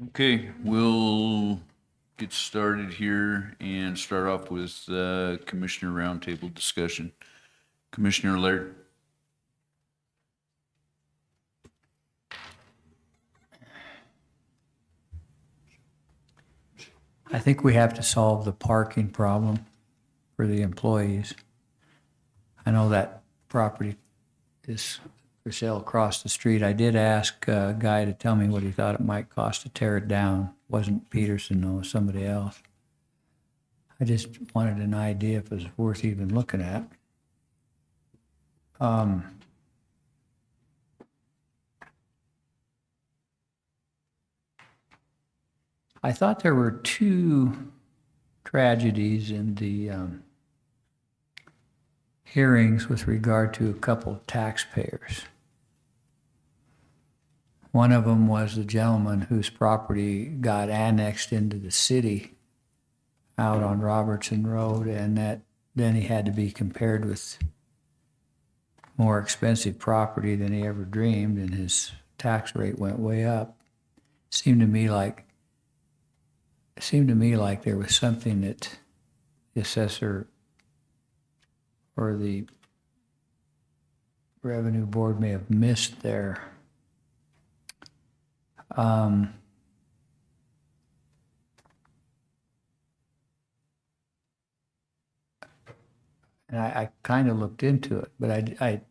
Okay, we'll get started here and start off with Commissioner Roundtable discussion. Commissioner Laird. I think we have to solve the parking problem for the employees. I know that property is for sale across the street. I did ask a guy to tell me what he thought it might cost to tear it down. Wasn't Peterson, though, somebody else. I just wanted an idea if it was worth even looking at. I thought there were two tragedies in the hearings with regard to a couple of taxpayers. One of them was the gentleman whose property got annexed into the city out on Robertson Road, and that then he had to be compared with more expensive property than he ever dreamed, and his tax rate went way up. Seemed to me like there was something that the assessor or the revenue board may have missed there. And I kind of looked into it, but I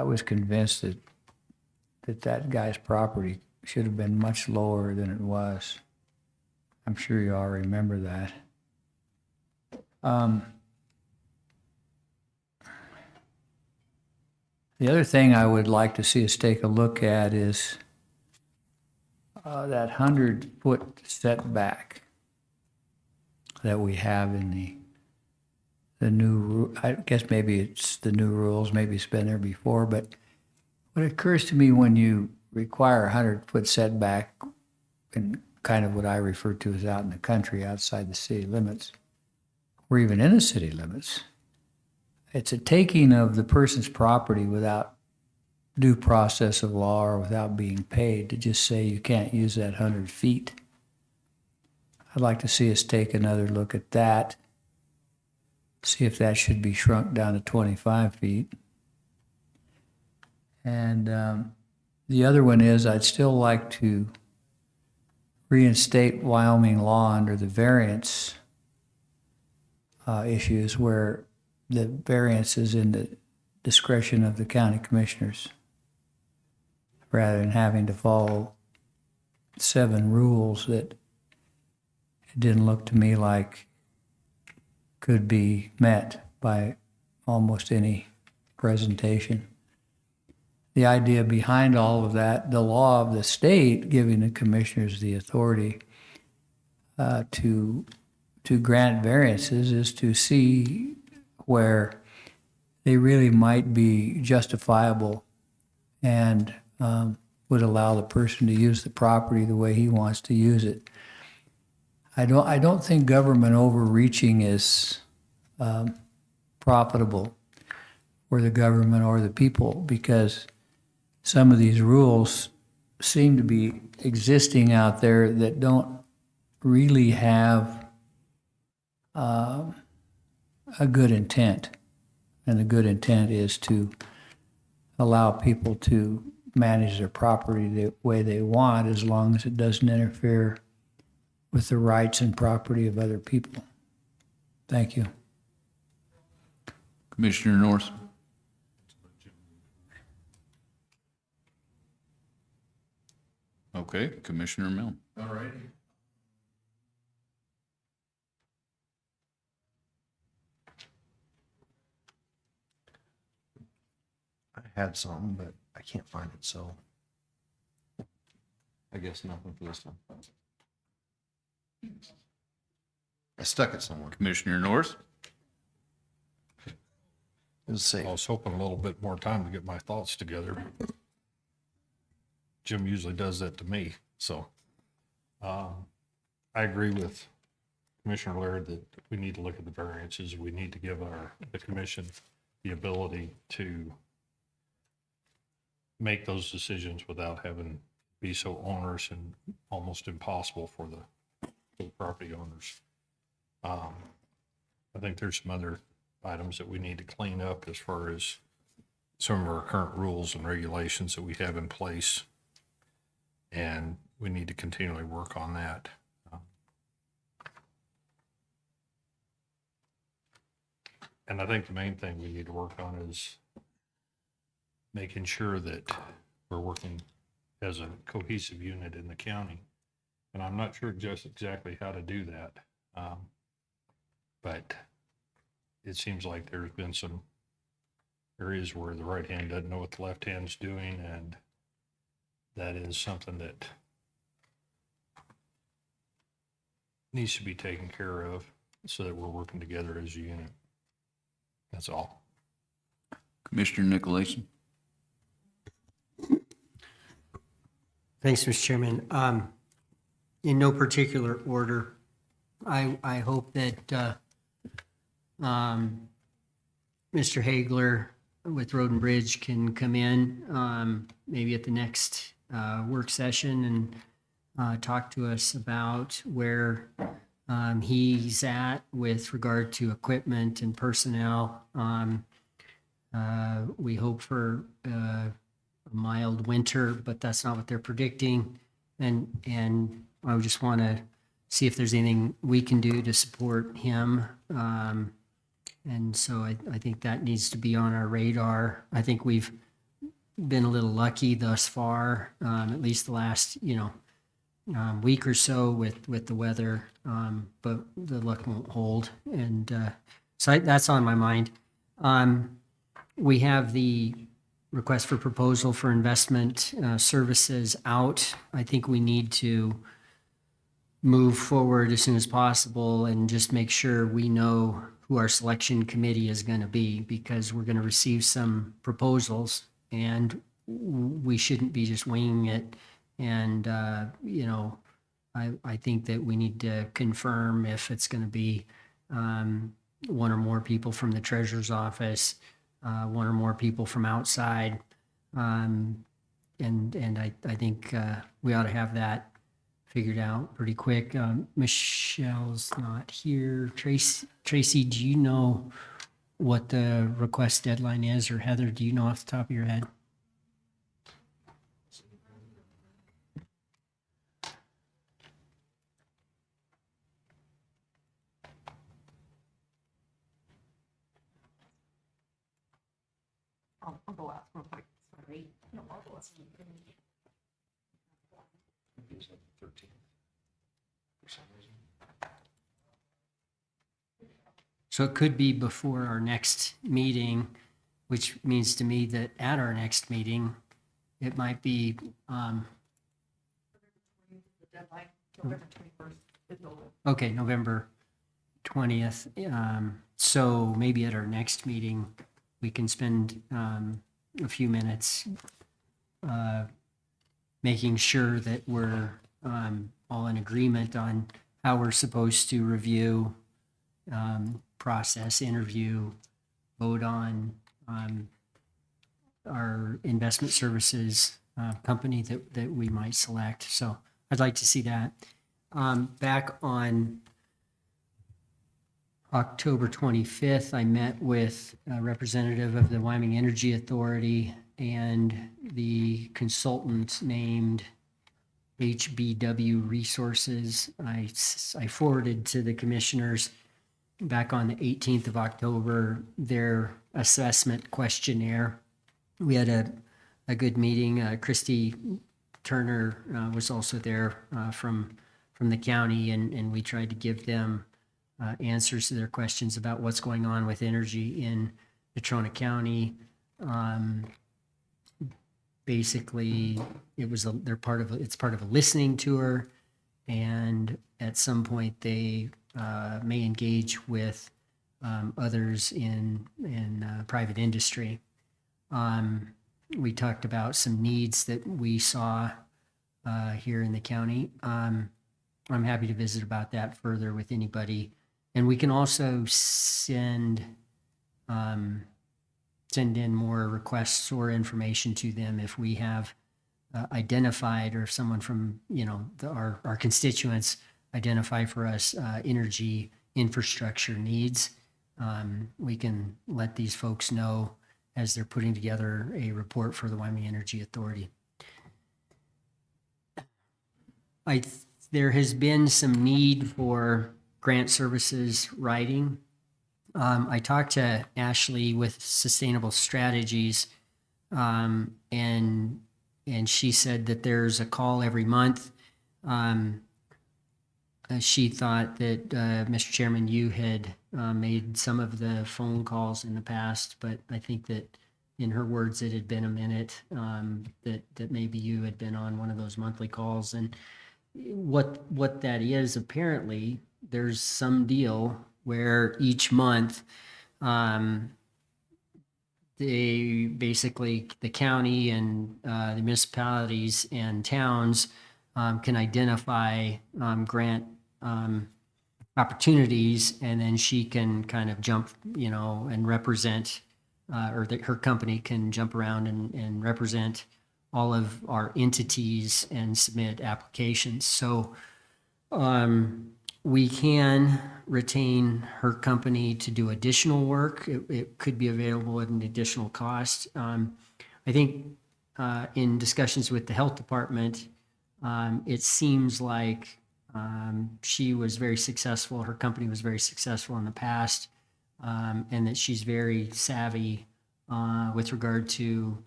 was convinced that guy's property should have been much lower than it was. I'm sure you all remember that. The other thing I would like to see us take a look at is that 100-foot setback that we have in the new, I guess maybe it's the new rules, maybe it's been there before, but what occurs to me when you require a 100-foot setback in kind of what I refer to as out in the country, outside the city limits, or even in the city limits, it's a taking of the person's property without due process of law or without being paid to just say you can't use that 100 feet. I'd like to see us take another look at that, see if that should be shrunk down to 25 feet. And the other one is I'd still like to reinstate Wyoming law under the variance issues where the variance is in the discretion of the county commissioners rather than having to follow 7 rules that it didn't look to me like could be met by almost any presentation. The idea behind all of that, the law of the state giving the commissioners the authority to grant variances is to see where they really might be justifiable and would allow the person to use the property the way he wants to use it. I don't think government overreaching is profitable for the government or the people, because some of these rules seem to be existing out there that don't really have a good intent. And the good intent is to allow people to manage their property the way they want, as long as it doesn't interfere with the rights and property of other people. Thank you. Commissioner North. Okay, Commissioner Milne. All right. I had some, but I can't find it, so I guess nothing for this time. I stuck it somewhere. Commissioner North. Let's see. I was hoping a little bit more time to get my thoughts together. Jim usually does that to me, so I agree with Commissioner Laird that we need to look at the variances. We need to give the commission the ability to make those decisions without having be so onerous and almost impossible for the property owners. I think there's some other items that we need to clean up as far as some of our current rules and regulations that we have in place. And we need to continually work on that. And I think the main thing we need to work on is making sure that we're working as a cohesive unit in the county. And I'm not sure just exactly how to do that. But it seems like there's been some areas where the right hand doesn't know what the left hand's doing, and that is something that needs to be taken care of so that we're working together as a unit. That's all. Commissioner Nicolason? Thanks, Mr. Chairman. In no particular order, I hope that Mr. Hagler with Road and Bridge can come in maybe at the next work session and talk to us about where he's at with regard to equipment and personnel. We hope for a mild winter, but that's not what they're predicting. And I just want to see if there's anything we can do to support him. And so I think that needs to be on our radar. I think we've been a little lucky thus far, at least the last, week or so with the weather, but the luck won't hold. And so that's on my mind. We have the request for proposal for investment services out. I think we need to move forward as soon as possible and just make sure we know who our selection committee is going to be, because we're going to receive some proposals and we shouldn't be just winging it. And, I think that we need to confirm if it's going to be one or more people from the treasurer's office, one or more people from outside. And I think we ought to have that figured out pretty quick. Michelle's not here. Tracy, do you know what the request deadline is? Or Heather, do you know off the top of your head? I'll go out real quick, sorry. No, I'll go out. So it could be before our next meeting, which means to me that at our next meeting, it might be, The deadline, November 21st is over. okay, November 20th. So maybe at our next meeting, we can spend a few minutes making sure that we're all in agreement on how we're supposed to review, process, interview, vote on our investment services company that we might select. So I'd like to see that. Back on October 25th, I met with a representative of the Wyoming Energy Authority and the consultant named HBW Resources. I forwarded to the commissioners back on the 18th of October their assessment questionnaire. We had a good meeting. Christy Turner was also there from the county, and we tried to give them answers to their questions about what's going on with energy in Natrona County. Basically, it's part of a listening tour, and at some point they may engage with others in private industry. We talked about some needs that we saw here in the county. I'm happy to visit about that further with anybody. And we can also send in more requests or information to them if we have identified, or if someone from, our constituents identify for us energy infrastructure needs, we can let these folks know as they're putting together a report for the Wyoming Energy Authority. There has been some need for grant services writing. I talked to Ashley with Sustainable Strategies, and she said that there's a call every month. She thought that, Mr. Chairman, you had made some of the phone calls in the past, but I think that in her words, it had been a minute, that maybe you had been on one of those monthly calls. And what that is, apparently, there's some deal where each month, they basically, the county and the municipalities and towns can identify grant opportunities, and then she can kind of jump, and represent, or that her company can jump around and represent all of our entities and submit applications. So we can retain her company to do additional work. It could be available at an additional cost. I think in discussions with the health department, it seems like she was very successful. Her company was very successful in the past, and that she's very savvy with regard to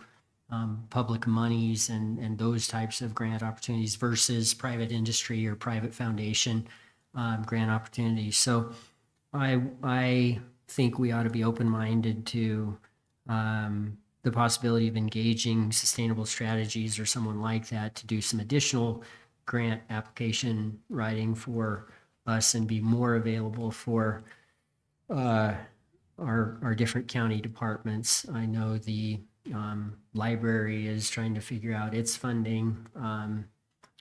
public monies and those types of grant opportunities versus private industry or private foundation grant opportunities. So I think we ought to be open-minded to the possibility of engaging Sustainable Strategies or someone like that to do some additional grant application writing for us and be more available for our different county departments. I know the library is trying to figure out its funding.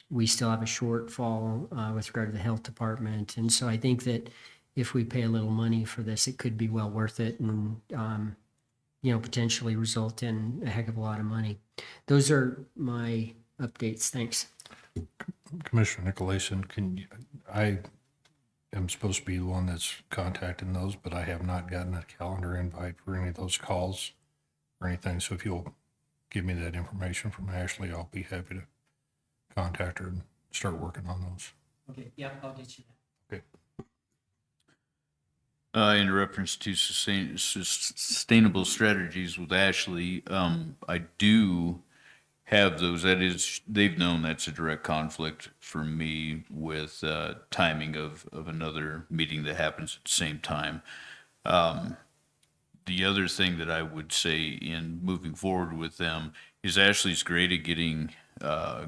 We still have a shortfall with regard to the health department. And so I think that if we pay a little money for this, it could be well worth it and, potentially result in a heck of a lot of money. Those are my updates. Thanks. Commissioner Nicolason, I am supposed to be the one that's contacting those, but I have not gotten a calendar invite for any of those calls or anything. So if you'll give me that information from Ashley, I'll be happy to contact her and start working on those. Okay. Yeah, I'll get you that. Okay. In reference to sustainable strategies with Ashley, I do have those. That is, they've known that's a direct conflict for me with timing of another meeting that happens at the same time. The other thing that I would say in moving forward with them is Ashley's great at getting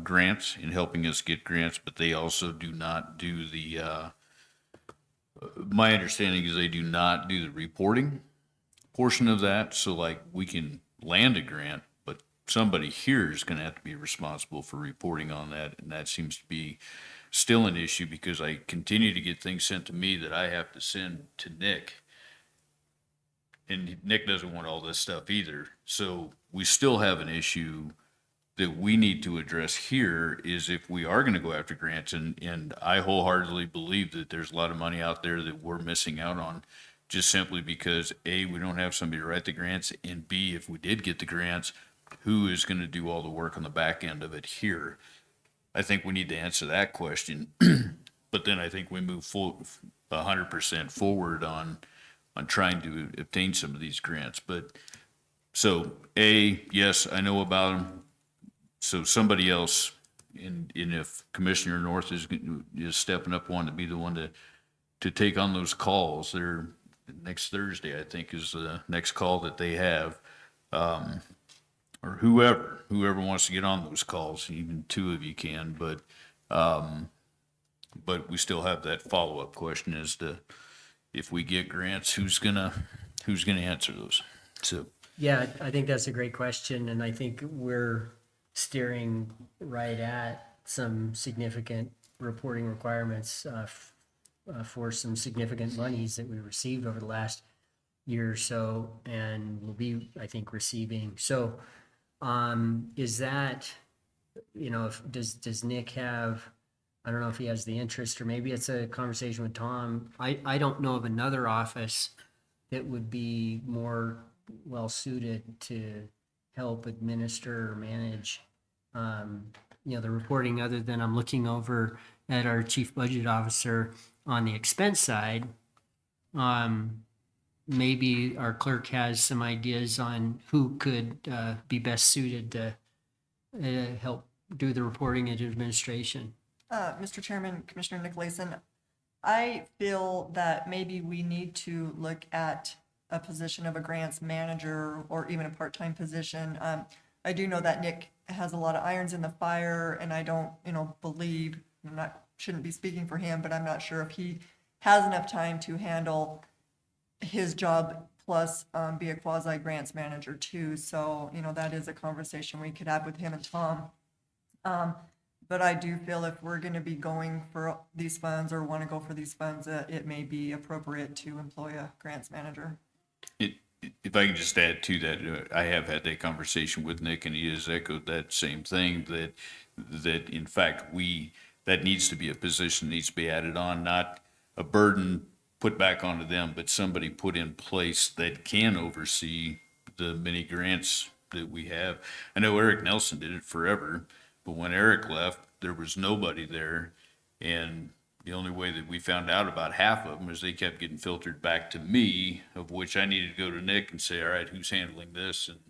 grants and helping us get grants, but they also do not do the my understanding is they do not do the reporting portion of that. So like we can land a grant, but somebody here is going to have to be responsible for reporting on that. And that seems to be still an issue because I continue to get things sent to me that I have to send to Nick. And Nick doesn't want all this stuff either. So we still have an issue that we need to address here is if we are going to go after grants, and I wholeheartedly believe that there's a lot of money out there that we're missing out on just simply because A, we don't have somebody to write the grants, and B, if we did get the grants, who is going to do all the work on the back end of it here? I think we need to answer that question. But then I think we move 100% forward on trying to obtain some of these grants. But so A, yes, I know about them. So somebody else, and if Commissioner North is stepping up, wanting to be the one to take on those calls, they're next Thursday, I think, is the next call that they have, or whoever wants to get on those calls, even two of you can, but we still have that follow-up question as to if we get grants, who's gonna answer those? So Yeah, I think that's a great question. And I think we're steering right at some significant reporting requirements for some significant monies that we received over the last year or so and will be, I think, receiving. So is that you know, if, does Nick have, I don't know if he has the interest, or maybe it's a conversation with Tom. I don't know of another office that would be more well suited to help administer or manage, you know, the reporting, other than I'm looking over at our chief budget officer on the expense side. Maybe our clerk has some ideas on who could be best suited to help do the reporting and administration. Mr. Chairman, Commissioner Nicolason, I feel that maybe we need to look at a position of a grants manager or even a part-time position. I do know that Nick has a lot of irons in the fire, and I don't, believe, shouldn't be speaking for him, but I'm not sure if he has enough time to handle his job plus be a quasi grants manager too. So, that is a conversation we could have with him and Tom. But I do feel if we're going to be going for these funds or want to go for these funds, it may be appropriate to employ a grants manager. If I can just add to that, I have had that conversation with Nick, and he has echoed that same thing, that in fact, that needs to be a position, needs to be added on, not a burden put back onto them, but somebody put in place that can oversee the many grants that we have. I know Eric Nelson did it forever, but when Eric left, there was nobody there, and the only way that we found out about half of them is they kept getting filtered back to me, of which I needed to go to Nick and say, all right, who's handling this? And,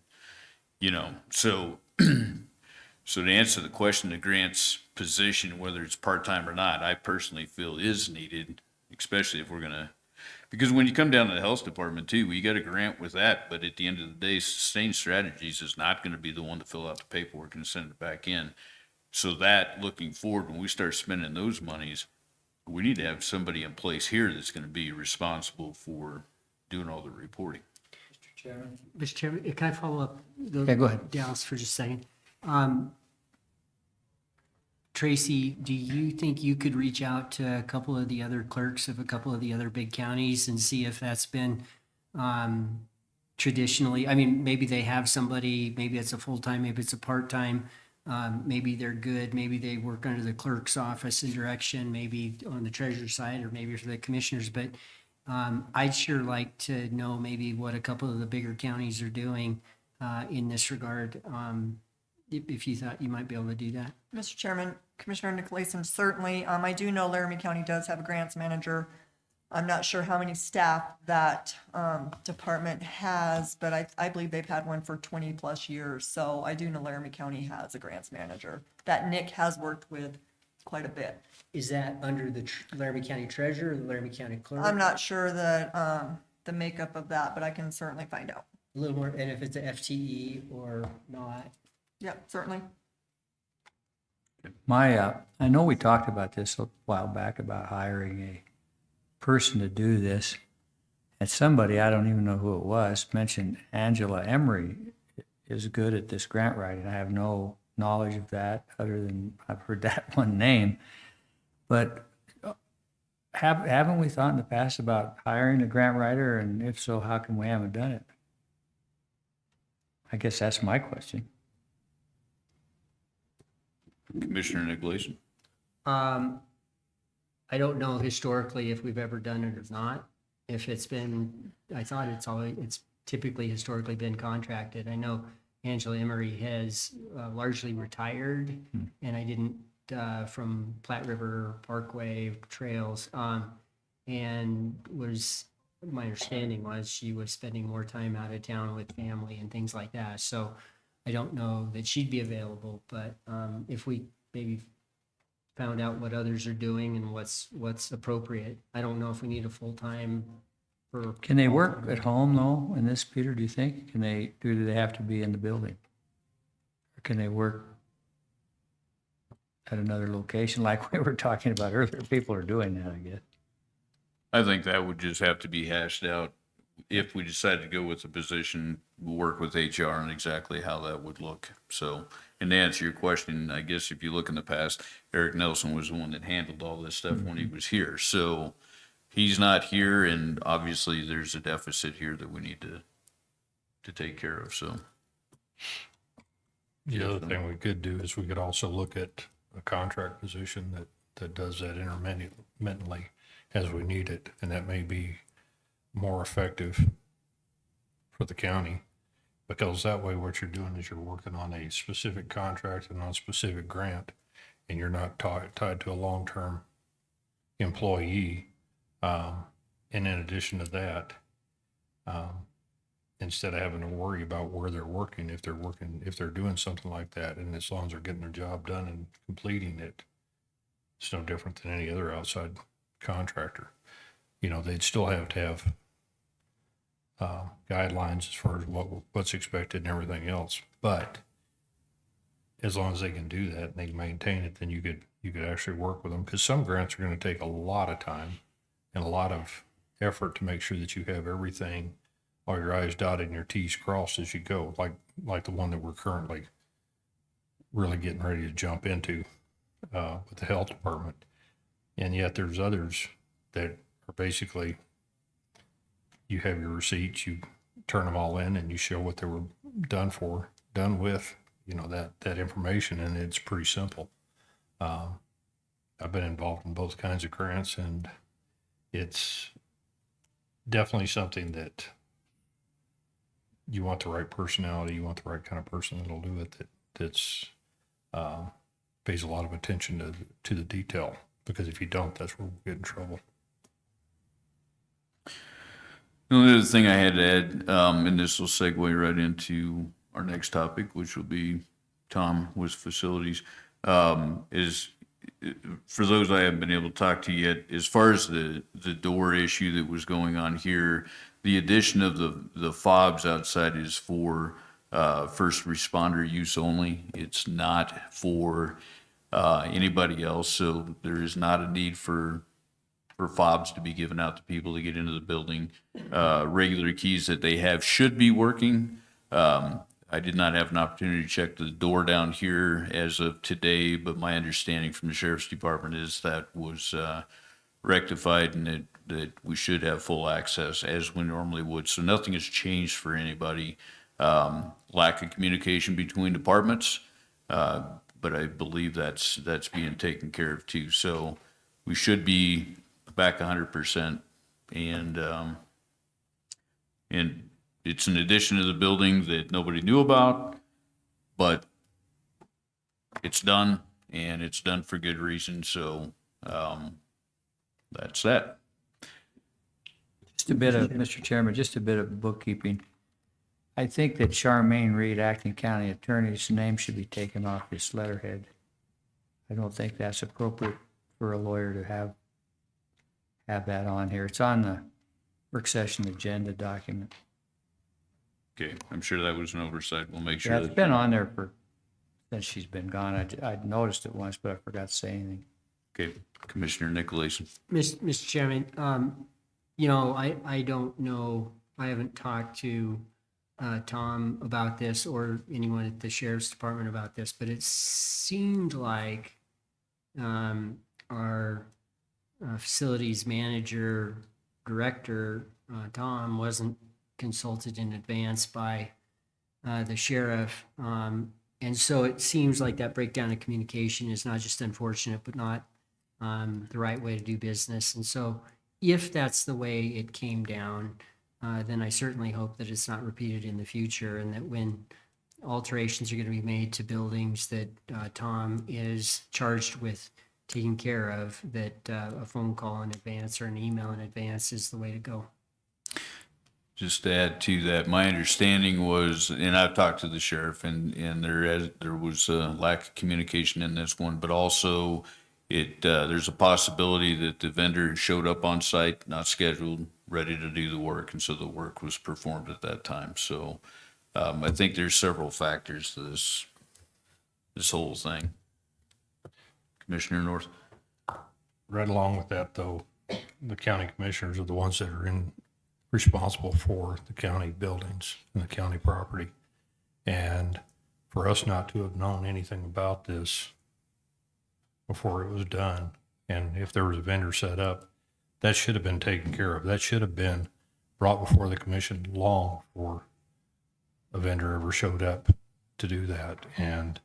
so so to answer the question, the grants position, whether it's part-time or not, I personally feel is needed, especially if we're gonna, because when you come down to the health department too, we got a grant with that, but at the end of the day, Sustained Strategies is not gonna be the one to fill out the paperwork and send it back in. So that, looking forward, when we start spending those monies, we need to have somebody in place here that's gonna be responsible for doing all the reporting. Mr. Chairman, can I follow up? Yeah, go ahead. Dallas, for just a second. Tracy, do you think you could reach out to a couple of the other clerks of a couple of the other big counties and see if that's been traditionally, I mean, maybe they have somebody, maybe it's a full-time, maybe it's a part-time, maybe they're good, maybe they work under the clerk's office and direction, maybe on the treasurer's side, or maybe for the commissioners, but I'd sure like to know maybe what a couple of the bigger counties are doing in this regard, if you thought you might be able to do that. Mr. Chairman, Commissioner Nicolason, certainly. I do know Laramie County does have a grants manager. I'm not sure how many staff that department has, but I believe they've had one for 20 plus years. So I do know Laramie County has a grants manager that Nick has worked with quite a bit. Is that under the Laramie County Treasurer or the Laramie County Clerk? I'm not sure that the makeup of that, but I can certainly find out. A little more, and if it's a FTE or not. Yep, certainly. I know we talked about this a while back about hiring a person to do this. And somebody, I don't even know who it was, mentioned Angela Emery is good at this grant writing. I have no knowledge of that other than I've heard that one name. But haven't we thought in the past about hiring a grant writer? And if so, how come we haven't done it? I guess that's my question. Commissioner Nicolason? I don't know historically if we've ever done it or not. If it's been, I thought it's typically historically been contracted. I know Angela Emery has largely retired, and I didn't, from Platte River Parkway Trails, and my understanding was she was spending more time out of town with family and things like that. So I don't know that she'd be available, but if we maybe found out what others are doing and what's appropriate, I don't know if we need a full-time for. Can they work at home though, in this, Peter, do you think? Do they have to be in the building? Or can they work at another location like we were talking about earlier? People are doing that, I guess. I think that would just have to be hashed out. If we decide to go with the position, we'll work with HR on exactly how that would look. So, and to answer your question, I guess if you look in the past, Eric Nelson was the one that handled all this stuff when he was here. So he's not here, and obviously there's a deficit here that we need to take care of, so. The other thing we could do is we could also look at a contract position that does that intermittently as we need it, and that may be more effective for the county, because that way what you're doing is you're working on a specific contract and on a specific grant, and you're not tied to a long-term employee. And in addition to that, instead of having to worry about where they're working, if they're doing something like that, and as long as they're getting their job done and completing it, it's no different than any other outside contractor. You know, they'd still have to have guidelines as far as what's expected and everything else. But as long as they can do that and they can maintain it, then you could actually work with them, because some grants are going to take a lot of time and a lot of effort to make sure that you have everything, all your I's dotted and your T's crossed as you go, like the one that we're currently really getting ready to jump into with the health department. And yet there's others that are basically, you have your receipts, you turn them all in, and you show what they were done with, you know, that information, and it's pretty simple. I've been involved in both kinds of grants, and it's definitely something that you want the right personality, you want the right kind of person that'll do it, that's pays a lot of attention to the detail, because if you don't, that's where we'll get in trouble. The only other thing I had to add, and this will segue right into our next topic, which will be Tom with facilities, is for those I haven't been able to talk to yet, as far as the door issue that was going on here, the addition of the fobs outside is for first responder use only. It's not for anybody else, so there is not a need for fobs to be given out to people to get into the building. Regular keys that they have should be working. I did not have an opportunity to check the door down here as of today, but my understanding from the sheriff's department is that was rectified, and that we should have full access as we normally would. So nothing has changed for anybody. Lack of communication between departments, but I believe that's being taken care of too. So we should be back 100%, and it's an addition to the building that nobody knew about, but it's done, and it's done for good reason. So that's that. Just a bit of, Mr. Chairman, just a bit of bookkeeping. I think that Charmaine Reed, acting county attorney's name should be taken off this letterhead. I don't think that's appropriate for a lawyer to have that on here. It's on the work session agenda document. Okay, I'm sure that was an oversight. We'll make sure. Yeah, it's been on there since she's been gone. I'd noticed it once, but I forgot to say anything. Okay, Commissioner Nicolason. Mr. Chairman, I don't know, I haven't talked to Tom about this or anyone at the sheriff's department about this, but it seemed like our facilities manager, director, Tom, wasn't consulted in advance by the sheriff. And so it seems like that breakdown of communication is not just unfortunate, but not the right way to do business. And so if that's the way it came down, then I certainly hope that it's not repeated in the future, and that when alterations are going to be made to buildings that Tom is charged with taking care of, that a phone call in advance or an email in advance is the way to go. Just to add to that, my understanding was, and I've talked to the sheriff, and there was a lack of communication in this one, but also there's a possibility that the vendor showed up on site, not scheduled, ready to do the work, and so the work was performed at that time. So I think there's several factors to this whole thing. Commissioner North. Right along with that, though, the county commissioners are the ones that are responsible for the county buildings and the county property. And for us not to have known anything about this before it was done, and if there was a vendor set up, that should have been taken care of. That should have been brought before the commission long before a vendor ever showed up to do that. And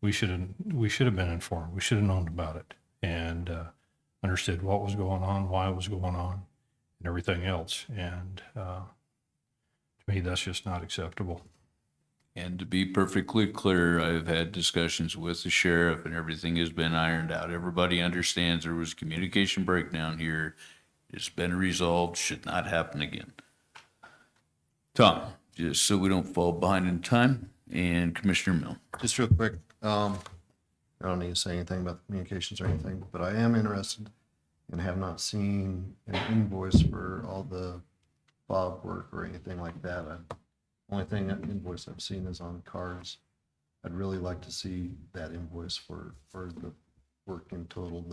we should have been informed. We should have known about it and understood what was going on, why it was going on, and everything else. And to me, that's just not acceptable. And to be perfectly clear, I've had discussions with the sheriff and everything has been ironed out. Everybody understands there was communication breakdown here. It's been resolved, should not happen again. Tom, just so we don't fall behind in time, and Commissioner Mill. Just real quick, I don't need to say anything about the communications or anything, but I am interested and have not seen an invoice for all the fob work or anything like that. Only thing that invoice I've seen is on cars. I'd really like to see that invoice for the work in total,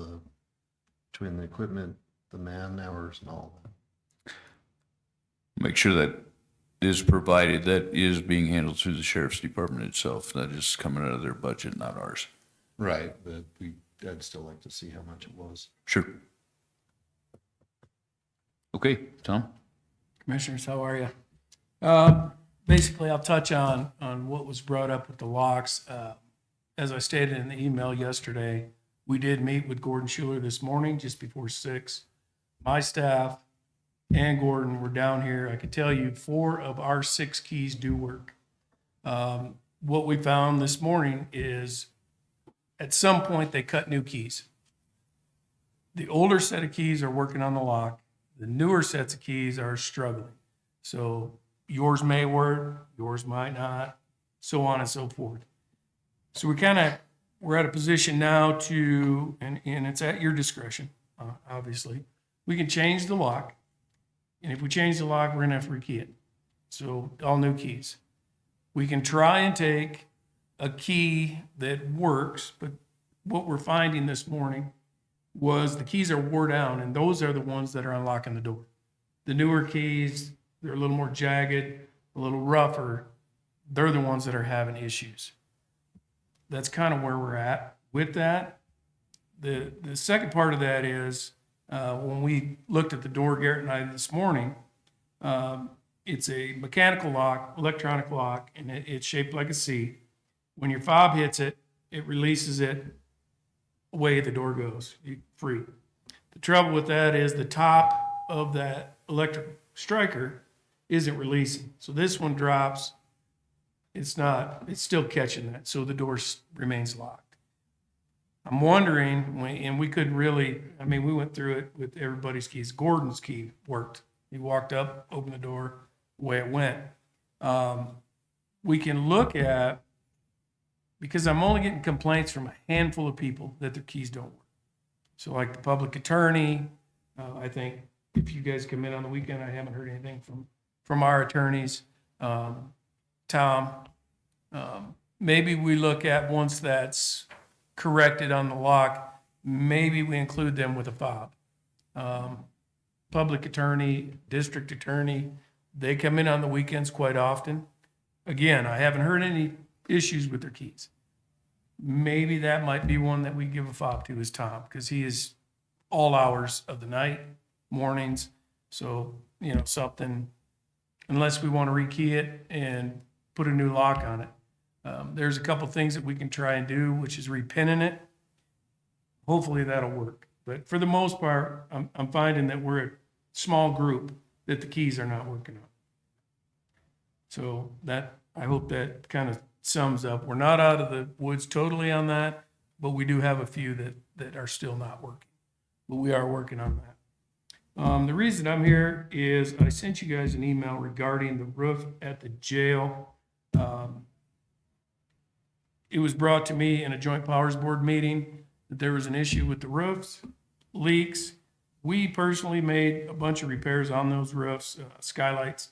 between the equipment, the man hours and all that. Make sure that is provided. That is being handled through the sheriff's department itself. That is coming out of their budget, not ours. Right, but I'd still like to see how much it was. Sure. Okay, Tom? Commissioners, how are you? Basically, I'll touch on what was brought up with the locks. As I stated in the email yesterday, we did meet with Gordon Schuler this morning, just before 6. My staff and Gordon were down here. I can tell you 4 of our 6 keys do work. What we found this morning is at some point they cut new keys. The older set of keys are working on the lock. The newer sets of keys are struggling. So yours may work, yours might not, so on and so forth. So we're at a position now to, and it's at your discretion, obviously. We can change the lock. And if we change the lock, we're gonna have to rekey it. So all new keys. We can try and take a key that works, but what we're finding this morning was the keys are wore down, and those are the ones that are unlocking the door. The newer keys, they're a little more jagged, a little rougher. They're the ones that are having issues. That's kind of where we're at with that. The second part of that is when we looked at the door, Garrett and I, this morning, it's a mechanical lock, electronic lock, and it's shaped like a C. When your fob hits it, it releases it, away the door goes, you free. The trouble with that is the top of that electric striker isn't releasing. So this one drops, it's still catching that. So the door remains locked. I'm wondering, and we couldn't really, we went through it with everybody's keys. Gordon's key worked. He walked up, opened the door, away it went. We can look at, because I'm only getting complaints from a handful of people that their keys don't work. So like the public attorney, I think if you guys come in on the weekend, I haven't heard anything from our attorneys. Tom, maybe we look at, once that's corrected on the lock, maybe we include them with a fob. Public attorney, district attorney, they come in on the weekends quite often. Again, I haven't heard any issues with their keys. Maybe that might be one that we give a fob to, is Tom, because he is all hours of the night, mornings. So, something, unless we want to rekey it and put a new lock on it. There's a couple things that we can try and do, which is repinning it. Hopefully that'll work. But for the most part, I'm finding that we're a small group that the keys are not working on. So I hope that kind of sums up. We're not out of the woods totally on that, but we do have a few that are still not working. But we are working on that. The reason I'm here is I sent you guys an email regarding the roof at the jail. It was brought to me in a joint powers board meeting that there was an issue with the roofs, leaks. We personally made a bunch of repairs on those roofs, skylights.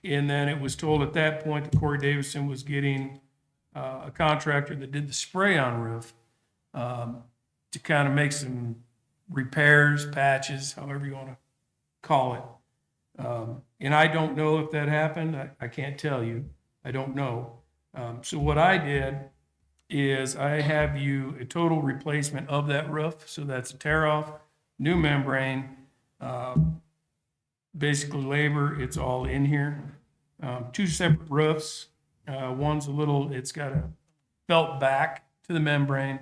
And then it was told at that point that Corey Davison was getting a contractor that did the spray on roof to kind of make some repairs, patches, however you want to call it. And I don't know if that happened. I can't tell you. I don't know. So what I did is I have you a total replacement of that roof. So that's a tear off, new membrane, basically labor, it's all in here. 2 separate roofs, One's it's got a felt back to the membrane.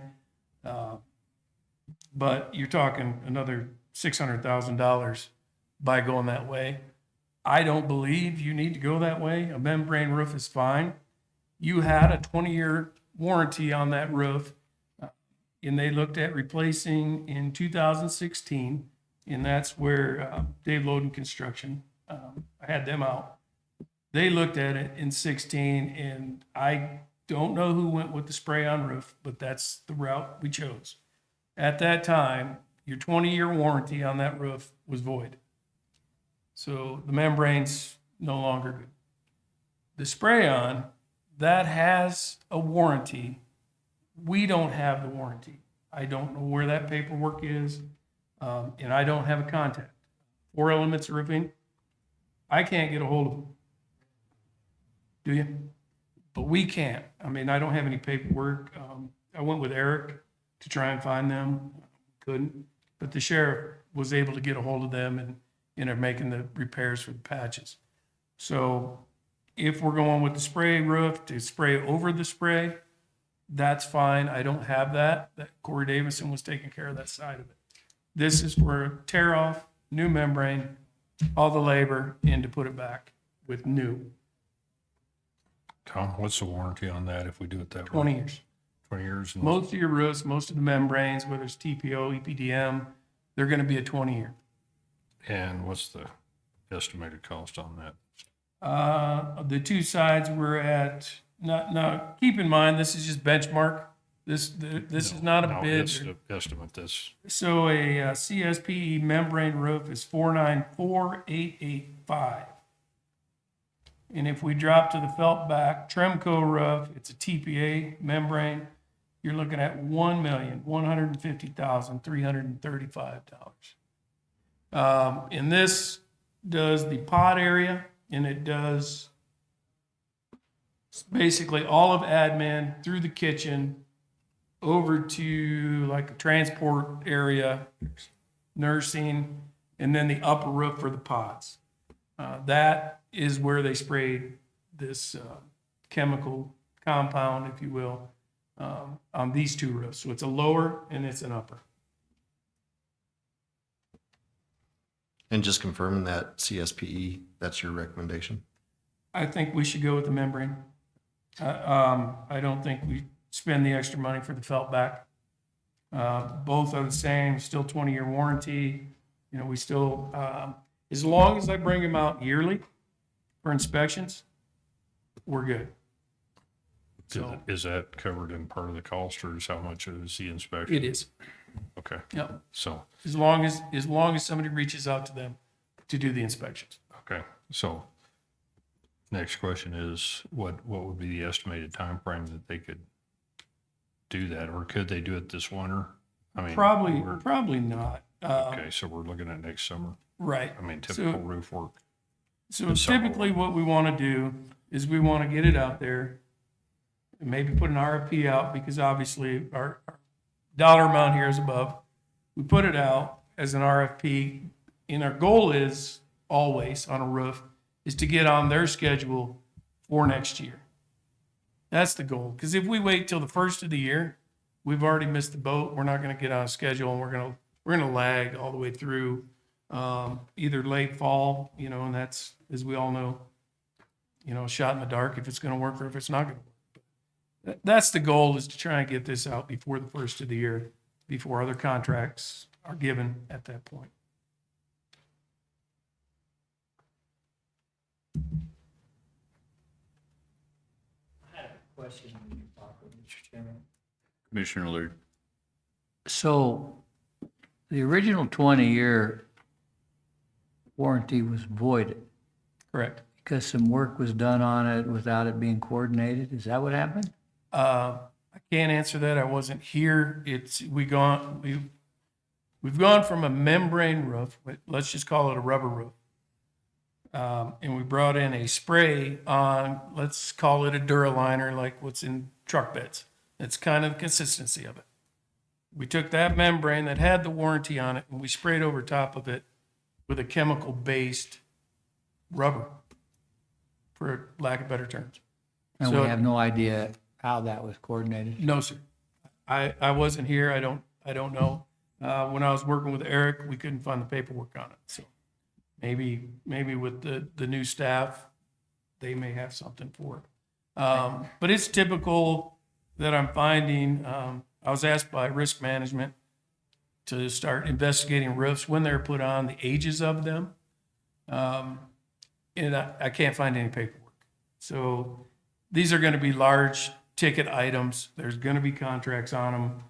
But you're talking another $600,000 by going that way. I don't believe you need to go that way. A membrane roof is fine. You had a 20-year warranty on that roof, and they looked at replacing in 2016, and that's where Dave Loden Construction, I had them out. They looked at it in 16, and I don't know who went with the spray-on roof, but that's the route we chose. At that time, your 20-year warranty on that roof was void. So the membrane's no longer good. The spray-on, that has a warranty. We don't have the warranty. I don't know where that paperwork is, and I don't have a contact. 4 Elements Roofing, I can't get a hold of them. Do you? But we can't. I mean, I don't have any paperwork. I went with Eric to try and find them. Couldn't. But the sheriff was able to get a hold of them and are making the repairs for the patches. So if we're going with the spray roof to spray over the spray, that's fine. I don't have that. Corey Davison was taking care of that side of it. This is for a tear off, new membrane, all the labor, and to put it back with new. Tom, what's the warranty on that if we do it that way? 20 years. 20 years? and- Most of your roofs, most of the membranes, whether it's TPO, EPDM, they're going to be a 20-year. And what's the estimated cost on that? The two sides we're at, now, keep in mind, this is just benchmark. This is not a No, bid. it's the estimate that's, So a CSPE membrane roof is 494,885. And if we drop to the felt back Tremco roof, it's a TPA membrane, you're looking at $1,150,335. And this does the pod area, and it does basically all of admin through the kitchen over to like a transport area, nursing, and then the upper roof for the pods. That is where they sprayed this chemical compound, if you will, on these two roofs. So it's a lower and it's an upper. And just confirming that CSPE, that's your recommendation? I think we should go with the membrane. I don't think we spend the extra money for the felt back. Both are the same, still 20-year warranty. You know, we still, as long as I bring them out yearly for inspections, we're good. So is that covered in part of the cost, or is how much is the inspection? it is. Okay, Yep. so, As long as somebody reaches out to them to do the inspections. okay, so next question is, what would be the estimated time frame that they could do that, or could they do it this winter? I mean, Probably not. okay, so we're looking at next summer. Right. I mean, typical roof work. So the summer typically what we want to do is we want to get it out there and maybe put an RFP out, because obviously our dollar amount here is above. We put it out as an RFP, and our goal is always on a roof is to get on their schedule for next year. That's the goal. Because if we wait till the first of the year, we've already missed the boat. We're not going to get on a schedule, and we're going to lag all the way through either late fall, you know, and that's, as we all know, you know, a shot in the dark if it's going to work or if it's not going to work. That's the goal, is to try and get this out before the first of the year, before other contracts are given at that point. Question, Mr. Chairman. Commissioner Laird. So the original 20-year warranty was voided Correct. because some work was done on it without it being coordinated. Is that what happened? I can't answer that. I wasn't here. We've gone from a membrane roof, but let's just call it a rubber roof. And we brought in a spray on, let's call it a Duraliner, like what's in truck beds. That's kind of the consistency of it. We took that membrane that had the warranty on it, and we sprayed over top of it with a chemical-based rubber, for lack of better terms. And So- we have no idea how that was coordinated. No, sir. I wasn't here. I don't know. When I was working with Eric, we couldn't find the paperwork on it. So maybe with the new staff, they may have something for it. But it's typical that I'm finding, I was asked by risk management to start investigating roofs when they're put on, the ages of them. And I can't find any paperwork. So these are going to be large ticket items. There's going to be contracts on them.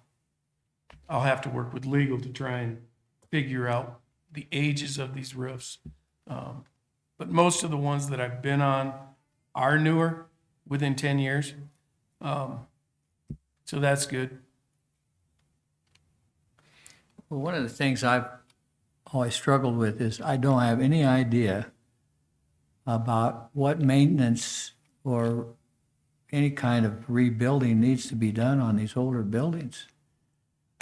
I'll have to work with legal to try and figure out the ages of these roofs. But most of the ones that I've been on are newer, within 10 years. So that's good. Well, one of the things I've always struggled with is I don't have any idea about what maintenance or any kind of rebuilding needs to be done on these older buildings.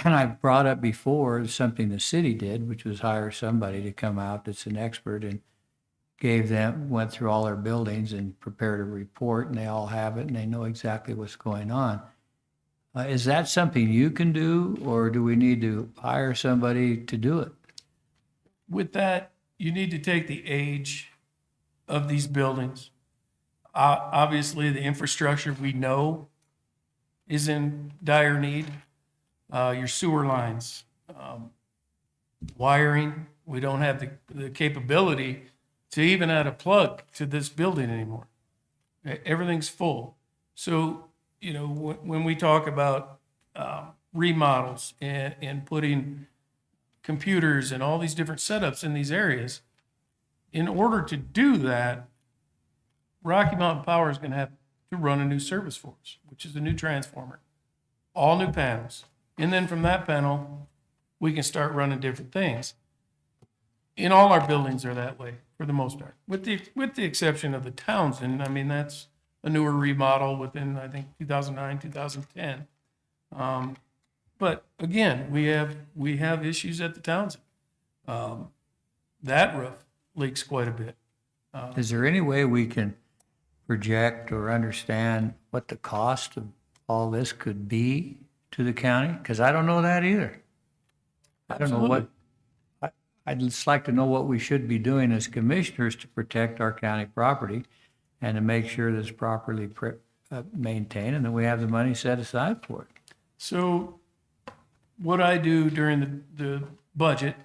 And I've brought up before something the city did, which was hire somebody to come out that's an expert and went through all their buildings and prepared a report, and they all have it and they know exactly what's going on. Is that something you can do, or do we need to hire somebody to do it? With that, you need to take the age of these buildings. Obviously, the infrastructure we know is in dire need. Your sewer lines, wiring, we don't have the capability to even add a plug to this building anymore. Everything's full. So, you know, when we talk about remodels and putting computers and all these different setups in these areas, in order to do that, Rocky Mountain Power is going to have to run a new service for us, which is a new transformer, all new panels. And then from that panel, we can start running different things. In all our buildings are that way for the most part, with the exception of the Townsend. I mean, that's a newer remodel within, I think, 2009, 2010. But again, we have issues at the Townsend. That roof leaks quite a bit. Is there any way we can project or understand what the cost of all this could be to the county? Because I don't know that either. I don't know what, I'd just like to know what we should be doing as commissioners to protect our county property and to make sure that it's properly maintained and that we have the money set aside for it. So what I do during the budget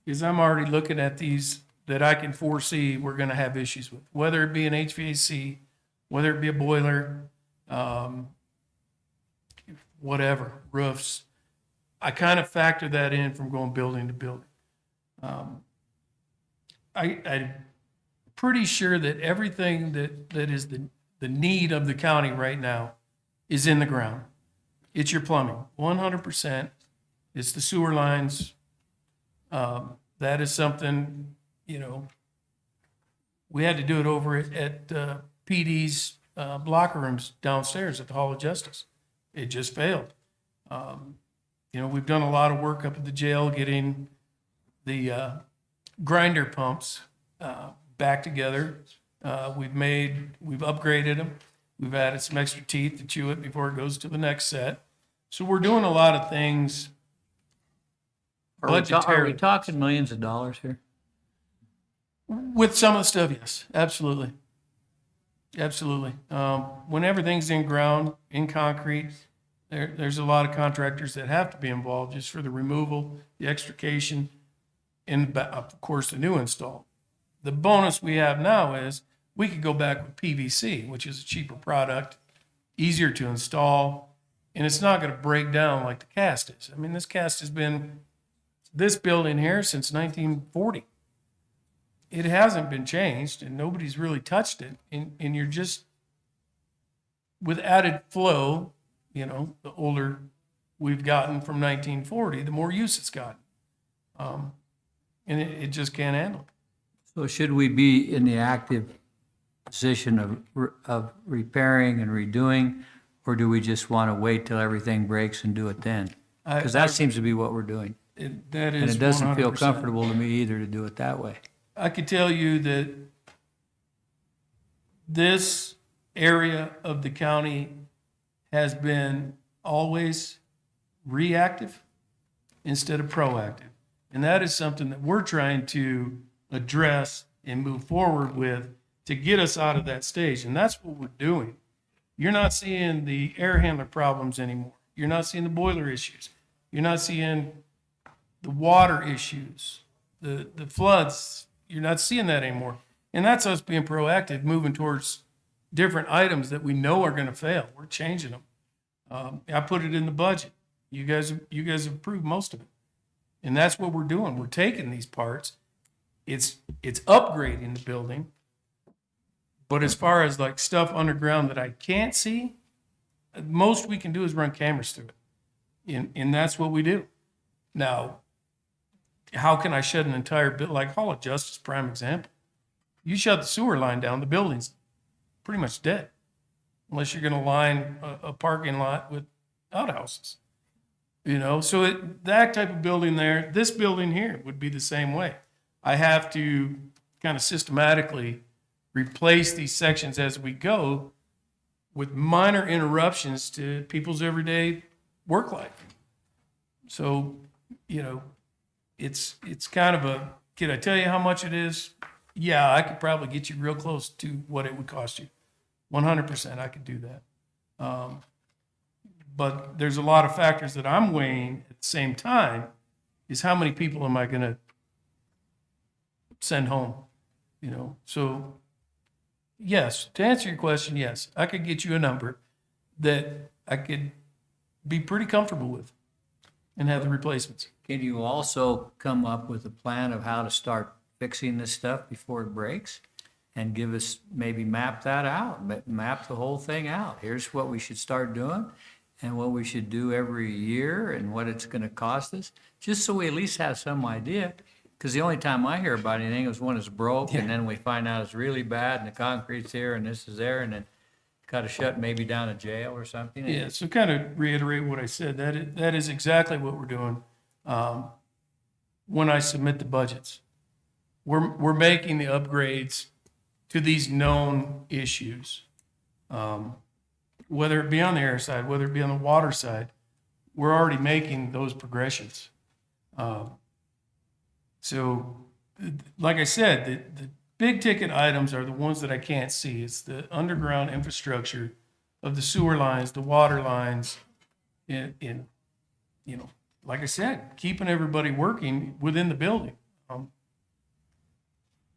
is I'm already looking at these that I can foresee we're going to have issues with, whether it be an HVAC, whether it be a boiler, whatever, roofs. I kind of factor that in from going building to building. I'm pretty sure that everything that is the need of the county right now is in the ground. It's your plumbing, 100%. It's the sewer lines. That is something, you know, we had to do it over at PD's locker rooms downstairs at the Hall of Justice. It just failed. You know, we've done a lot of work up at the jail getting the grinder pumps back together. We've upgraded them. We've added some extra teeth to chew it before it goes to the next set. So we're doing a lot of things Are we budgetary. talking millions of dollars here? With some of the stuff, yes, absolutely. Absolutely. When everything's in ground, in concrete, there's a lot of contractors that have to be involved just for the removal, the extrication, and of course the new install. The bonus we have now is we could go back with PVC, which is a cheaper product, easier to install, and it's not going to break down like the cast is. I mean, this cast has been this building here since 1940. It hasn't been changed, and nobody's really touched it. And you're just, with added flow, you know, the older we've gotten from 1940, the more use it's gotten. And it just can't handle it. So should we be in the active position of repairing and redoing, or do we just want to wait till everything breaks and do it then? Because that seems to be what we're doing. That is And it doesn't feel 100%. comfortable to me either to do it that way. I could tell you that this area of the county has been always reactive instead of proactive. And that is something that we're trying to address and move forward with to get us out of that stage. And that's what we're doing. You're not seeing the air handler problems anymore. You're not seeing the boiler issues. You're not seeing the water issues, the floods. You're not seeing that anymore. And that's us being proactive, moving towards different items that we know are going to fail. We're changing them. I put it in the budget. You guys have approved most of it. And that's what we're doing. We're taking these parts. It's upgrading the building. But as far as like stuff underground that I can't see, most we can do is run cameras through it. And that's what we do. Now, how can I shut an entire building? Like Hall of Justice, prime example. You shut the sewer line down, the building's pretty much dead. Unless you're going to line a parking lot with outhouses. You know, so that type of building there, this building here would be the same way. I have to kind of systematically replace these sections as we go with minor interruptions to people's everyday work life. So, you know, it's kind of a, can I tell you how much it is? Yeah, I could probably get you real close to what it would cost you. 100% I could do that. But there's a lot of factors that I'm weighing at the same time is how many people am I going to send home, you know? So yes, to answer your question, yes, I could get you a number that I could be pretty comfortable with and have the replacements. Can you also come up with a plan of how to start fixing this stuff before it breaks? And give us, maybe map that out, map the whole thing out. Here's what we should start doing and what we should do every year and what it's gonna cost us, just so we at least have some idea. Because the only time I hear about anything is when it's broke and then we find out it's really bad and the concrete's here and this is there and then gotta shut maybe down a jail or something. Yeah, so kind of reiterate what I said, that is exactly what we're doing. When I submit the budgets, we're making the upgrades to these known issues. Whether it be on the air side, whether it be on the water side, we're already making those progressions. So, like I said, the big ticket items are the ones that I can't see. It's the underground infrastructure of the sewer lines, the water lines, in you know, like I said, keeping everybody working within the building.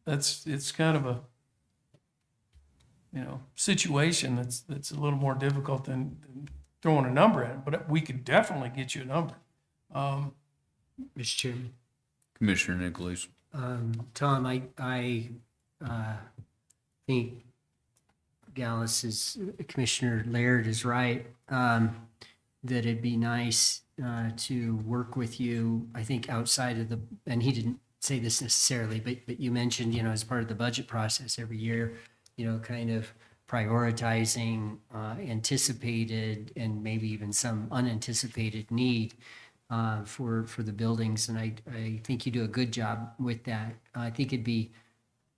It's kind of a, you know, situation that's a little more difficult than throwing a number at it, but we could definitely get you a number. Mr. Chairman. Commissioner Nicholas. Tom, I think Commissioner Laird is right, that it'd be nice to work with you, I think outside of and he didn't say this necessarily, but you mentioned, you know, as part of the budget process every year, you know, kind of prioritizing anticipated and maybe even some unanticipated need for the buildings. And I think you do a good job with that. I think it'd be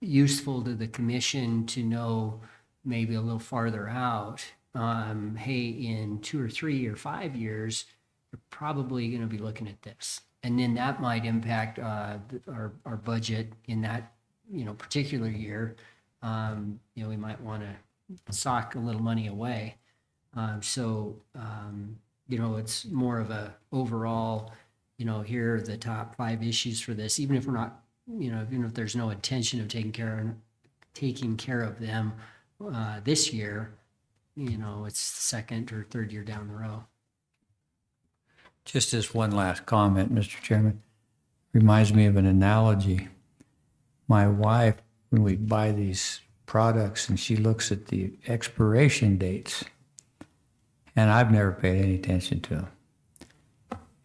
useful to the commission to know maybe a little farther out, hey, in 2 or 3 or 5 years, you're probably going to be looking at this. And then that might impact our budget in that, you know, particular year. You know, we might want to sock a little money away. You know, it's more of a overall, you know, here are the top 5 issues for this, even if we're not, you know, even if there's no intention of taking care of them this year, you know, it's second or third year down the road. Just as one last comment, Mr. Chairman, reminds me of an analogy. My wife, when we buy these products and she looks at the expiration dates, and I've never paid any attention to them.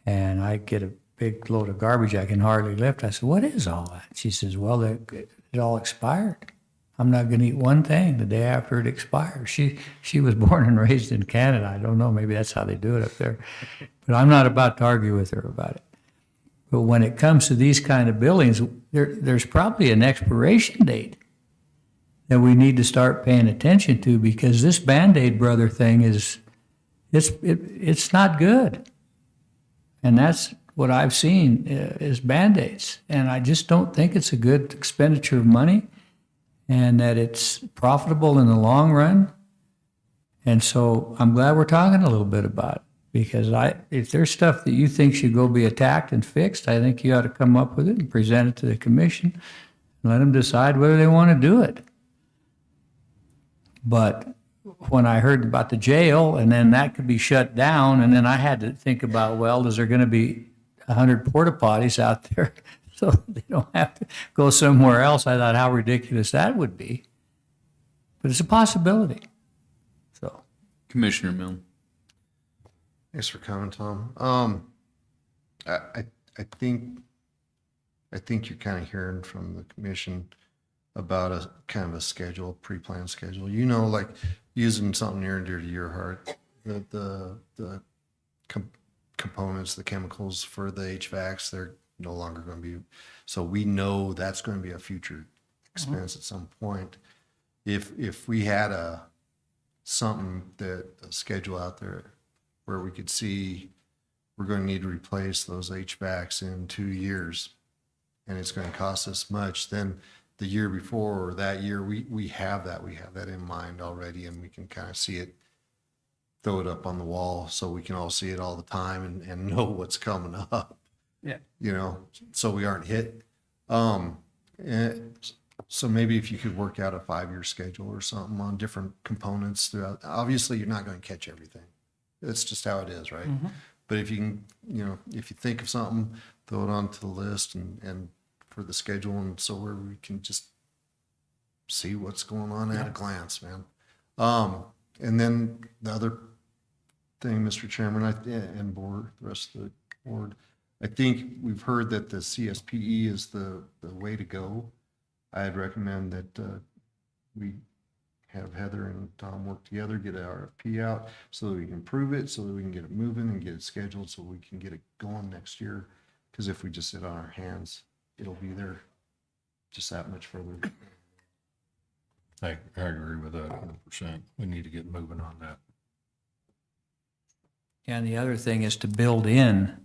And I get a big load of garbage I can hardly lift. I said, what is all that? She says, well, it all expired. I'm not going to eat one thing the day after it expires. She was born and raised in Canada. I don't know, maybe that's how they do it up there. But I'm not about to argue with her about it. But when it comes to these kind of buildings, there's probably an expiration date. that we need to start paying attention to, because this Band-Aid brother thing it's not good. And that's what I've seen is Band-Aids. And I just don't think it's a good expenditure of money and that it's profitable in the long run. And so I'm glad we're talking a little bit about it, because if there's stuff that you think should go be attacked and fixed, I think you ought to come up with it and present it to the commission and let them decide whether they want to do it. But when I heard about the jail and then that could be shut down, and then I had to think about, well, is there going to be 100 porta potties out there so they don't have to go somewhere else? I thought how ridiculous that would be. But it's a possibility. So, Commissioner Milne. Thanks for coming, Tom. I think you're kind of hearing from the commission about a kind of a schedule, pre-planned schedule. You know, like using something near and dear to your heart, the components, the chemicals for the HVACs, they're no longer going to be. So we know that's going to be a future expense at some point. If we had a schedule out there where we could see we're going to need to replace those HVACs in 2 years and it's going to cost us much, then the year before or that year, we have that in mind already, and we can kind of see it, throw it up on the wall so we can all see it all the time and know what's coming up. Yeah. You know, so we aren't hit. So maybe if you could work out a 5-year schedule or something on different components throughout. Obviously, you're not going to catch everything. It's just how it is, right? But if you can, you know, if you think of something, throw it onto the list and for the schedule, and so where we can just see what's going on at a glance, man. And then the other thing, Mr. Chairman, and board, the rest of the board, I think we've heard that the CSPE is the way to go. I'd recommend that we have Heather and Tom work together, get an RFP out so that we can prove it, so that we can get it moving and get it scheduled so we can get it going next year. Because if we just sit on our hands, it'll be there just that much further. I agree with that 100%. We need to get moving on that. and the other thing is to build in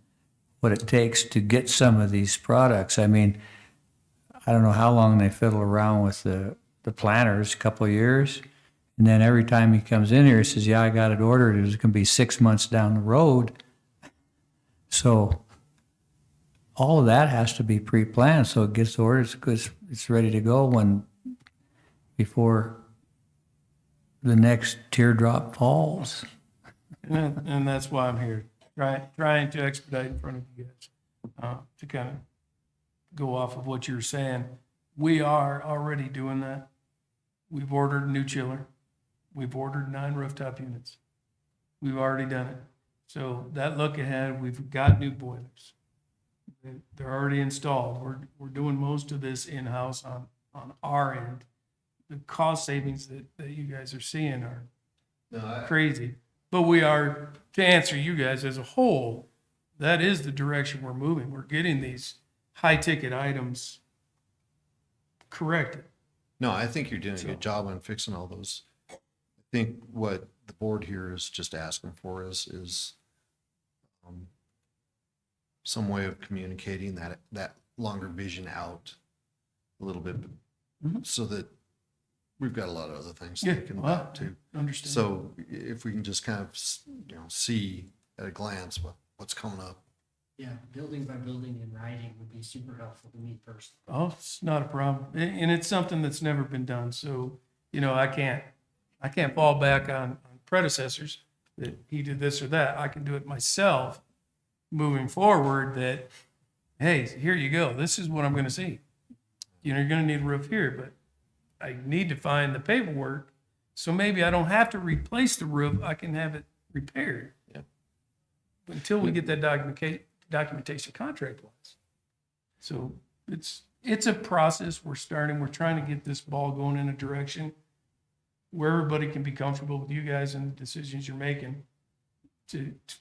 what it takes to get some of these products. I mean, I don't know how long they fiddle around with the planners, a couple of years. And then every time he comes in here, he says, yeah, I got it ordered. It's going to be 6 months down the road. So all of that has to be pre-planned. So it gets ordered, it's ready to go before the next teardrop falls. And that's why I'm here, trying to expedite in front of you guys, to kind of go off of what you're saying. We are already doing that. We've ordered a new chiller. We've ordered 9 rooftop units. We've already done it. So that look ahead, we've got new boilers. They're already installed. We're doing most of this in-house on our end. The cost savings that you guys are seeing are crazy. But we are, to answer you guys as a whole, that is the direction we're moving. We're getting these high-ticket items corrected. No, I think you're doing a good job on fixing all those. I think what the board here is just asking for is some way of communicating that longer vision out a little bit, so that we've got a lot of other things to think about too. Understand. So if we can just kind of, see at a glance what's coming up. Yeah, building by building in writing would be super helpful to me personally. Oh, it's not a problem. And it's something that's never been done. So, I can't fall back on predecessors that he did this or that. I can do it myself moving forward that, hey, here you go. This is what I'm going to see. You're going to need a roof here, but I need to find the paperwork. So maybe I don't have to replace the roof. I can have it repaired. Yeah. Until we get that documentation contract-wise. So it's a process we're starting. We're trying to get this ball going in a direction where everybody can be comfortable with you guys and the decisions you're making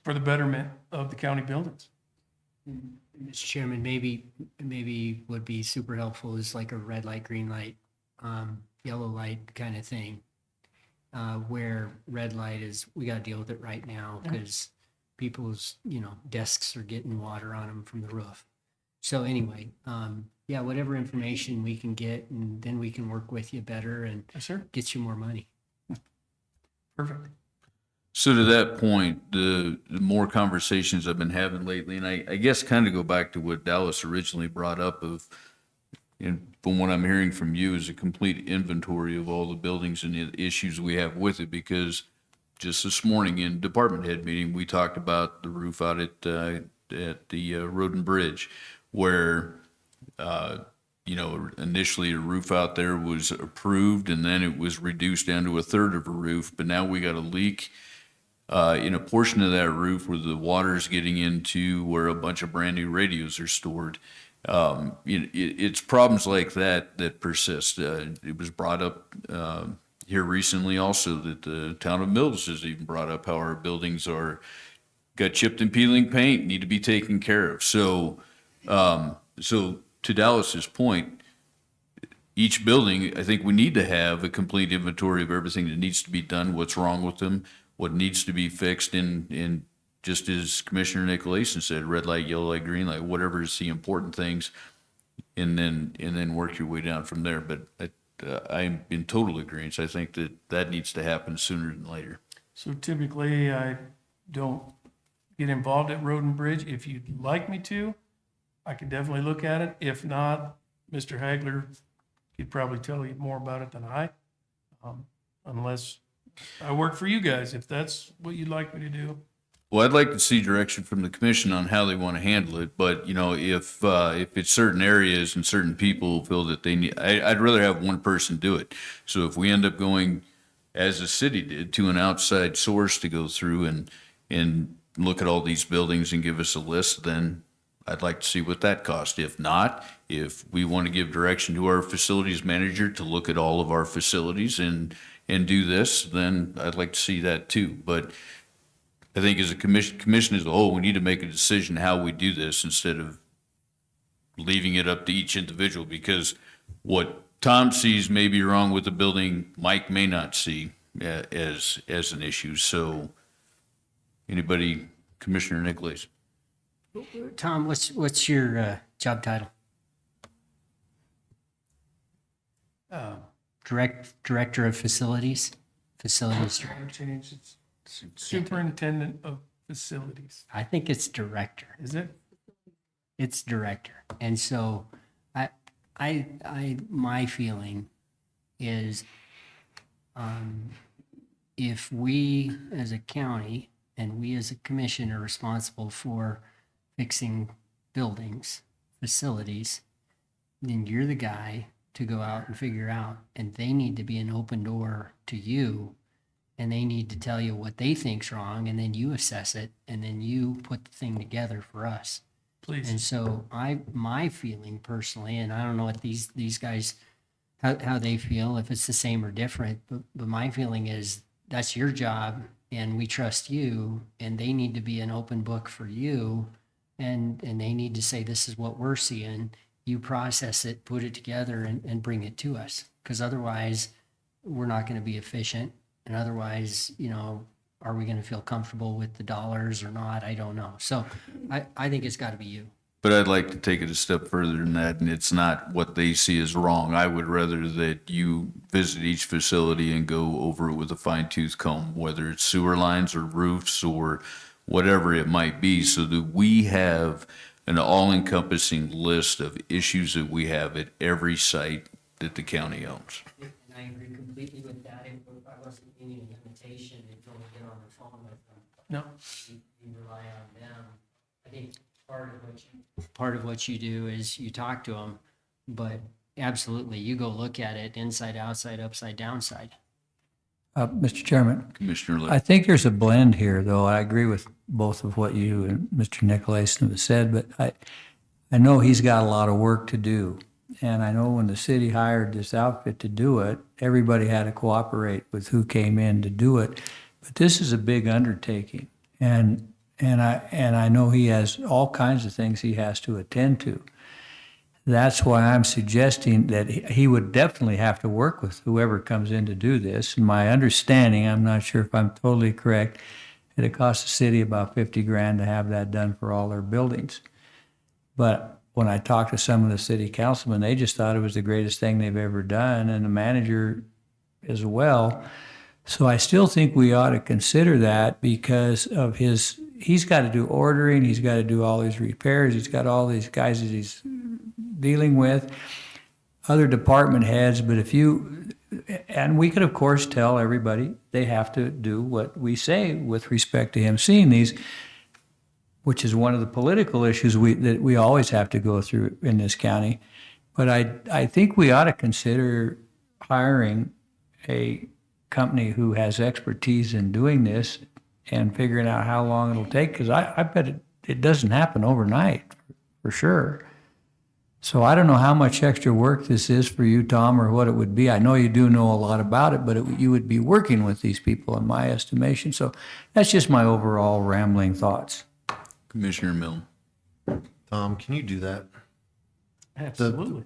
for the betterment of the county buildings. Mr. Chairman, maybe would be super helpful is like a red light, green light. yellow light kind of thing. Where red light is, we got to deal with it right now because people's, desks are getting water on them from the roof. So anyway, yeah, whatever information we can get, and then we can work with you better and Yes, sir. get you more money. Perfect. So to that point, the more conversations I've been having lately, and I guess kind of go back to what Dallas originally brought up of, and from what I'm hearing from you, is a complete inventory of all the buildings and the issues we have with it, because just this morning in department head meeting, we talked about the roof out at the Road and Bridge, where initially a roof out there was approved and then it was reduced down to a third of a roof, but now we got a leak in a portion of that roof where the water's getting into where a bunch of brand new radios are stored. It's problems like that that persist. It was brought up here recently also that the town of Mills has even brought up how our buildings got chipped and peeling paint, need to be taken care of. So to Dallas's point, each building, I think we need to have a complete inventory of everything that needs to be done, what's wrong with them, what needs to be fixed, and just as Commissioner Nicolason said, red light, yellow light, green light, whatever is the important things, and then work your way down from there. But I'm in total agreement. I think that needs to happen sooner than later. So typically, I don't get involved at Road and Bridge. If you'd like me to, I can definitely look at it. If not, Mr. Hagler could probably tell you more about it than I, unless I work for you guys, if that's what you'd like me to do. Well, I'd like to see direction from the commission on how they want to handle it, but if it's certain areas and certain people feel that they need, I'd rather have one person do it. So if we end up going, as the city did, to an outside source to go through and look at all these buildings and give us a list, then I'd like to see what that costs. If not, if we want to give direction to our facilities manager to look at all of our facilities and do this, then I'd like to see that too. But I think as a commission as a whole, we need to make a decision how we do this instead of leaving it up to each individual, because what Tom sees may be wrong with the building, Mike may not see as an issue. So anybody, Commissioner Nicholas? Tom, what's your job title? Director of Facilities? Facilities. I've changed. It's Superintendent of Facilities. I think it's director. Is it? It's director. And so my feeling is, if we as a county and we as a commission are responsible for fixing buildings, facilities, then you're the guy to go out and figure out, and they need to be an open door to you, and they need to tell you what they think's wrong, and then you assess it, and then you put the thing together for us. Please. And so my feeling personally, and I don't know what these guys, how they feel, if it's the same or different, but my feeling is that's your job and we trust you, and they need to be an open book for you, and they need to say, this is what we're seeing. You process it, put it together, and bring it to us. Because otherwise, we're not going to be efficient. And otherwise, are we going to feel comfortable with the dollars or not? I don't know. So I think it's got to be you. But I'd like to take it a step further than that, and it's not what they see as wrong. I would rather that you visit each facility and go over it with a fine-tooth comb, whether it's sewer lines or roofs or whatever it might be, so that we have an all-encompassing list of issues that we have at every site that the county owns. And I agree completely with that. If I wasn't any limitation, if you only get on the phone with them, No. you rely on them. I think part of what you do is you talk to them, but absolutely, you go look at it inside, outside, upside, downside. Mr. Chairman, Commissioner Lake. I think there's a blend here, though. I agree with both of what you and Mr. Nicolason have said, but I know he's got a lot of work to do. And I know when the city hired this outfit to do it, everybody had to cooperate with who came in to do it. But this is a big undertaking. And I know he has all kinds of things he has to attend to. That's why I'm suggesting that he would definitely have to work with whoever comes in to do this. And my understanding, I'm not sure if I'm totally correct, that it costs the city about 50 grand to have that done for all their buildings. But when I talked to some of the city councilmen, they just thought it was the greatest thing they've ever done, and the manager as well. So I still think we ought to consider that because of he's got to do ordering, he's got to do all these repairs, he's got all these guys that he's dealing with, other department heads, but and we could of course tell everybody they have to do what we say with respect to him seeing these, which is one of the political issues that we always have to go through in this county. But I think we ought to consider hiring a company who has expertise in doing this and figuring out how long it'll take, because I bet it doesn't happen overnight, for sure. So I don't know how much extra work this is for you, Tom, or what it would be. I know you do know a lot about it, but you would be working with these people in my estimation. So that's just my overall rambling thoughts. Commissioner Milne. Tom, can you do that? Absolutely.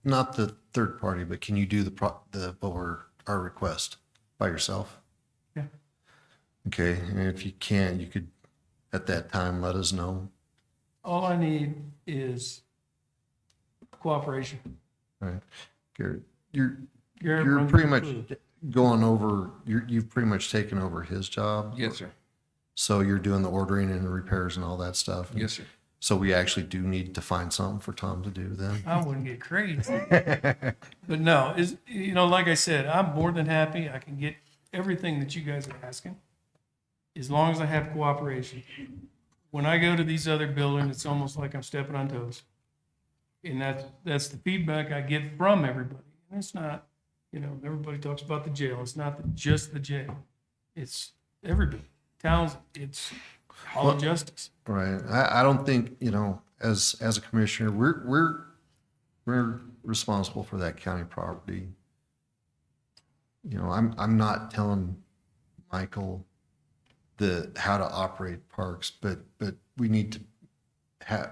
Not the third party, but can you do our request by yourself? Yeah. Okay, and if you can't, you could at that time let us know. All I need is cooperation. All right, Garrett, you're Garrett you're runs pretty the much crew. going over. You've pretty much taken over his job. Yes, sir. So you're doing the ordering and the repairs and all that stuff. Yes, sir. So we actually do need to find something for Tom to do then. I wouldn't get crazy. But no, like I said, I'm more than happy. I can get everything that you guys are asking, as long as I have cooperation. When I go to these other buildings, it's almost like I'm stepping on toes. And that's the feedback I get from everybody. And it's not, everybody talks about the jail. It's not just the jail. It's everybody. Towns, it's all of justice. Right. I don't think, as a commissioner, we're responsible for that county property. I'm not telling Michael how to operate parks, but we need to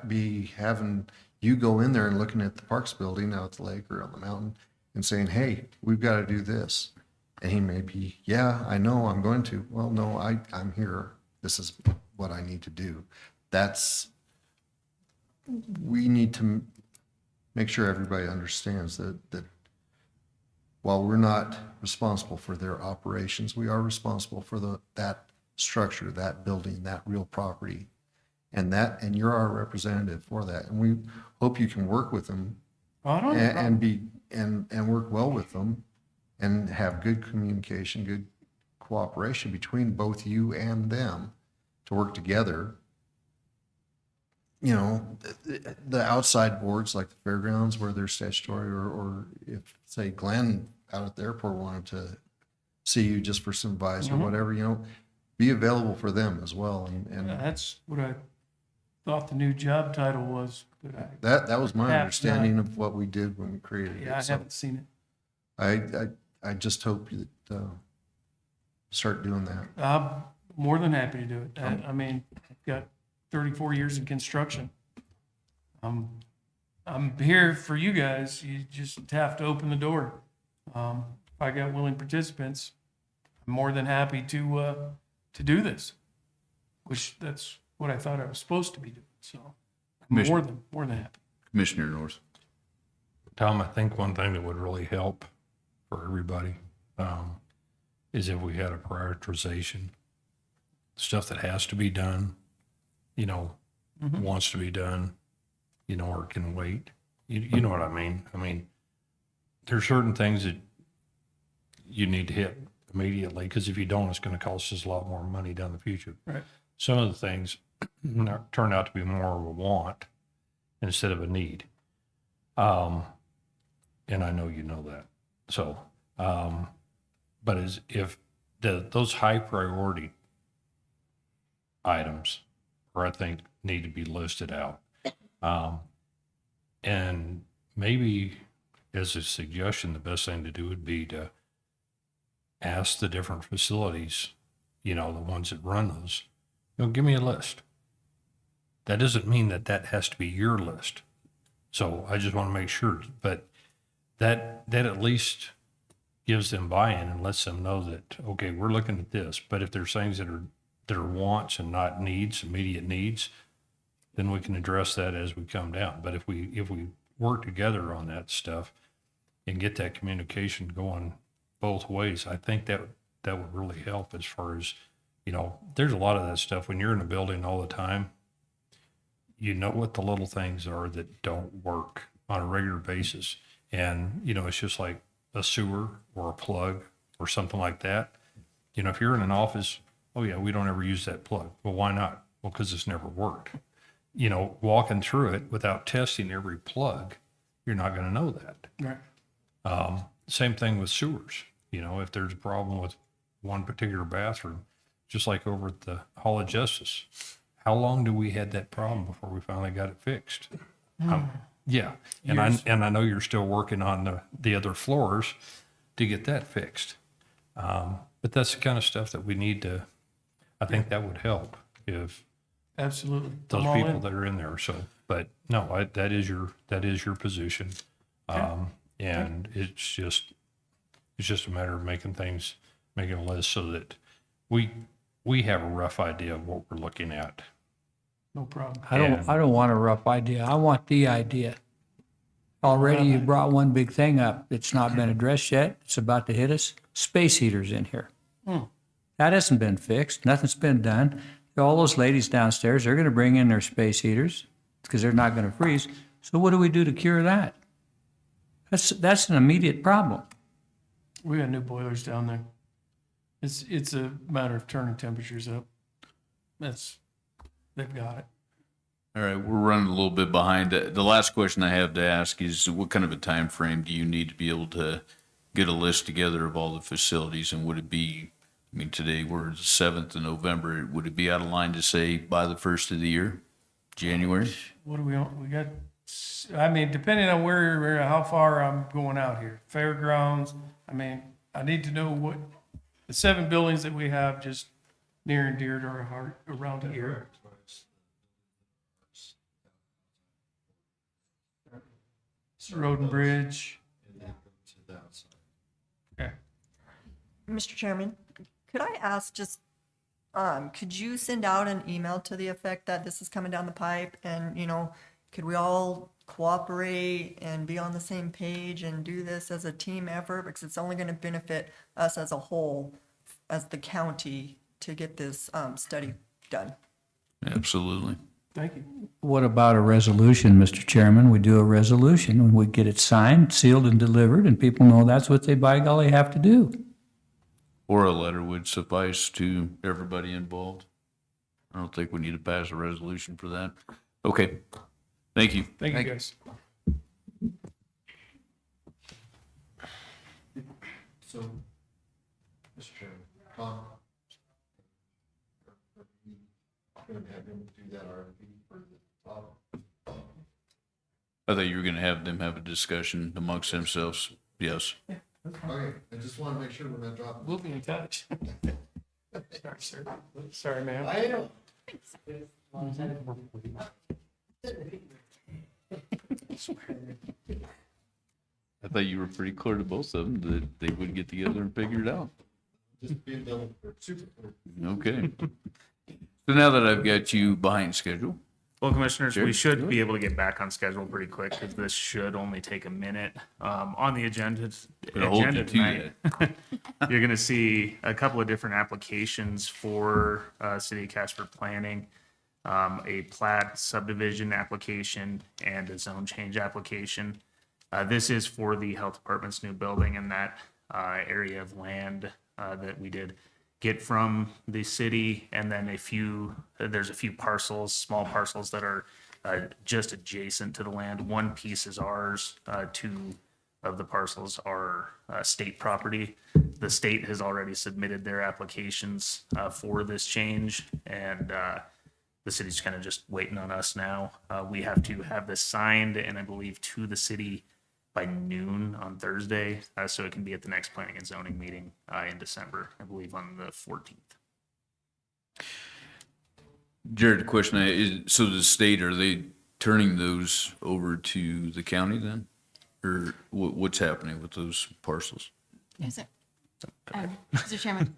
be having you go in there and looking at the parks building out at the lake or on the mountain and saying, hey, we've got to do this. And he may be, yeah, I know I'm going to. Well, no, I'm here. This is what I need to do. We need to make sure everybody understands that while we're not responsible for their operations, we are responsible for that structure, that building, that real property. And you're our representative for that. And we hope you can work with them I don't and work well with them and have good communication, good cooperation between both you and them to work together. The outside boards like the fairgrounds where they're statutory, or if, say, Glenn out at the airport wanted to see you just for some advice or whatever, be available for them as well. And that's what I thought the new job title was, but that was my Have understanding of what we did when we created I it. So haven't seen it. I just hope that start doing that. I'm more than happy to do it. I mean, I've got 34 years in construction. I'm here for you guys. You just have to open the door. If I got willing participants, I'm more than happy to do this, which that's what I thought I was supposed to be doing. So I'm more than happy. Commissioner North. Tom, I think one thing that would really help for everybody is if we had a prioritization. Stuff that has to be done, wants to be done, or can wait. You know what I mean? I mean, there's certain things that you need to hit immediately, because if you don't, it's going to cost us a lot more money down the future. Right. Some of the things turn out to be more of a want instead of a need. And I know you know that. So, but if those high priority items, or I think need to be listed out, and maybe as a suggestion, the best thing to do would be to ask the different facilities, the ones that run those, give me a list. That doesn't mean that has to be your list. So I just want to make sure, but that at least gives them buy-in and lets them know that, okay, we're looking at this, but if there's things that are wants and not needs, immediate needs, then we can address that as we come down. But if we work together on that stuff and get that communication going both ways, I think that would really help as far as, there's a lot of that stuff when you're in a building all the time, you know what the little things are that don't work on a regular basis. And, it's just like a sewer or a plug or something like that. If you're in an office, oh yeah, we don't ever use that plug. Well, why not? Well, because it's never worked. Walking through it without testing every plug, you're not going to know that. Right. Same thing with sewers. If there's a problem with one particular bathroom, just like over at the Hall of Justice, how long do we had that problem before we finally got it fixed? Yeah, and I know you're still working on the other floors to get that fixed. But that's the kind of stuff that we need to. I think that would help if Absolutely. those I'm all people in. that are in there. So, but no, that is your position, and it's just a matter of making a list so that we have a rough idea of what we're looking at. No problem. I don't want a rough idea. I want the idea. Already you brought one big thing up. It's not been addressed yet. It's about to hit us. Space heaters in here. That hasn't been fixed. Nothing's been done. All those ladies downstairs, they're going to bring in their space heaters because they're not going to freeze. So what do we do to cure that? That's an immediate problem. We got new boilers down there. It's a matter of turning temperatures up. They've got it. All right, we're running a little bit behind. The last question I have to ask is, what kind of a time frame do you need to be able to get a list together of all the facilities? And would it be, today we're the 7th of November, would it be out of line to say by the 1st of the year, January? What do we on? We got, depending on where, how far I'm going out here, fairgrounds. I need to know what the 7 buildings that we have just near and dear to our heart around here. Road and Bridge. Okay. Mr. Chairman, could I ask just, could you send out an email to the effect that this is coming down the pipe and, could we all cooperate and be on the same page and do this as a team effort? Because it's only going to benefit us as a whole, as the county, to get this study done. Absolutely. Thank you. What about a resolution, Mr. Chairman? We do a resolution and we get it signed, sealed, and delivered, and people know that's what they by golly have to do. Or a letter would suffice to everybody involved. I don't think we need to pass a resolution for that. Okay, thank you. Thank you, guys. So, Mr. Chairman, Tom, going to have him do that RFP for the top. I thought you were gonna have them have a discussion amongst themselves. Yes. Okay, I just want to make sure we're not dropping. We'll be in touch. Sorry, sir. Sorry, ma'am. I am. I thought you were pretty clear to both of them that they would get together and figure it out. Just being done super clear. Okay. So now that I've got you behind schedule, Well, Commissioners, Sure, we should do it. be able to get back on schedule pretty quick because this should only take a minute. On the agenda gonna hold you to tonight, you're going to see a couple of different applications for City of Casper planning, a plat subdivision application, and a zone change application. This is for the Health Department's new building and that area of land that we did get from the city, and then there's a few parcels, small parcels that are just adjacent to the land. One piece is ours, 2 of the parcels are state property. The state has already submitted their applications for this change, and the city's kind of just waiting on us now. We have to have this signed, and I believe to the city by noon on Thursday, so it can be at the next planning and zoning meeting in December, I believe on the 14th. Jared, the question is, so the state, are they turning those over to the county then? Or what's happening with those parcels? Is it? Mr. Chairman,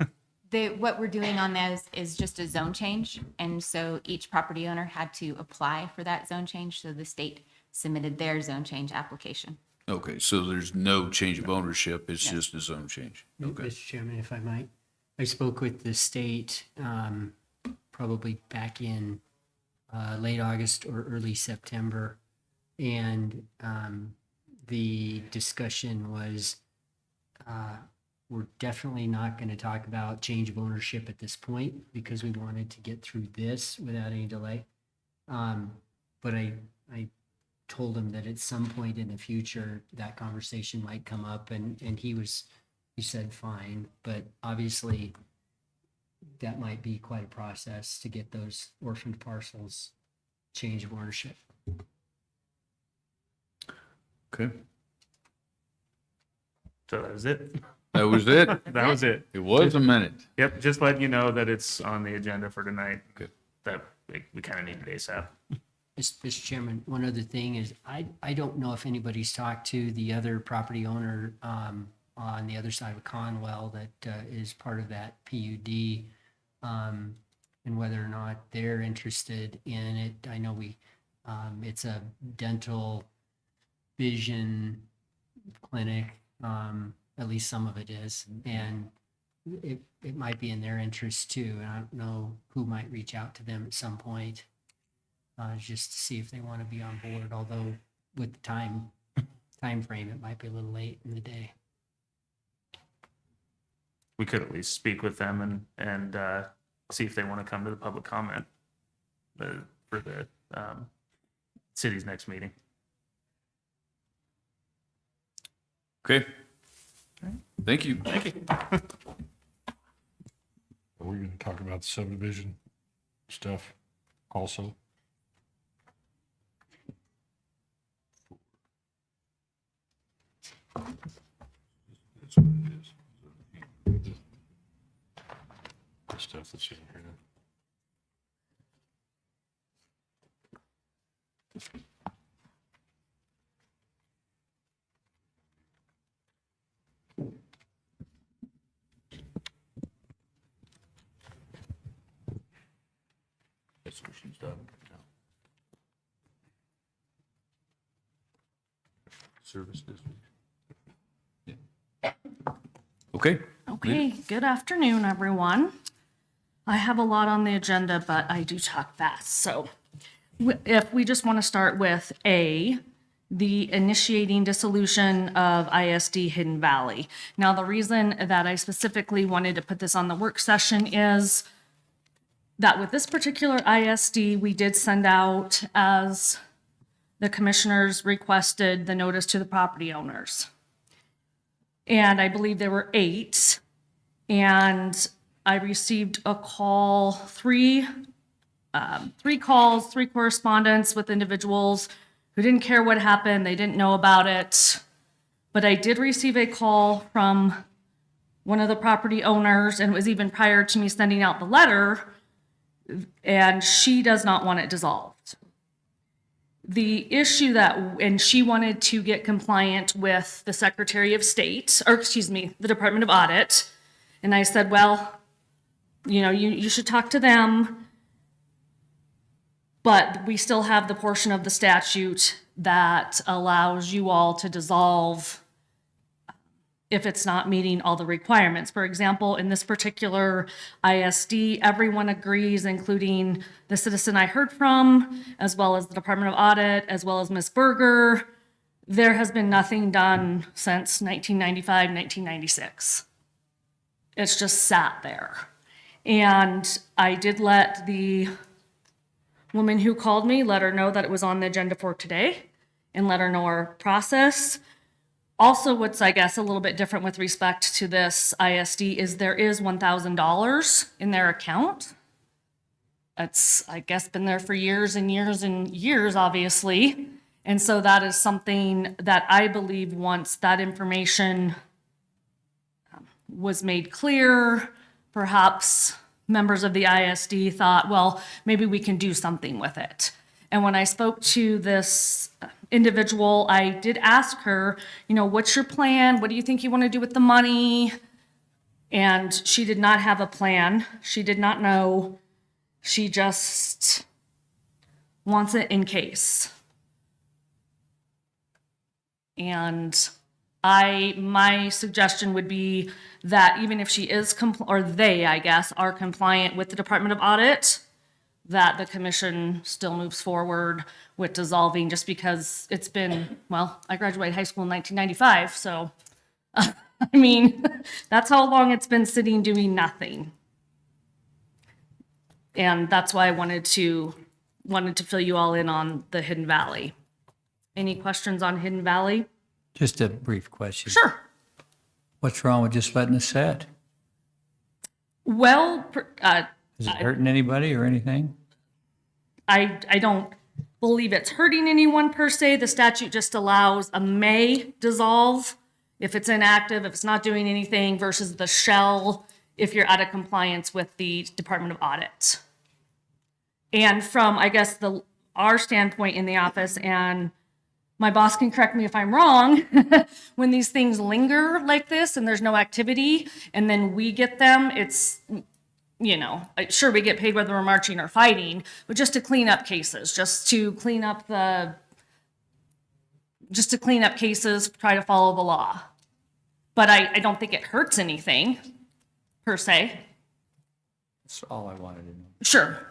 what we're doing on those is just a zone change. And so each property owner had to apply for that zone change. So the state submitted their zone change application. Okay, so there's no change of ownership, it's No. just a zone change. Okay. Mr. Chairman, if I might, I spoke with the state probably back in late August or early September. And the discussion was we're definitely not going to talk about change of ownership at this point because we wanted to get through this without any delay. But I told him that at some point in the future, that conversation might come up and he said, fine, but obviously that might be quite a process to get those orphaned parcels change of ownership. Okay, So that was it. that was it. That was it. It was a minute. Yep, just letting you know that it's on the agenda for tonight. Okay. That we kind of need it ASAP. Mr. Chairman, one other thing is I don't know if anybody's talked to the other property owner on the other side of Conwell that is part of that PUD and whether or not they're interested in it. I know it's a dental vision clinic, at least some of it is, and it might be in their interest too. And I don't know who might reach out to them at some point. Just to see if they want to be on board, although with the time frame, it might be a little late in the day. We could at least speak with them and see if they want to come to the public comment for the city's next meeting. Okay. Thank you. Thank you. Are we going to talk about the subdivision stuff also? That's what it is. The stuff that's in here. That's what she's done. Service district. Yeah. Okay. Okay, good afternoon, everyone. I have a lot on the agenda, but I do talk fast. So if we just want to start with A, the initiating dissolution of ISD Hidden Valley. Now, the reason that I specifically wanted to put this on the work session is that with this particular ISD, we did send out, as the commissioners requested, the notice to the property owners. And I believe there were 8. And I received a call, three calls, 3 correspondence with individuals who didn't care what happened. They didn't know about it. But I did receive a call from one of the property owners, and it was even prior to me sending out the letter, and she does not want it dissolved. The issue and she wanted to get compliant with the Secretary of State, or excuse me, the Department of Audit. And I said, well, you should talk to them, but we still have the portion of the statute that allows you all to dissolve if it's not meeting all the requirements. For example, in this particular ISD, everyone agrees, including the citizen I heard from, as well as the Department of Audit, as well as Ms. Berger, there has been nothing done since 1995, 1996. It's just sat there. And I did let the woman who called me, let her know that it was on the agenda for today, and let her know our process. Also, what's, I guess, a little bit different with respect to this ISD is there is $1,000 in their account. It's, I guess, been there for years and years and years, obviously. And so that is something that I believe once that information was made clear, perhaps members of the ISD thought, well, maybe we can do something with it. And when I spoke to this individual, I did ask her, what's your plan? What do you think you want to do with the money? And she did not have a plan. She did not know. She just wants it in case. And my suggestion would be that even if she is, or they, I guess, are compliant with the Department of Audit, that the commission still moves forward with dissolving, just because it's been, I graduated high school in 1995, so, I mean, that's how long it's been sitting doing nothing. And that's why I wanted to fill you all in on the Hidden Valley. Any questions on Hidden Valley? Just a brief question. Sure. What's wrong with just letting it sit? Well, Is it hurting anybody or anything? I don't believe it's hurting anyone per se. The statute just allows a may dissolve if it's inactive, if it's not doing anything, versus the shall if you're out of compliance with the Department of Audit. And from, I guess, our standpoint in the office, and my boss can correct me if I'm wrong, when these things linger like this and there's no activity, and then we get them, it's, sure, we get paid whether we're marching or fighting, but just to clean up cases, try to follow the law. But I don't think it hurts anything, per se. That's all I wanted to know. Sure.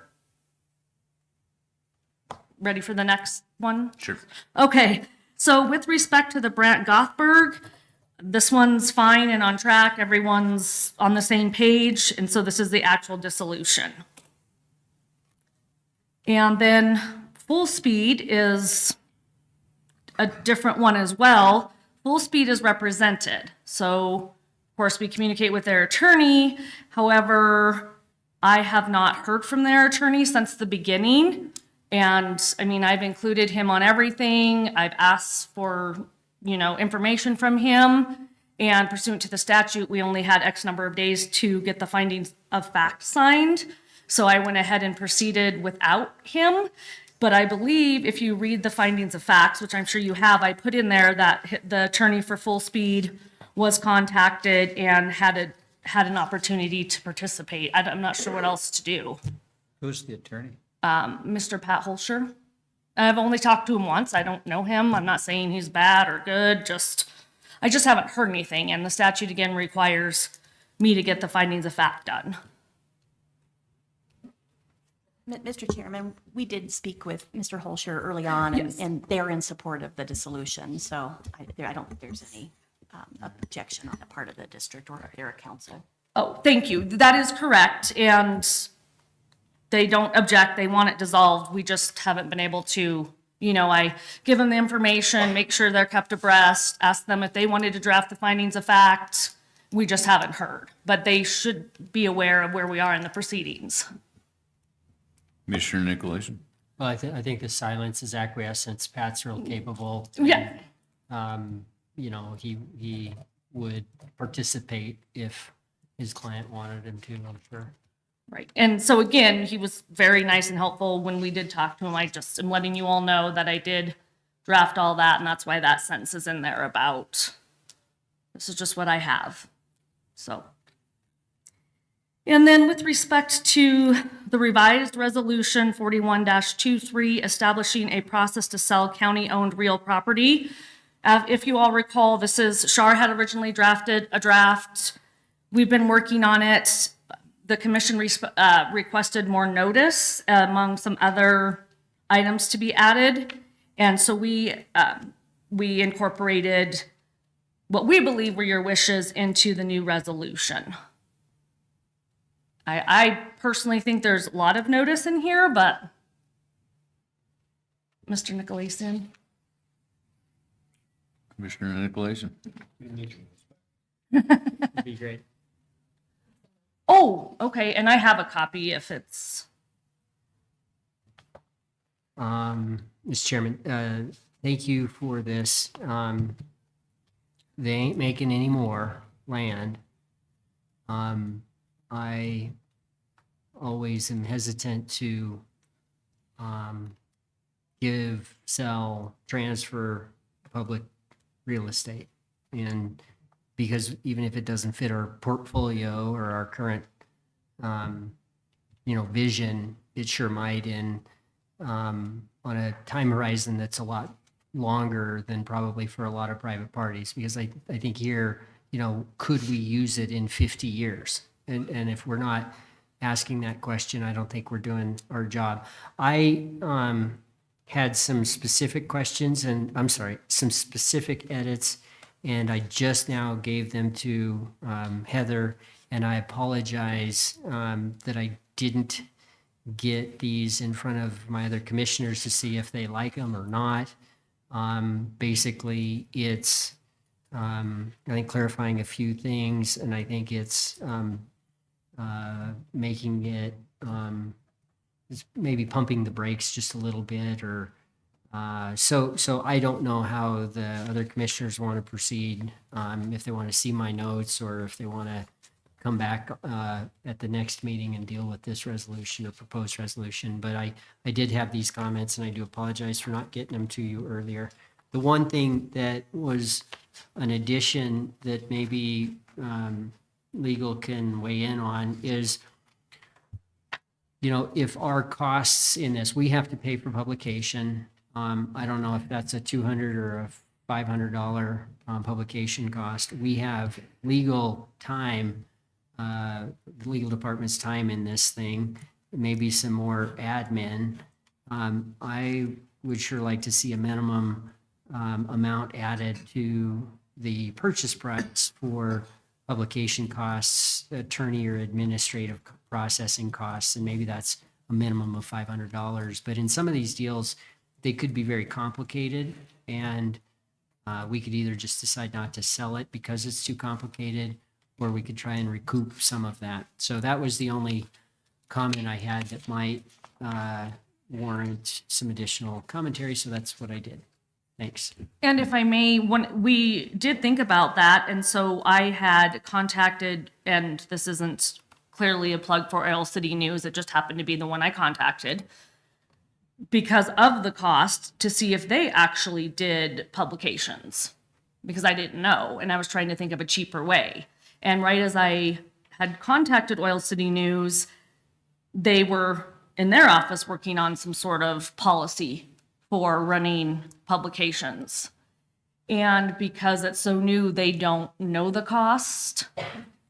Ready for the next one? Sure. Okay, so with respect to the Brant Gothberg, this one's fine and on track. Everyone's on the same page, and so this is the actual dissolution. And then Full Speed is a different one as well. Full Speed is represented. So, of course, we communicate with their attorney. However, I have not heard from their attorney since the beginning. And I mean, I've included him on everything. I've asked for, information from him. And pursuant to the statute, we only had X number of days to get the findings of fact signed. So I went ahead and proceeded without him. But I believe if you read the findings of facts, which I'm sure you have, I put in there that the attorney for Full Speed was contacted and had an opportunity to participate. I'm not sure what else to do. Who's the attorney? Mr. Pat Holscher. I've only talked to him once. I don't know him. I'm not saying he's bad or good. I just haven't heard anything. And the statute again requires me to get the findings of fact done. Mr. Chairman, we did speak with Mr. Holscher early on, and they're in support of the dissolution. So I don't think there's any objection on the part of the district or their council. Oh, thank you. That is correct. And they don't object. They want it dissolved. We just haven't been able to, I give them the information, make sure they're kept abreast, ask them if they wanted to draft the findings of fact. We just haven't heard, but they should be aware of where we are in the proceedings. Commissioner Nicolason? Well, I think the silence is acquiescence. Pat's real capable. Yeah. He would participate if his client wanted him to, I'm sure. Right. And so again, he was very nice and helpful when we did talk to him. I just am letting you all know that I did draft all that, and that's why that sentence is in there about, this is just what I have. So. And then with respect to the revised resolution 41-23, establishing a process to sell county-owned real property. If you all recall, Shar had originally drafted a draft. We've been working on it. The commission requested more notice among some other items to be added. And so we incorporated what we believe were your wishes into the new resolution. I personally think there's a lot of notice in here, but Mr. Nicolason. Commissioner Nicolason? That'd be great. Oh, okay, and I have a copy if it's. Mr. Chairman, thank you for this. They ain't making any more land. I always am hesitant to give, sell, transfer public real estate. And because even if it doesn't fit our portfolio or our current, vision, it sure might on a time horizon that's a lot longer than probably for a lot of private parties. Because I think here, could we use it in 50 years? And if we're not asking that question, I don't think we're doing our job. I had some specific questions some specific edits, and I just now gave them to Heather, and I apologize that I didn't get these in front of my other commissioners to see if they like them or not. Basically, it's, I think, clarifying a few things, and I think it's making it, it's maybe pumping the brakes just a little bit, or so I don't know how the other commissioners want to proceed, if they want to see my notes or if they want to come back at the next meeting and deal with this resolution or proposed resolution. But I did have these comments, and I do apologize for not getting them to you earlier. The one thing that was an addition that maybe legal can weigh in on is, if our costs in this, we have to pay for publication. I don't know if that's a $200 or a $500 publication cost. We have legal time, the legal department's time in this thing, maybe some more admin. I would sure like to see a minimum amount added to the purchase price for publication costs, attorney or administrative processing costs, and maybe that's a minimum of $500. But in some of these deals, they could be very complicated, and we could either just decide not to sell it because it's too complicated, or we could try and recoup some of that. So that was the only comment I had that might warrant some additional commentary, so that's what I did. Thanks. And if I may, we did think about that, and so I had contacted, and this isn't clearly a plug for Oil City News, it just happened to be the one I contacted, because of the cost, to see if they actually did publications, because I didn't know, and I was trying to think of a cheaper way. And right as I had contacted Oil City News, they were in their office working on some sort of policy for running publications. And because it's so new, they don't know the cost,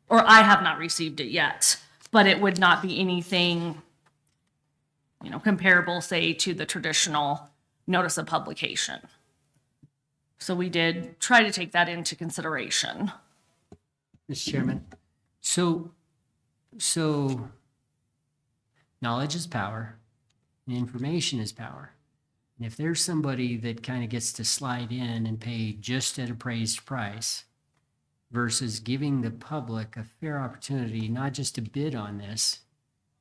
or I have not received it yet, but it would not be anything, comparable, say, to the traditional notice of publication. So we did try to take that into consideration. Mr. Chairman, so knowledge is power, and information is power. And if there's somebody that kind of gets to slide in and pay just at appraised price versus giving the public a fair opportunity, not just to bid on this,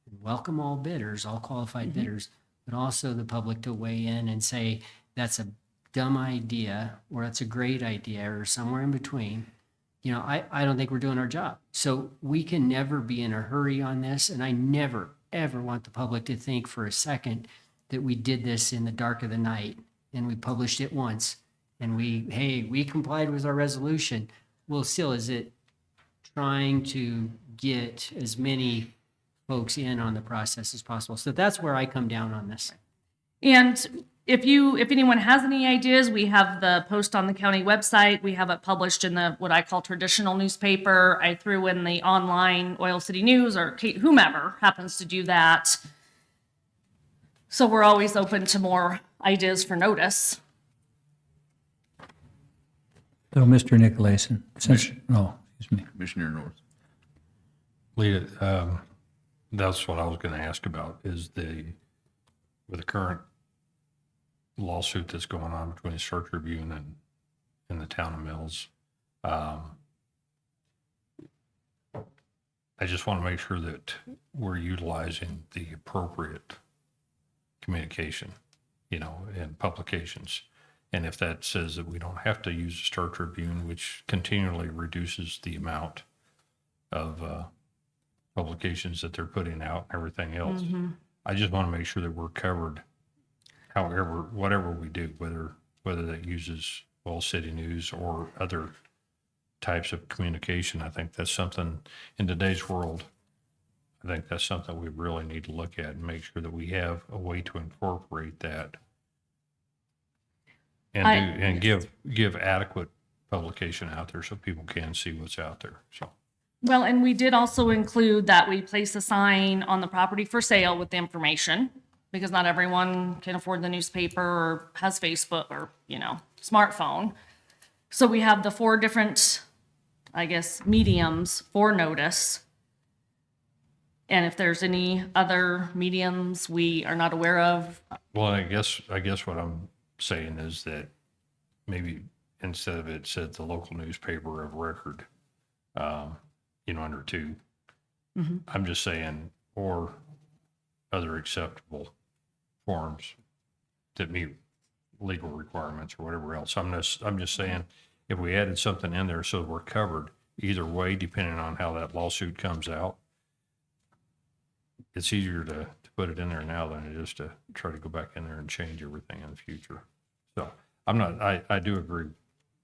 and welcome all bidders, all qualified bidders, but also the public to weigh in and say, that's a dumb idea, or that's a great idea, or somewhere in between. I don't think we're doing our job. So we can never be in a hurry on this, and I never, ever want the public to think for a second that we did this in the dark of the night and we published it once and we complied with our resolution. Well, still, is it trying to get as many folks in on the process as possible? So that's where I come down on this. And if anyone has any ideas, we have the post on the county website. We have it published in the, what I call traditional newspaper. I threw in the online Oil City News, or whomever happens to do that. So we're always open to more ideas for notice. So, Mr. Nicolason, excuse me. Commissioner North. Leah, that's what I was going to ask about, is with the current lawsuit that's going on between the Star Tribune and the town of Mills. I just want to make sure that we're utilizing the appropriate communication, and publications. And if that says that we don't have to use the Star Tribune, which continually reduces the amount of publications that they're putting out and everything else, I just want to make sure that we're covered however, whatever we do, whether that uses All City News or other types of communication, I think that's something in today's world. I think that's something we really need to look at and make sure that we have a way to incorporate that and give adequate publication out there so people can see what's out there. So, Well, and we did also include that we place a sign on the property for sale with the information, because not everyone can afford the newspaper or has Facebook or, smartphone. So we have the 4 different, I guess, mediums for notice. And if there's any other mediums we are not aware of, well, I guess what I'm saying is that maybe instead of it said the local newspaper of record, under 2, I'm just saying, or other acceptable forms that meet legal requirements or whatever else. I'm just saying, if we added something in there so we're covered either way, depending on how that lawsuit comes out, it's easier to put it in there now than it is to try to go back in there and change everything in the future. So I do agree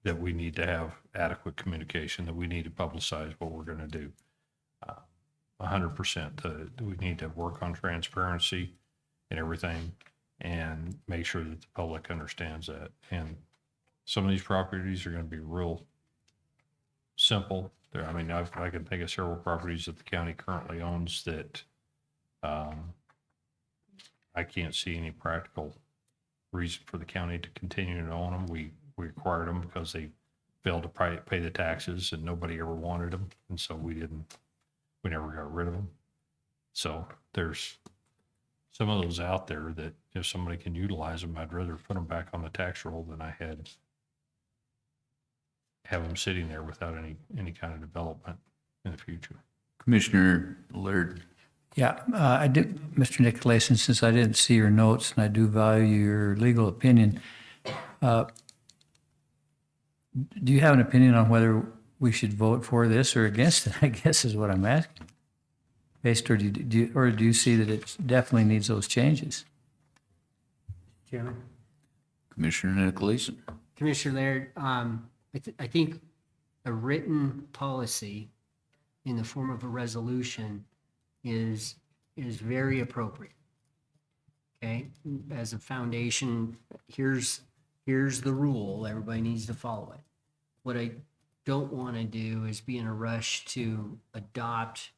that we need to have adequate communication, that we need to publicize what we're going to do. 100%. We need to work on transparency and everything and make sure that the public understands that. And some of these properties are going to be real simple. I can think of several properties that the county currently owns that I can't see any practical reason for the county to continue to own them. We acquired them because they failed to pay the taxes and nobody ever wanted them. And so we never got rid of them. So there's some of those out there that if somebody can utilize them, I'd rather put them back on the tax roll than I have them sitting there without any kind of development in the future. Commissioner Laird. Yeah, I did, Mr. Nicolason, since I didn't see your notes and I do value your legal opinion, do you have an opinion on whether we should vote for this or against it, I guess is what I'm asking? Based, or do you see that it definitely needs those changes? Chairman? Commissioner Nicolason. Commissioner Laird, I think a written policy in the form of a resolution is very appropriate. Okay, as a foundation, here's the rule, everybody needs to follow it. What I don't want to do is be in a rush to adopt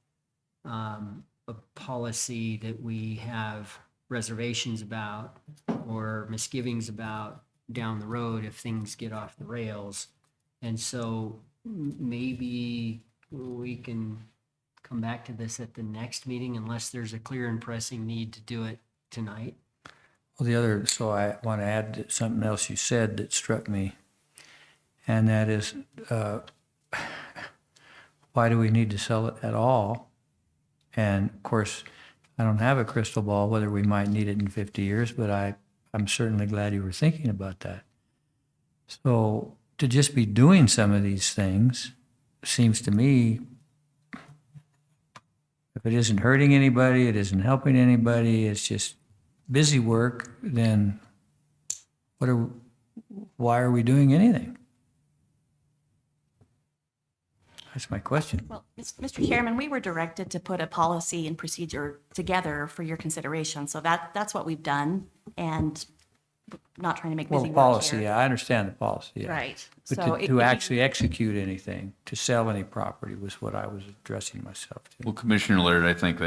a policy that we have reservations about or misgivings about down the road if things get off the rails. And so maybe we can come back to this at the next meeting unless there's a clear and pressing need to do it tonight. Well, so I want to add something else you said that struck me, and that is, why do we need to sell it at all? And of course, I don't have a crystal ball whether we might need it in 50 years, but I'm certainly glad you were thinking about that. So to just be doing some of these things seems to me, if it isn't hurting anybody, it isn't helping anybody, it's just busy work, then why are we doing anything? That's my question. Well, Mr. Chairman, we were directed to put a policy and procedure together for your consideration. So that's what we've done, and not trying to make busy Well, work policy, here. yeah, I understand the policy, yeah. Right. But So to actually execute anything, to sell any property was what I was addressing myself to. Well, Commissioner Laird, I think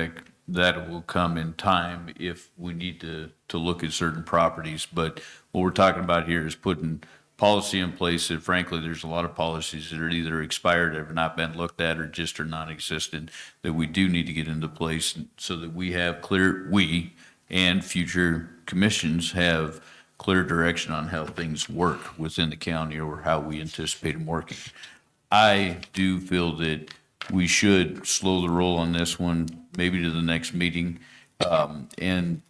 that will come in time if we need to look at certain properties. But what we're talking about here is putting policy in place that frankly, there's a lot of policies that are either expired, have not been looked at, or just are non-existent, that we do need to get into place so that we and future commissions have clear direction on how things work within the county or how we anticipate them working. I do feel that we should slow the roll on this one, maybe to the next meeting, and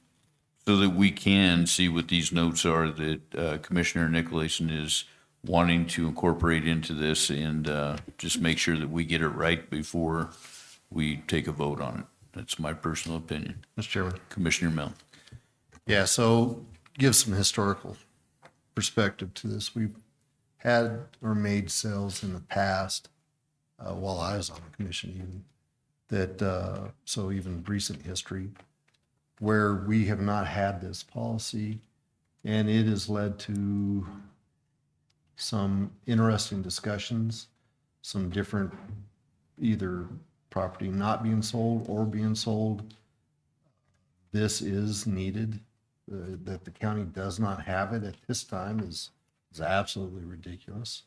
so that we can see what these notes are that Commissioner Nicolason is wanting to incorporate into this, and just make sure that we get it right before we take a vote on it. That's my personal opinion. Mr. Chairman. Commissioner Milne. Yeah, so give some historical perspective to this. We've had or made sales in the past, while I was on the commission even, that, so even recent history, where we have not had this policy, and it has led to some interesting discussions, some different either property not being sold or being sold. This is needed. That the county does not have it at this time is absolutely ridiculous.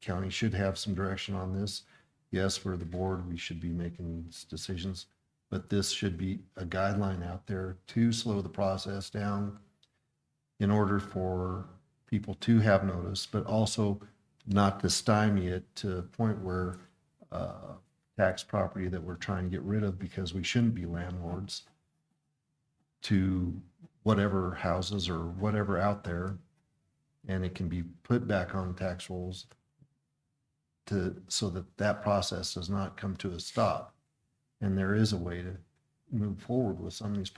County should have some direction on this. Yes, we're the board, we should be making these decisions, but this should be a guideline out there to slow the process down in order for people to have notice, but also not to stymie it to a point where tax property that we're trying to get rid of because we shouldn't be landlords to whatever houses or whatever out there, and it can be put back on tax rolls so that that process does not come to a stop. And there is a way to move forward with some of these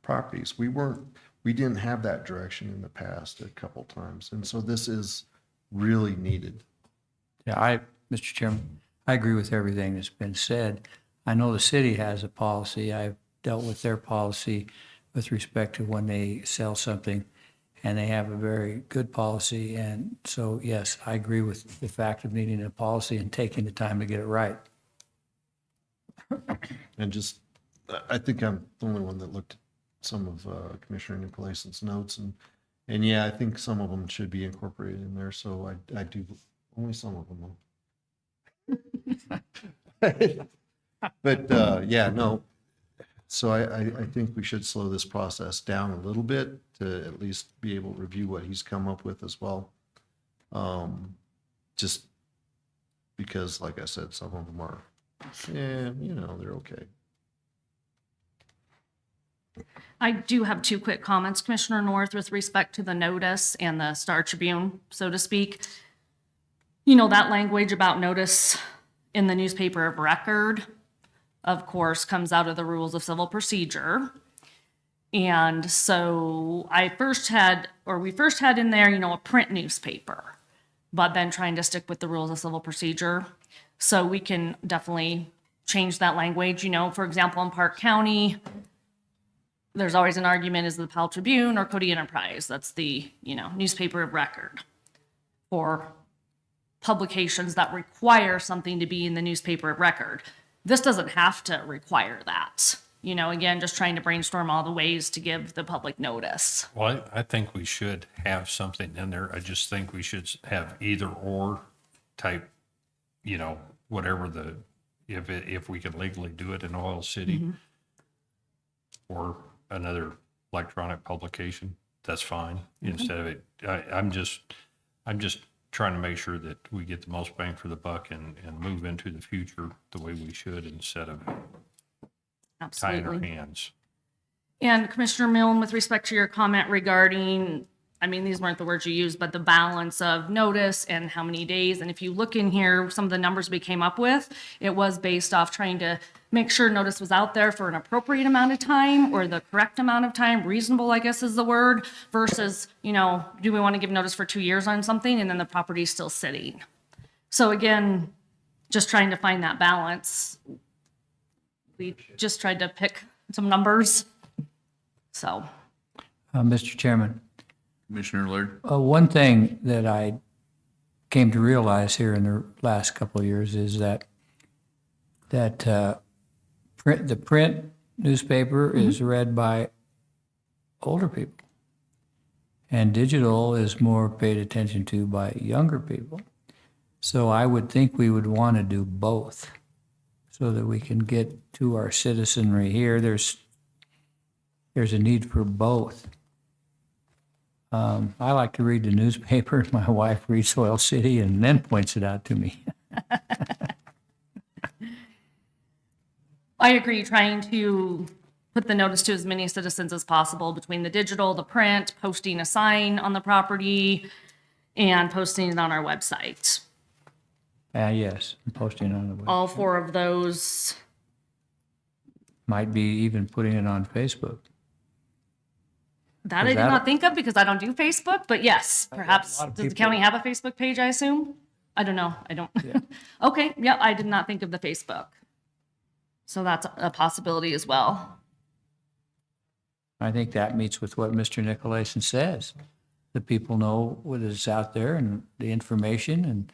properties. We didn't have that direction in the past a couple times, and so this is really needed. Yeah, Mr. Chairman, I agree with everything that's been said. I know the city has a policy. I've dealt with their policy with respect to when they sell something, and they have a very good policy. And so, yes, I agree with the fact of needing a policy and taking the time to get it right. And just, I think I'm the only one that looked at some of Commissioner Nicolasen's notes, and yeah, I think some of them should be incorporated in there, so I do, only some of them though. But yeah, no, so I think we should slow this process down a little bit to at least be able to review what he's come up with as well. Just because, like I said, some of them are, yeah, they're okay. I do have two quick comments, Commissioner North, with respect to the notice and the Star Tribune, so to speak. That language about notice in the newspaper of record, of course, comes out of the rules of civil procedure. And so we first had in there, a print newspaper, but then trying to stick with the rules of civil procedure. So we can definitely change that language. For example, in Park County, there's always an argument, is the Powell Tribune or Cody Enterprise? That's the, newspaper of record for publications that require something to be in the newspaper of record. This doesn't have to require that. Again, just trying to brainstorm all the ways to give the public notice. Well, I think we should have something in there. I just think we should have either or type, whatever if we can legally do it in Oil City or another electronic publication, that's fine. Instead of it, I'm just trying to make sure that we get the most bang for the buck and move into the future the way we should instead of tying our Absolutely. hands. And Commissioner Milne, with respect to your comment regarding, these weren't the words you used, but the balance of notice and how many days. And if you look in here, some of the numbers we came up with, it was based off trying to make sure notice was out there for an appropriate amount of time or the correct amount of time, reasonable, I guess is the word, versus, do we want to give notice for 2 years on something and then the property's still sitting? So again, just trying to find that balance. We just tried to pick some numbers. So. Mr. Chairman, Commissioner Laird? one thing that I came to realize here in the last couple of years is that the print newspaper is read by older people, and digital is more paid attention to by younger people. So I would think we would want to do both so that we can get to our citizenry here. There's a need for both. I like to read the newspaper. My wife reads Oil City and then points it out to me. I agree, trying to put the notice to as many citizens as possible between the digital, the print, posting a sign on the property, and posting it on our website. Yes, and posting on the web. All four of those, Might be even putting it on Facebook. That I Is did that- not think of because I don't do Facebook, but yes, perhaps, lot of does the people- county have a Facebook page, I assume? I don't know, I don't. Okay, yeah, I did not think of the Facebook. So that's a possibility as well. I think that meets with what Mr. Nicolason says. The people know what is out there and the information,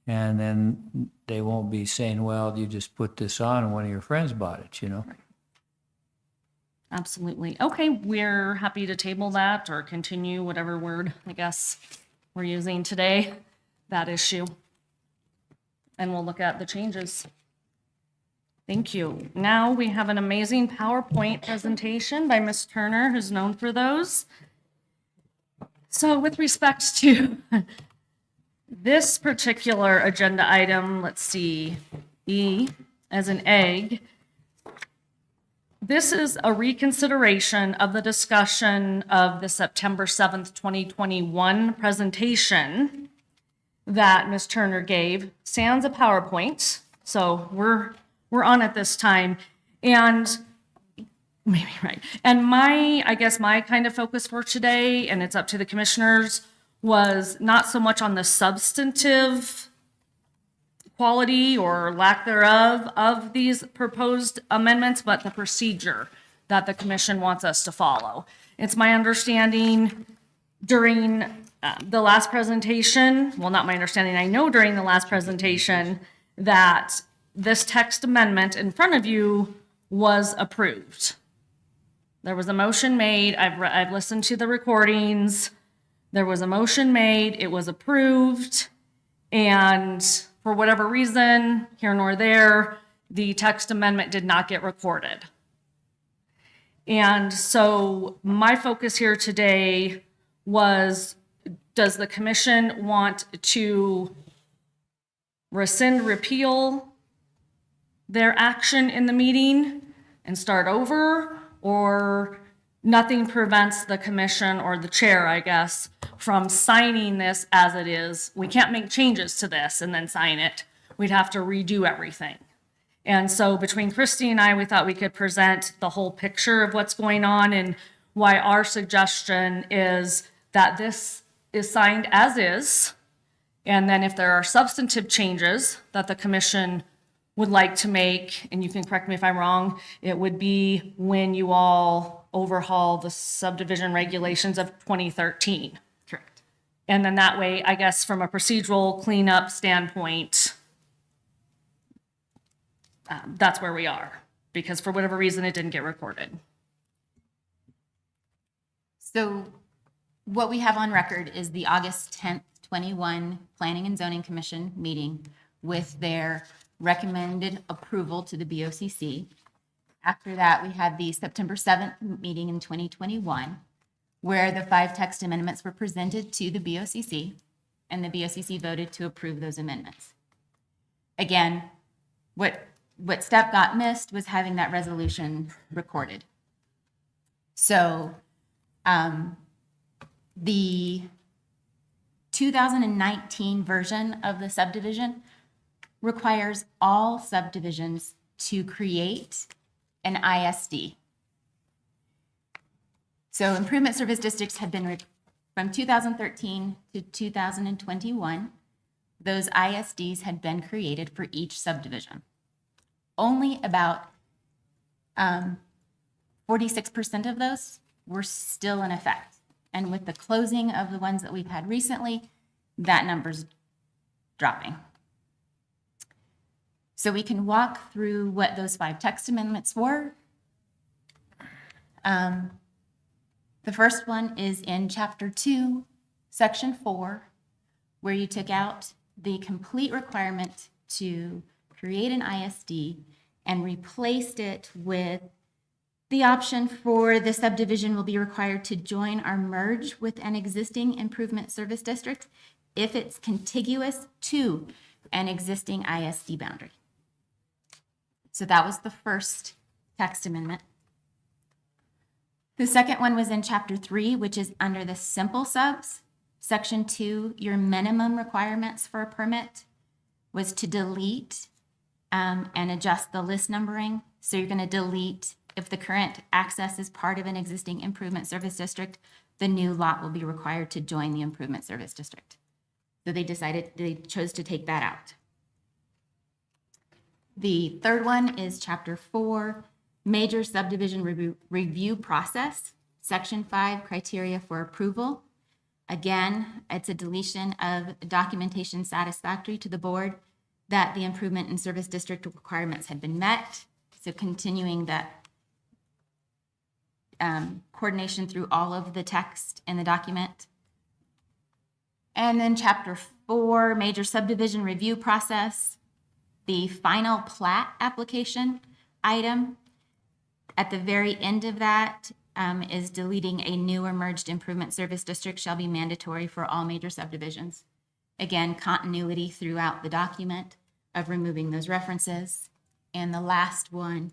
and then they won't be saying, well, you just put this on and one of your friends bought it, you know? Absolutely. Okay, we're happy to table that or continue whatever word, I guess, we're using today, that issue. And we'll look at the changes. Thank you. Now we have an amazing PowerPoint presentation by Ms. Turner, who's known for those. So with respect to this particular agenda item, let's see, E as an egg. This is a reconsideration of the discussion of the September 7th, 2021 presentation that Ms. Turner gave, sans a PowerPoint. So we're on it this time. And maybe right. And I guess my kind of focus for today, and it's up to the commissioners, was not so much on the substantive quality or lack thereof of these proposed amendments, but the procedure that the commission wants us to follow. It's my understanding during the last presentation, well, not my understanding, I know during the last presentation that this text amendment in front of you was approved. There was a motion made, I've listened to the recordings, there was a motion made, it was approved, and for whatever reason, here nor there, the text amendment did not get recorded. And so my focus here today was, does the commission want to rescind, repeal their action in the meeting and start over, or nothing prevents the commission or the chair, I guess, from signing this as it is? We can't make changes to this and then sign it. We'd have to redo everything. And so between Christy and I, we thought we could present the whole picture of what's going on and why our suggestion is that this is signed as is. And then if there are substantive changes that the commission would like to make, and you can correct me if I'm wrong, it would be when you all overhaul the subdivision regulations of 2013. Correct. And then that way, I guess from a procedural cleanup standpoint, that's where we are, because for whatever reason, it didn't get recorded. So what we have on record is the August 10th, 21 Planning and Zoning Commission meeting with their recommended approval to the BOCC. After that, we had the September 7th meeting in 2021, where the 5 text amendments were presented to the BOCC, and the BOCC voted to approve those amendments. Again, what step got missed was having that resolution recorded. So the 2019 version of the subdivision requires all subdivisions to create an ISD. So improvement service districts had been from 2013 to 2021. Those ISDs had been created for each subdivision. Only about 46% of those were still in effect. And with the closing of the ones that we've had recently, that number's dropping. So we can walk through what those 5 text amendments were. The first one is in Chapter 2, Section 4, where you took out the complete requirement to create an ISD and replaced it with the option for the subdivision will be required to join or merge with an existing improvement service district if it's contiguous to an existing ISD boundary. So that was the first text amendment. The second one was in Chapter 3, which is under the simple subs. Section 2, your minimum requirements for a permit was to delete and adjust the list numbering. So you're going to delete If the current access is part of an existing improvement service district, the new lot will be required to join the improvement service district. So they chose to take that out. The third one is Chapter 4, Major Subdivision Review Process, Section 5, Criteria for Approval. Again, it's a deletion of documentation satisfactory to the board that the improvement and service district requirements had been met. So continuing that coordination through all of the text in the document. And then Chapter 4, Major Subdivision Review Process, the final plat application item. At the very end of that is deleting a new or merged improvement service district shall be mandatory for all major subdivisions. Again, continuity throughout the document of removing those references. And the last one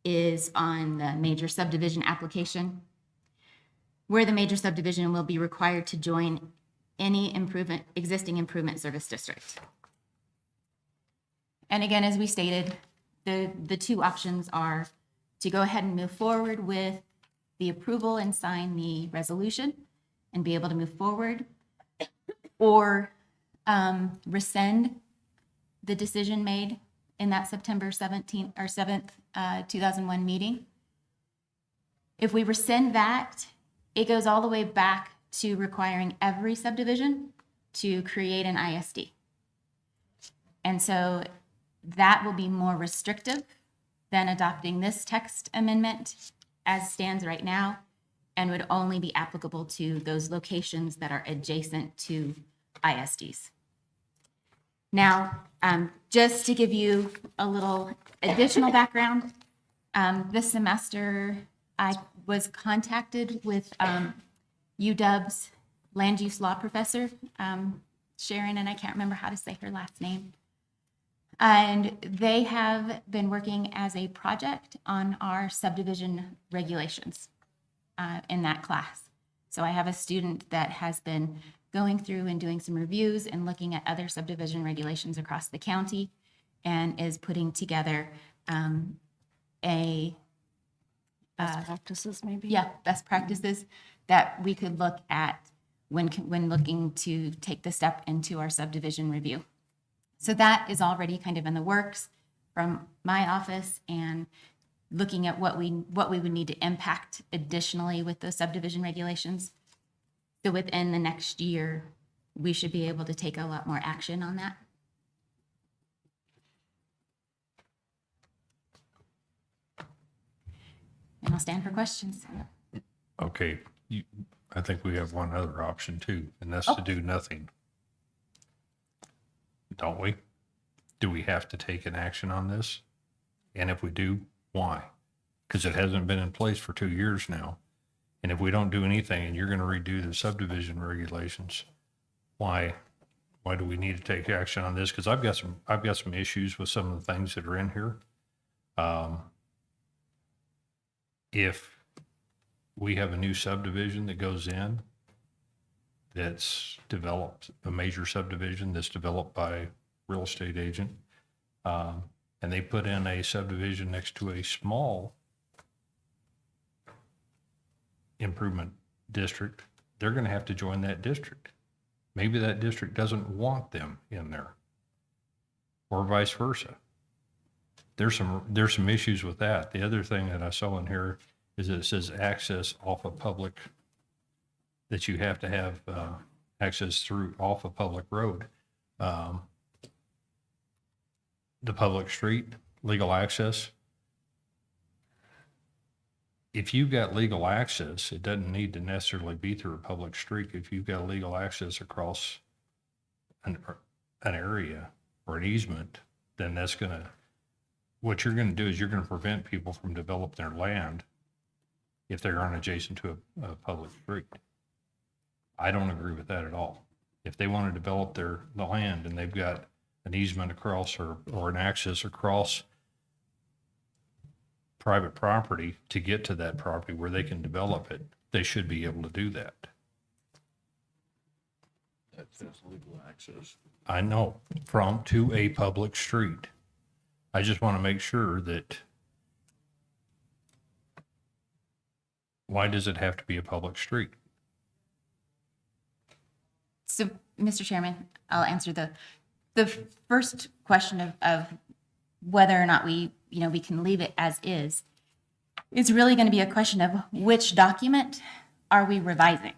is on the major subdivision application, where the major subdivision will be required to join any existing improvement service district. And again, as we stated, the two options are to go ahead and move forward with the approval and sign the resolution and be able to move forward, or rescind the decision made in that September 17th or 7th, 2001 meeting. If we rescind that, it goes all the way back to requiring every subdivision to create an ISD. And so that will be more restrictive than adopting this text amendment as stands right now, and would only be applicable to those locations that are adjacent to ISDs. Now, just to give you a little additional background, this semester I was contacted with UW's land use law professor, Sharon, and I can't remember how to say her last name. And they have been working as a project on our subdivision regulations in that class. So I have a student that has been going through and doing some reviews and looking at other subdivision regulations across the county, and is putting together a Best practices, maybe? yeah, best practices that we could look at when looking to take the step into our subdivision review. So that is already kind of in the works from my office, and looking at what we would need to impact additionally with those subdivision regulations. So within the next year, we should be able to take a lot more action on that. And I'll stand for questions. Okay, I think we have one other option too, and that's Oh. to do nothing. Don't we? Do we have to take an action on this? And if we do, why? Because it hasn't been in place for 2 years now. And if we don't do anything and you're going to redo the subdivision regulations, why do we need to take action on this? Because I've got some issues with some of the things that are in here. If we have a new subdivision that goes in, that's developed, a major subdivision that's developed by a real estate agent, and they put in a subdivision next to a small improvement district, they're going to have to join that district. Maybe that district doesn't want them in there, or vice versa. There's some issues with that. The other thing that I saw in here is that it says access off a public, that you have to have access through off a public road. The public street, legal access. If you've got legal access, it doesn't need to necessarily be through a public street. If you've got legal access across an area or an easement, then what you're gonna do is you're gonna prevent people from developing their land if they aren't adjacent to a public street. I don't agree with that at all. If they want to develop the land and they've got an easement across or an access across private property to get to that property where they can develop it, they should be able to do that. That's legal access. I know, to a public street. I just want to make sure that why does it have to be a public street? So, Mr. Chairman, I'll answer the first question of whether or not we can leave it as is. It's really going to be a question of which document are we revising.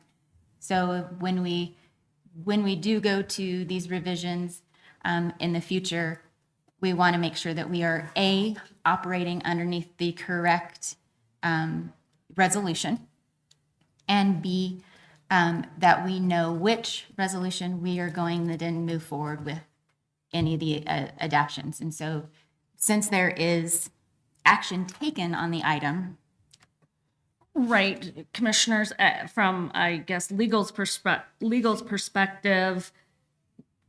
So when we do go to these revisions in the future, we want to make sure that we are A, operating underneath the correct resolution, and B, that we know which resolution we are going to then move forward with any of the adaptions. And so since there is action taken on the item, Right, commissioners, from, I guess, legal's perspective,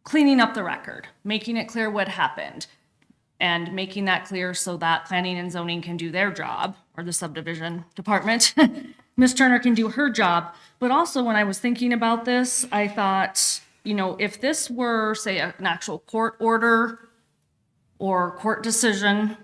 cleaning up the record, making it clear what happened, and making that clear so that planning and zoning can do their job, or the subdivision department. Ms. Turner can do her job. But also, when I was thinking about this, I thought, if this were, say, an actual court order or court decision,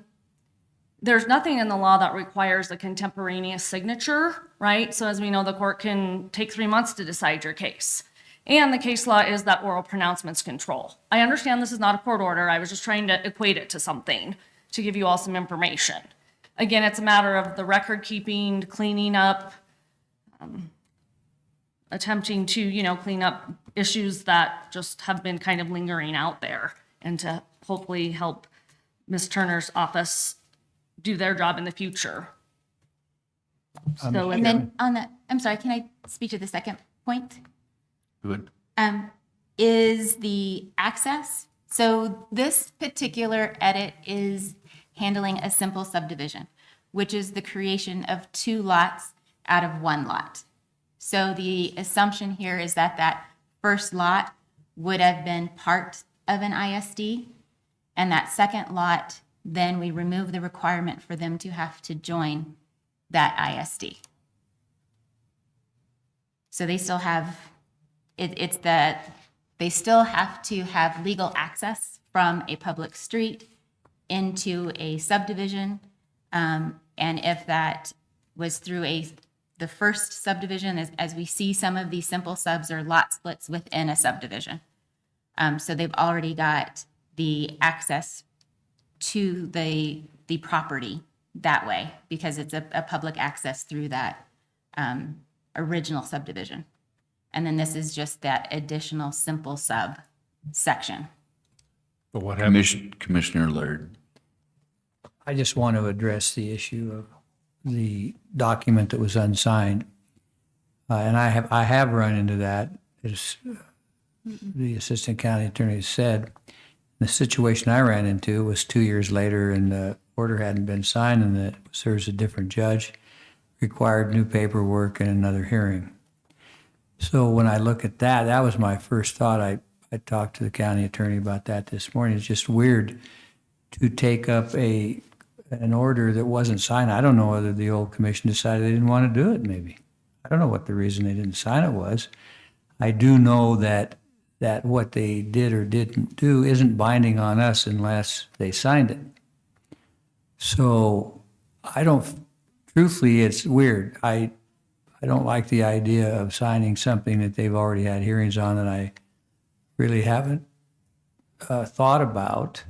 there's nothing in the law that requires a contemporaneous signature, right? So as we know, the court can take 3 months to decide your case. And the case law is that oral pronouncements control. I understand this is not a court order. I was just trying to equate it to something to give you all some information. Again, it's a matter of the record keeping, cleaning up, attempting to, clean up issues that just have been kind of lingering out there, and to hopefully help Ms. Turner's office do their job in the future. So, and then on that, I'm sorry, can I speak to the second point? Good. Is the access. So this particular edit is handling a simple subdivision, which is the creation of 2 lots out of 1 lot. So the assumption here is that that first lot would have been part of an ISD, and that second lot, then we remove the requirement for them to have to join that ISD. So they still have, it's that they still have to have legal access from a public street into a subdivision. And if that was through the first subdivision, as we see, some of these simple subs are lot splits within a subdivision. So they've already got the access to the property that way, because it's a public access through that original subdivision. And then this is just that additional simple sub section. But what happens? Commissioner Laird. I just want to address the issue of the document that was unsigned. And I have run into that, as the assistant county attorney said. The situation I ran into was 2 years later, and the order hadn't been signed, and it serves a different judge, required new paperwork and another hearing. So when I look at that, that was my first thought. I talked to the county attorney about that this morning. It's just weird to take up an order that wasn't signed. I don't know whether the old commission decided they didn't want to do it, maybe. I don't know what the reason they didn't sign it was. I do know that what they did or didn't do isn't binding on us unless they signed it. So truthfully, it's weird. I don't like the idea of signing something that they've already had hearings on that I really haven't thought about,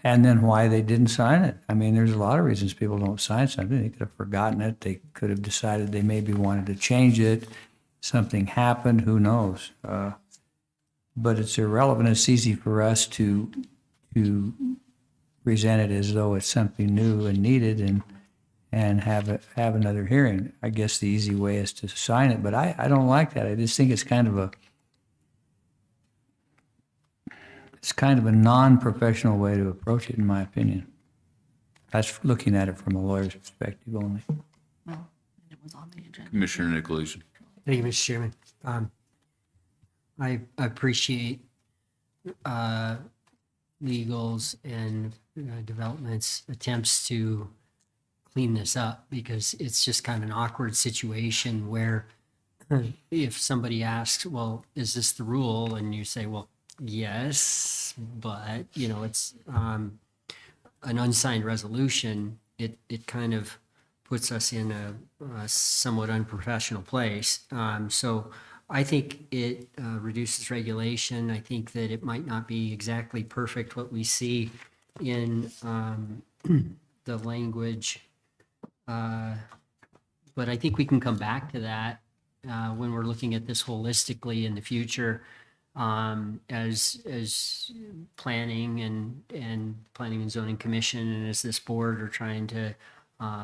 and then why they didn't sign it. I mean, there's a lot of reasons people don't sign something. They could have forgotten it. They could have decided they maybe wanted to change it. Something happened, who knows? But it's irrelevant. It's easy for us to present it as though it's something new and needed, and have another hearing. I guess the easy way is to sign it, but I don't like that. I just think it's kind of a non-professional way to approach it, in my opinion. That's looking at it from a lawyer's perspective only. well, it was on the agenda. Commissioner Nicolason. Thank you, Mr. Chairman. I appreciate legal's and development's attempts to clean this up, because it's just kind of an awkward situation where if somebody asks, well, is this the rule? And you say, well, yes, but, it's an unsigned resolution. It kind of puts us in a somewhat unprofessional place. So I think it reduces regulation. I think that it might not be exactly perfect what we see in the language. But I think we can come back to that when we're looking at this holistically in the future, as planning and planning and zoning commission and as this board are trying to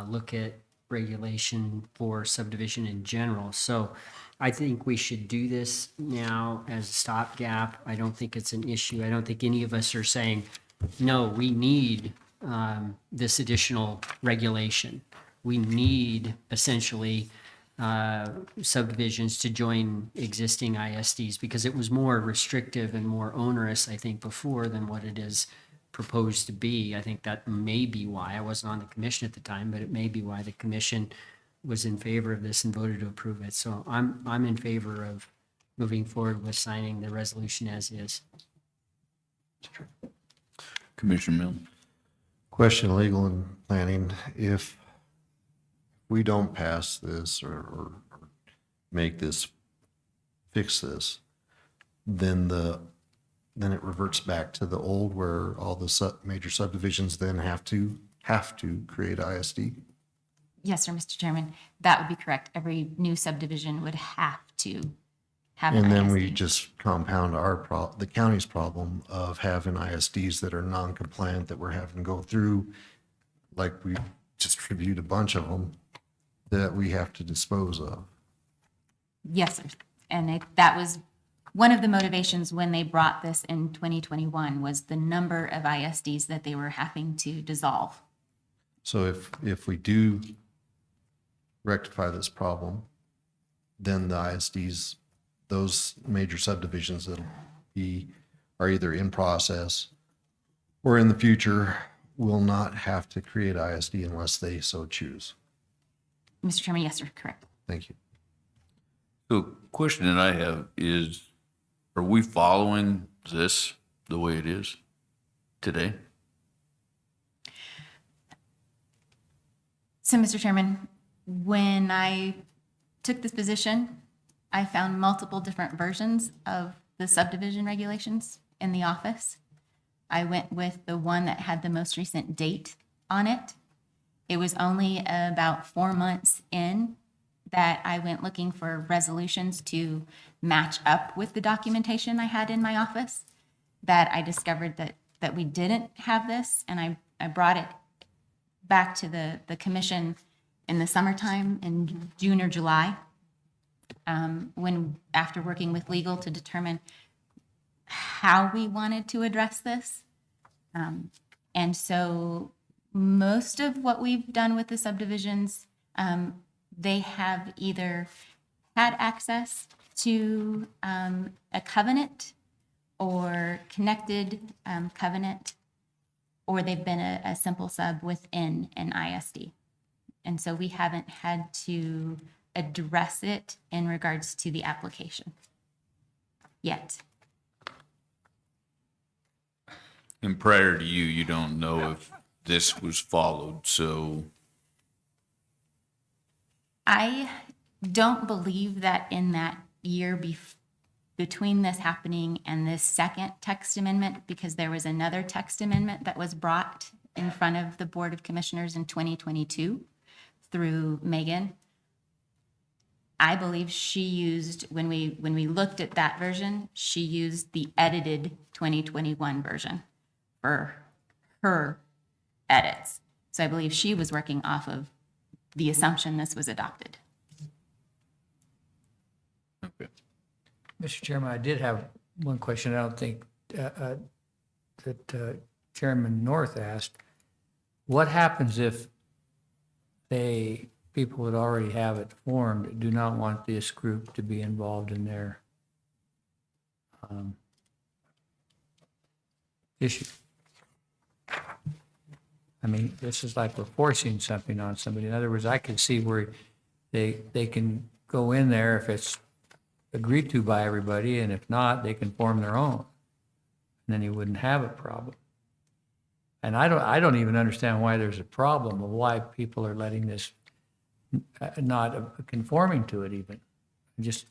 look at regulation for subdivision in general. So I think we should do this now as a stopgap. I don't think it's an issue. I don't think any of us are saying, no, we need this additional regulation. We need essentially subdivisions to join existing ISDs because it was more restrictive and more onerous, I think, before than what it is proposed to be. I think that may be why, I wasn't on the commission at the time, but it may be why the commission was in favor of this and voted to approve it. So I'm in favor of moving forward with signing the resolution as is. Commissioner Milne. Question, legal and planning, if we don't pass this or make this, fix this, then it reverts back to the old where all the major subdivisions then have to create ISD? Yes, sir, Mr. Chairman. That would be correct. Every new subdivision would have to have an And then we ISD. just compound the county's problem of having ISDs that are non-compliant that we're having to go through, like we just reviewed a bunch of them, that we have to dispose of. Yes, sir. And that was one of the motivations when they brought this in 2021 was the number of ISDs that they were having to dissolve. So if we do rectify this problem, then the ISDs, those major subdivisions that'll are either in process or in the future will not have to create ISD unless they so choose. Mr. Chairman, yes, sir, correct. Thank you. So question that I have is, are we following this the way it is today? So, Mr. Chairman, when I took this position, I found multiple different versions of the subdivision regulations in the office. I went with the one that had the most recent date on it. It was only about 4 months in that I went looking for resolutions to match up with the documentation I had in my office, that I discovered that we didn't have this, and I brought it back to the commission in the summertime in June or July, when after working with legal to determine how we wanted to address this. And so most of what we've done with the subdivisions, they have either had access to a covenant or connected covenant, or they've been a simple sub within an ISD. And so we haven't had to address it in regards to the application yet. And prior to you, you don't know if this was followed, so I don't believe that in that year between this happening and this second text amendment, because there was another text amendment that was brought in front of the Board of Commissioners in 2022 through Megan. I believe she used, when we looked at that version, she used the edited 2021 version for her edits. So I believe she was working off of the assumption this was adopted. okay. Mr. Chairman, I did have one question. I don't think that Chairman North asked. What happens if people that already have it formed do not want this group to be involved in their issue? I mean, this is like we're forcing something on somebody. In other words, I can see where they can go in there if it's agreed to by everybody, and if not, they can form their own. And then you wouldn't have a problem. And I don't even understand why there's a problem of why people are letting this not conforming to it even. Just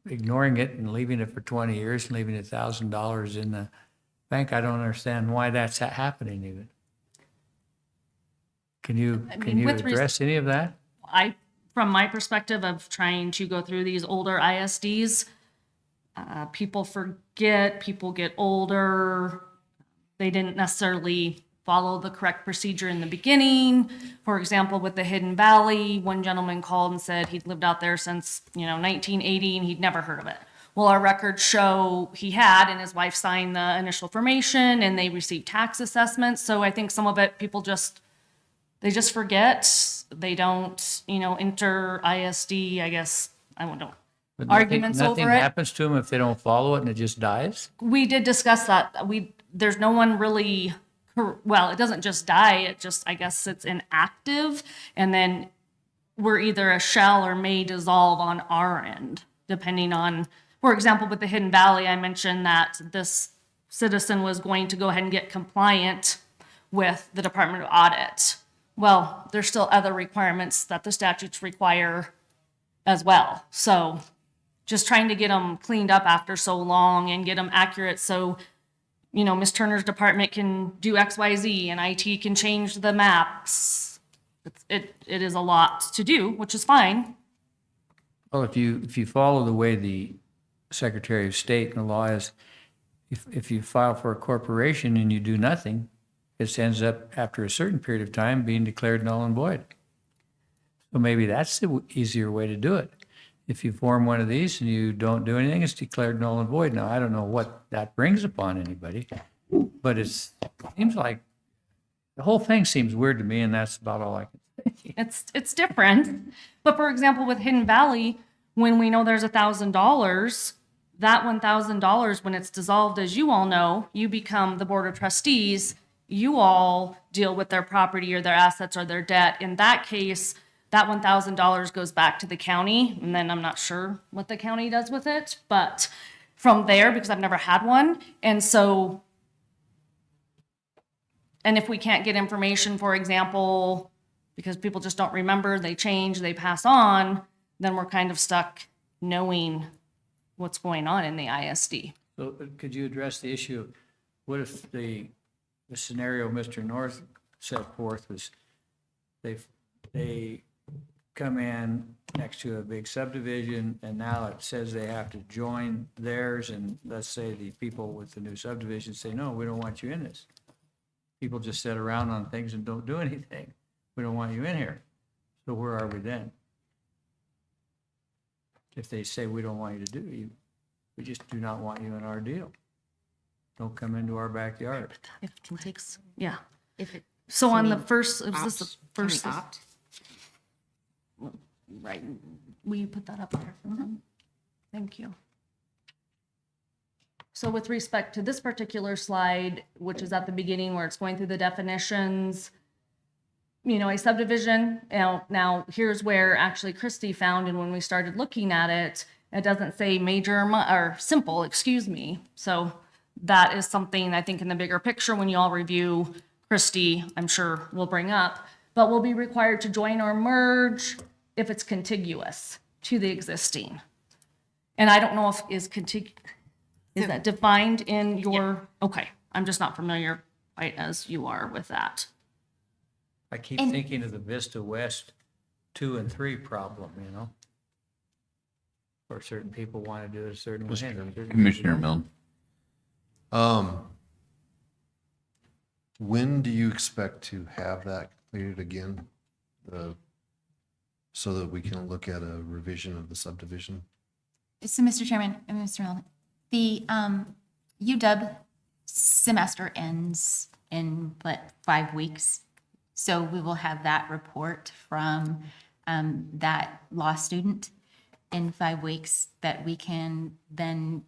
ignoring it and leaving it for 20 years and leaving $1,000 in the bank. I don't understand why that's happening even. Can you with address any of that? From my perspective of trying to go through these older ISDs, people forget, people get older. They didn't necessarily follow the correct procedure in the beginning. For example, with the Hidden Valley, one gentleman called and said he'd lived out there since, 1980 and he'd never heard of it. Well, our records show he had, and his wife signed the initial formation and they received tax assessments. So I think some of it, people they just forget. They don't, enter ISD, I guess, I don't know, But arguments nothing over it. happens to them if they don't follow it and it just dies? We did discuss that. There's no one really, well, it doesn't just die. It just, I guess it's inactive. And then we're either a shall or may dissolve on our end, depending on, for example, with the Hidden Valley, I mentioned that this citizen was going to go ahead and get compliant with the Department of Audit. Well, there's still other requirements that the statutes require as well. So just trying to get them cleaned up after so long and get them accurate so, Ms. Turner's department can do XYZ and IT can change the maps. It is a lot to do, which is fine. Well, if you follow the way the Secretary of State and the law is, if you file for a corporation and you do nothing, it ends up, after a certain period of time, being declared null and void. So maybe that's the easier way to do it. If you form one of these and you don't do anything, it's declared null and void. Now, I don't know what that brings upon anybody, but it seems like, the whole thing seems weird to me, and that's about all I can say. It's different. But for example, with Hidden Valley, when we know there's $1,000, that $1,000, when it's dissolved, as you all know, you become the Board of Trustees. You all deal with their property or their assets or their debt. In that case, that $1,000 goes back to the county, and then I'm not sure what the county does with it, but from there, because I've never had one, and if we can't get information, for example, because people just don't remember, they change, they pass on, then we're kind of stuck knowing what's going on in the ISD. So could you address the issue of what if the scenario Mr. North set forth was they come in next to a big subdivision and now it says they have to join theirs, and let's say the people with the new subdivision say, no, we don't want you in this. People just sit around on things and don't do anything. We don't want you in here. So where are we then? If they say we don't want you to do it, we just do not want you in our deal. Don't come into our backyard. If it takes, yeah. If it, So can on we the first, is this the opt? Can we first? opt? Right, will you put that up there? Thank you. So with respect to this particular slide, which is at the beginning where it's going through the definitions, a subdivision, now here's where actually Christy found, and when we started looking at it, it doesn't say major or simple, excuse me. So that is something I think in the bigger picture, when you all review, Christy, I'm sure will bring up, but will be required to join or merge if it's contiguous to the existing. And I don't know if is that defined in your, okay, I'm just not familiar quite as you are with that. I keep thinking of the Vista West 2 and 3 problem, Where certain people want to do it a certain way. and certain people Commissioner don't. Milne. When do you expect to have that completed again? So that we can look at a revision of the subdivision? So, Mr. Chairman and Mr. Milne, the UW semester ends in 5 weeks. So we will have that report from that law student in 5 weeks that we can then,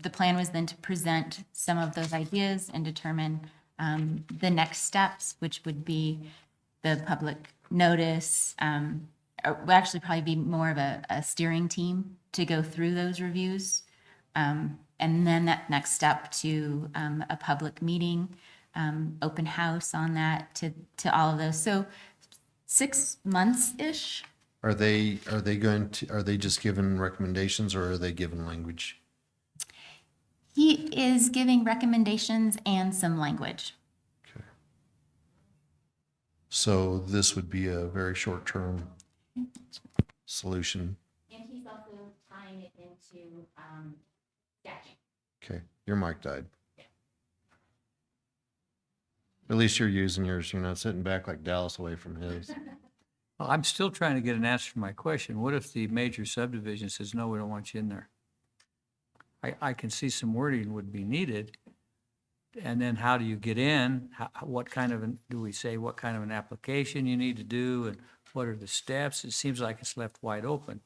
the plan was then to present some of those ideas and determine the next steps, which would be the public notice, would actually probably be more of a steering team to go through those reviews. And then that next step to a public meeting, open house on that, to all of those. So 6 months-ish Are they are they just given recommendations or are they given language? He is giving recommendations and some language. So this would be a very short-term solution. And he's also tying it into statute. Okay, your mic died. At least you're using yours. You're not sitting back like Dallas away from his. Well, I'm still trying to get an answer to my question. What if the major subdivision says, no, we don't want you in there? I can see some wording would be needed. And then how do you get in? What kind of, do we say what kind of an application you need to do? And what are the steps? It seems like it's left wide open.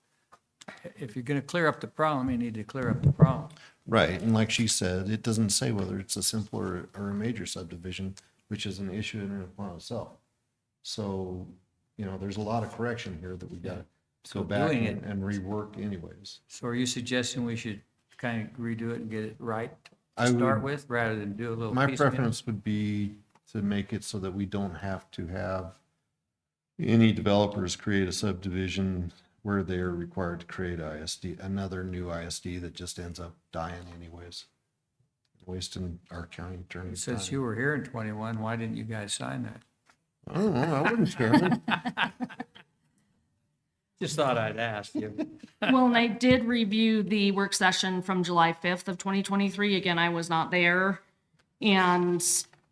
If you're going to clear up the problem, you need to clear up the problem. Right, and like she said, it doesn't say whether it's a simple or a major subdivision, which is an issue in and upon itself. So, you know, there's a lot of correction here that we got to So go back doing it- and rework anyways. So are you suggesting we should kind of redo it and get it right I to start would- with, rather than do a little My piecemeal? preference would be to make it so that we don't have to have any developers create a subdivision where they're required to create ISD, another new ISD that just ends up dying anyways. Wasting our county attorney's Since time. you were here in 21, why didn't you guys sign that? I don't know, I wouldn't, Chairman. Just thought I'd ask you. Well, and I did review the work session from July 5th of 2023. Again, I was not there and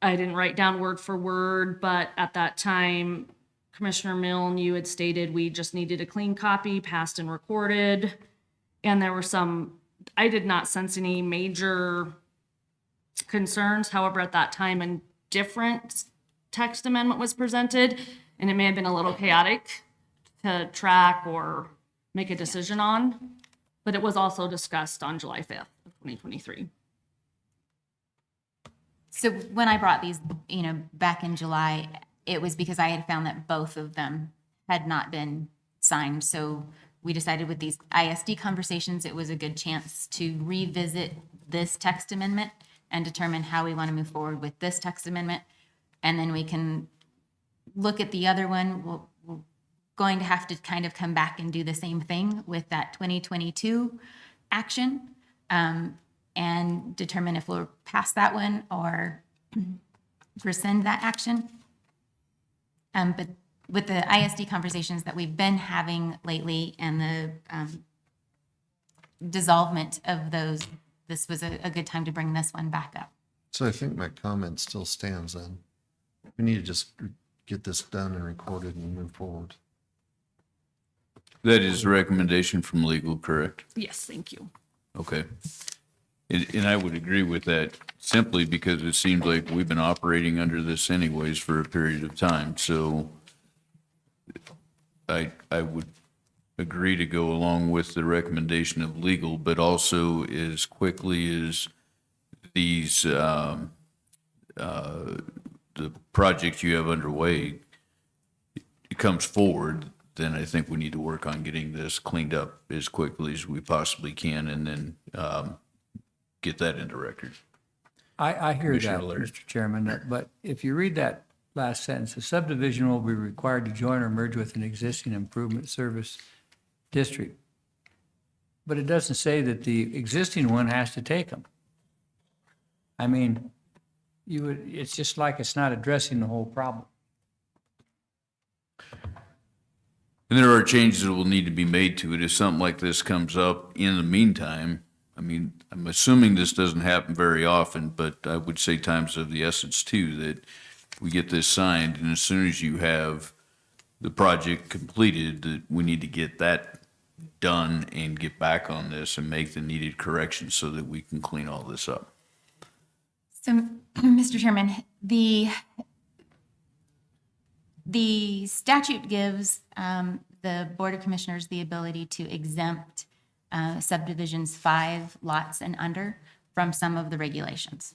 I didn't write down word for word, but at that time, Commissioner Milne, you had stated we just needed a clean copy, passed and recorded. And there were some, I did not sense any major concerns. However, at that time, a different text amendment was presented, and it may have been a little chaotic to track or make a decision on, but it was also discussed on July 5th of 2023. So when I brought these, back in July, it was because I had found that both of them had not been signed. So we decided with these ISD conversations, it was a good chance to revisit this text amendment and determine how we want to move forward with this text amendment. And then we can look at the other one. We're going to have to kind of come back and do the same thing with that 2022 action, and determine if we'll pass that one or rescind that action. But with the ISD conversations that we've been having lately and the dissolvement of those, this was a good time to bring this one back up. So I think my comment still stands then. We need to just get this done and recorded and move forward. That is a recommendation from legal, correct? Yes, thank you. Okay. And I would agree with that simply because it seems like we've been operating under this anyways for a period of time. So I would agree to go along with the recommendation of legal, but also as quickly as these, the project you have underway, it comes forward, then I think we need to work on getting this cleaned up as quickly as we possibly can and then get that into record. I hear that, Commissioner Laird. Mr. Chairman, but if you read that last sentence, a subdivision will be required to join or merge with an existing improvement service district. But it doesn't say that the existing one has to take them. I mean, it's just like it's not addressing the whole problem. And there are changes that will need to be made to it if something like this comes up in the meantime. I mean, I'm assuming this doesn't happen very often, but I would say times of the essence too, that we get this signed and as soon as you have the project completed, that we need to get that done and get back on this and make the needed corrections so that we can clean all this up. So, Mr. Chairman, the statute gives the Board of Commissioners the ability to exempt subdivisions 5 lots and under from some of the regulations.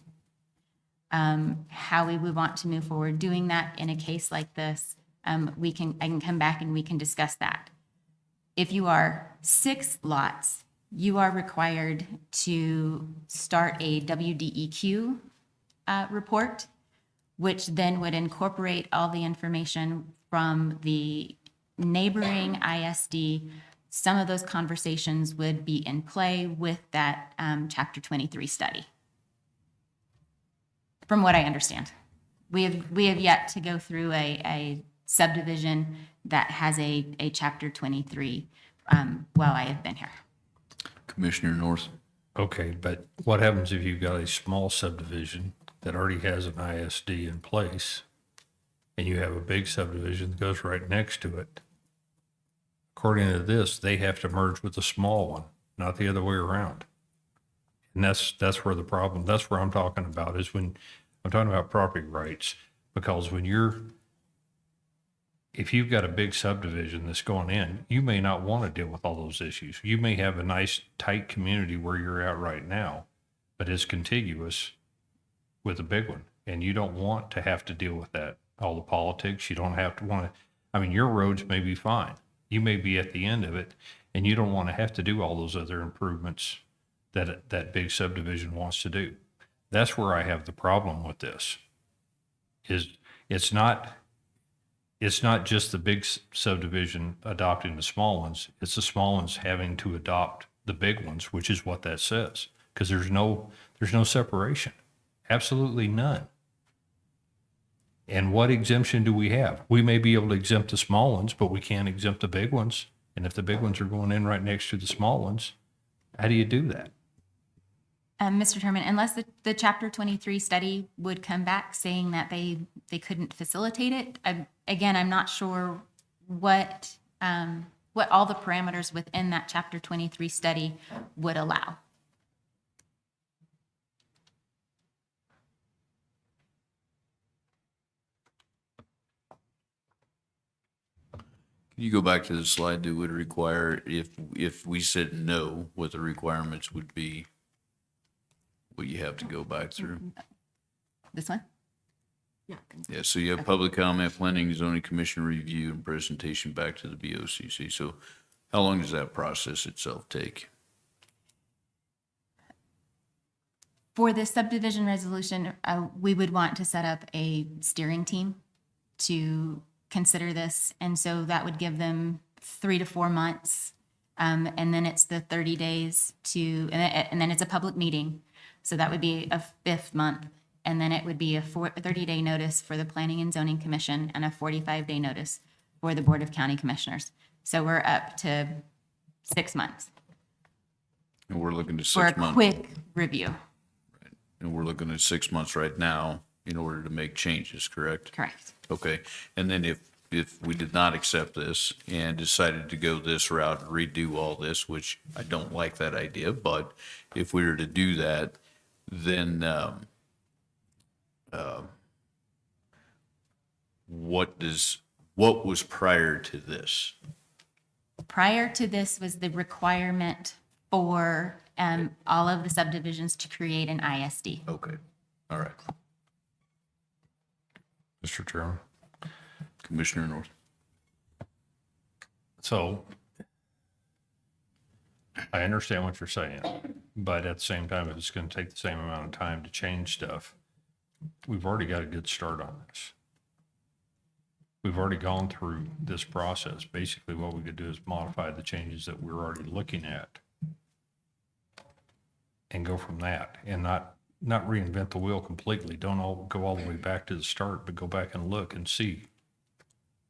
How we would want to move forward doing that in a case like this, I can come back and we can discuss that. If you are 6 lots, you are required to start a WDEQ report, which then would incorporate all the information from the neighboring ISD, some of those conversations would be in play with that Chapter 23 study. From what I understand, we have yet to go through a subdivision that has a Chapter 23 while I have been here. Commissioner North. Okay, but what happens if you've got a small subdivision that already has an ISD in place and you have a big subdivision that goes right next to it? According to this, they have to merge with the small one, not the other way around. And that's where the problem, that's where I'm talking about, is when I'm talking about property rights, because if you've got a big subdivision that's going in, you may not want to deal with all those issues. You may have a nice tight community where you're at right now, but it's contiguous with a big one. And you don't want to have to deal with that, all the politics. You don't have to want to, I mean, your roads may be fine. You may be at the end of it, and you don't want to have to do all those other improvements that big subdivision wants to do. That's where I have the problem with this, is it's not just the big subdivision adopting the small ones. It's the small ones having to adopt the big ones, which is what that says. Because there's no separation, absolutely none. And what exemption do we have? We may be able to exempt the small ones, but we can't exempt the big ones. And if the big ones are going in right next to the small ones, how do you do that? Mr. Chairman, unless the Chapter 23 study would come back saying that they couldn't facilitate it, again, I'm not sure what all the parameters within that Chapter 23 study would allow. Can you go back to the slide that would require, if we said no, what the requirements would be? What you have to go back through? This one? Yeah, so you have public comment, planning, zoning commission review, and presentation back to the BOCC. So how long does that process itself take? For this subdivision resolution, we would want to set up a steering team to consider this. And so that would give them 3 to 4 months. And then it's the 30 days and then it's a public meeting. So that would be a 5th month. And then it would be a 30-day notice for the Planning and Zoning Commission and a 45-day notice for the Board of County Commissioners. So we're up to 6 months And we're looking to for a 6 months. quick review. And we're looking at 6 months right now in order to make changes, correct? Correct. Okay, and then if we did not accept this and decided to go this route and redo all this, which I don't like that idea, but if we were to do that, then what was prior to this? Prior to this was the requirement for all of the subdivisions to create an ISD. Okay, all right. Mr. Chairman. Commissioner North. So I understand what you're saying, but at the same time, if it's going to take the same amount of time to change stuff, we've already got a good start on this. We've already gone through this process. Basically, what we could do is modify the changes that we're already looking at and go from that, and not reinvent the wheel completely. Don't go all the way back to the start, but go back and look and see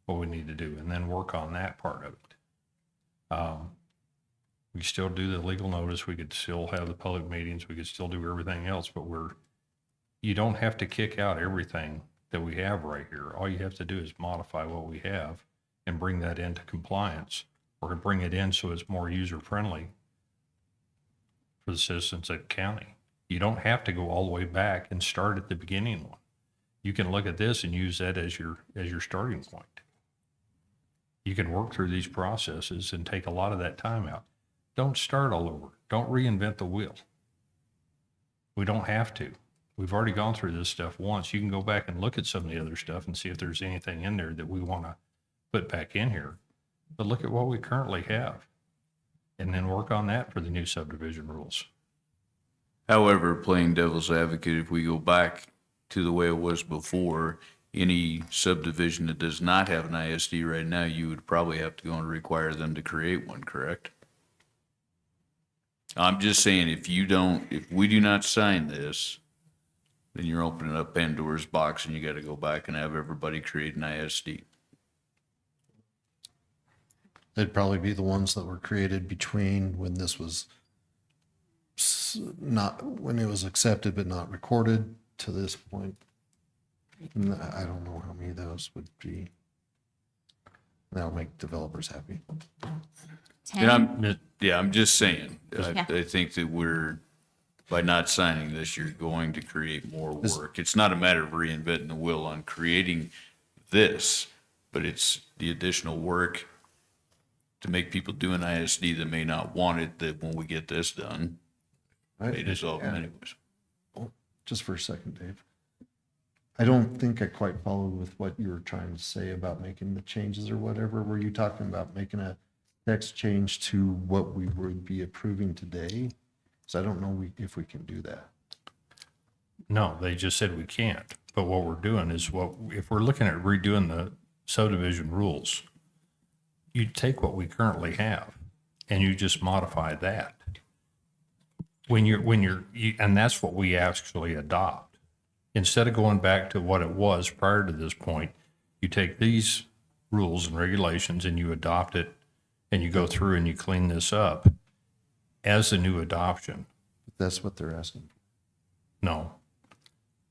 what we need to do, and then work on that part of it. We still do the legal notice. We could still have the public meetings. We could still do everything else, but you don't have to kick out everything that we have right here. All you have to do is modify what we have and bring that into compliance, or bring it in so it's more user-friendly for the citizens at the county. You don't have to go all the way back and start at the beginning one. You can look at this and use that as your starting point. You can work through these processes and take a lot of that time out. Don't start all over. Don't reinvent the wheel. We don't have to. We've already gone through this stuff once. You can go back and look at some of the other stuff and see if there's anything in there that we want to put back in here. But look at what we currently have, and then work on that for the new subdivision rules. However, playing devil's advocate, if we go back to the way it was before any subdivision that does not have an ISD right now, you would probably have to go and require them to create one, correct? I'm just saying, if we do not sign this, then you're opening up Pandora's box and you got to go back and have everybody create an ISD. They'd probably be the ones that were created between when this was not, when it was accepted but not recorded to this point. And I don't know how many of those would be. That'll make developers happy. And I'm just saying, Yeah. I think that by not signing this, you're going to create more work. It's not a matter of reinventing the wheel on creating this, but it's the additional work to make people do an ISD that may not want it, that when we get this done, may dissolve them anyways. Just for a second, Dave. I don't think I quite followed with what you were trying to say about making the changes or whatever. Were you talking about making a text change to what we would be approving today? Because I don't know if we can do that. No, they just said we can't. But what we're doing is if we're looking at redoing the subdivision rules, you take what we currently have and you just modify that. And that's what we actually adopt. Instead of going back to what it was prior to this point, you take these rules and regulations and you adopt it and you go through and you clean this up as a new adoption. That's what they're asking. No.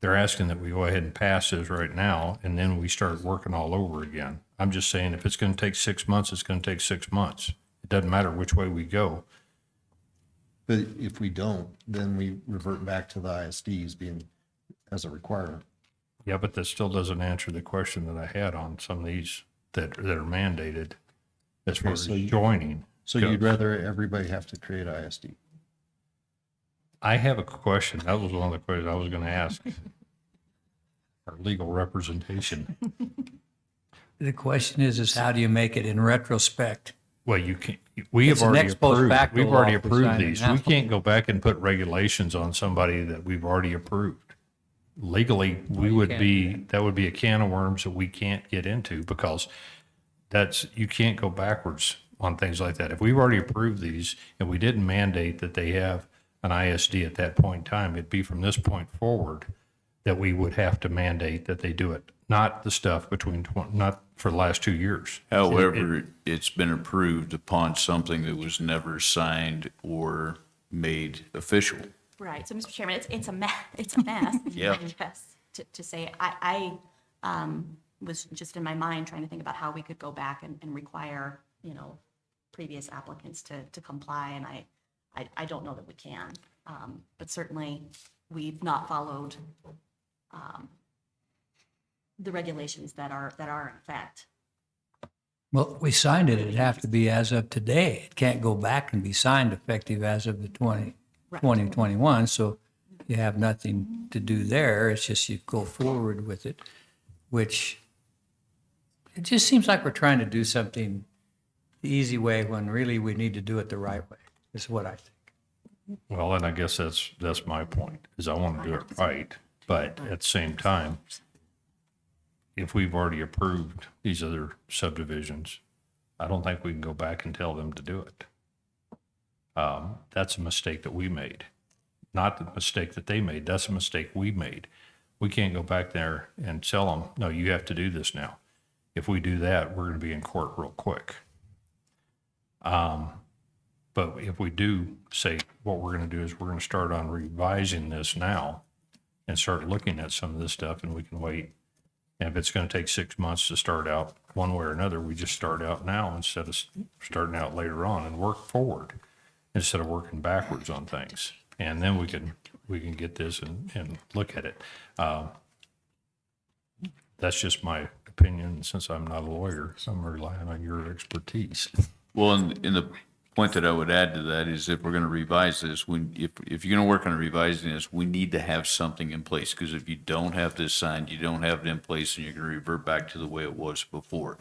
They're asking that we go ahead and pass this right now, and then we start working all over again. I'm just saying, if it's going to take 6 months, it's going to take 6 months. It doesn't matter which way we go. But if we don't, then we revert back to the ISDs being as a requirement. Yeah, but that still doesn't answer the question that I had on some of these that are mandated as far as so you- joining. So you'd rather everybody have to create ISD? I have a question. That was one of the questions I was going to ask our legal representation. The question is how do you make it in retrospect? Well, you can't, we It's have an already ex post approved, facto we've already law if we approved sign it these. now. We can't go back and put regulations on somebody that we've already approved. Legally, that would be a can of worms that we can't get into because you can't go backwards on things like that. If we've already approved these and we didn't mandate that they have an ISD at that point in time, it'd be from this point forward that we would have to mandate that they do it, not the stuff not for the last 2 years. However, it's been approved upon something that was never signed or made official. Right, so Mr. Chairman, it's a mess, it's a mess. Yeah. Yes, to say, I was just in my mind trying to think about how we could go back and require, previous applicants to comply, and I don't know that we can. But certainly, we've not followed the regulations that are in effect. Well, we signed it, it'd have to be as of today. It can't go back and be signed effective as of the 2021, so you have nothing to do there. It's just you go forward with it, which it just seems like we're trying to do something the easy way when really we need to do it the right way, is what I think. Well, and I guess that's my point, is I want to do it right, but at the same time, if we've already approved these other subdivisions, I don't think we can go back and tell them to do it. That's a mistake that we made, not the mistake that they made. That's a mistake we made. We can't go back there and tell them, no, you have to do this now. If we do that, we're going to be in court real quick. But if we do say what we're going to do is we're going to start on revising this now and start looking at some of this stuff, and we can wait. And if it's going to take 6 months to start out one way or another, we just start out now instead of starting out later on and work forward instead of working backwards on things. And then we can get this and look at it. That's just my opinion. Since I'm not a lawyer, so I'm relying on your expertise. Well, and the point that I would add to that is if we're going to revise this, if you're going to work on revising this, we need to have something in place. Because if you don't have this signed, you don't have it in place, and you're going to revert back to the way it was before,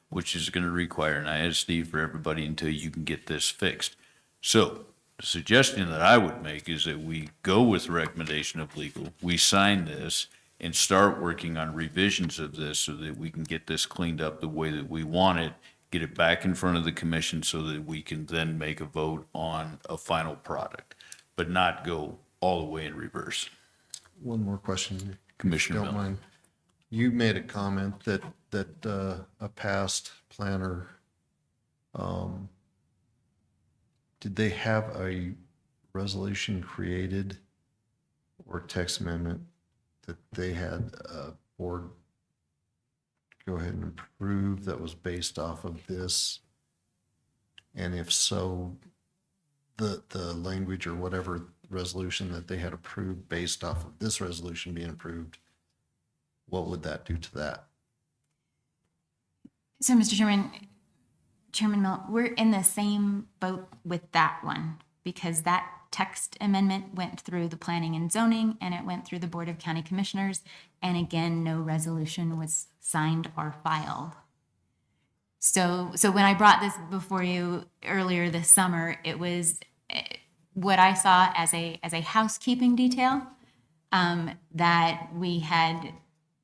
which is going to require an ISD for everybody until you can get this fixed. So the suggestion that I would make is that we go with the recommendation of legal, we sign this, and start working on revisions of this so that we can get this cleaned up the way that we want it, get it back in front of the commission so that we can then make a vote on a final product, but not go all the way in reverse. One more question, if you Commissioner don't Miller. mind. You made a comment that a past planner, did they have a resolution created or text amendment that they had a board go ahead and approve that was based off of this? And if so, the language or whatever resolution that they had approved based off of this resolution being approved, what would that do to that? So, Mr. Chairman, Chairman Mill, we're in the same boat with that one because that text amendment went through the planning and zoning and it went through the Board of County Commissioners. And again, no resolution was signed or filed. So when I brought this before you earlier this summer, it was what I saw as a housekeeping detail, that we had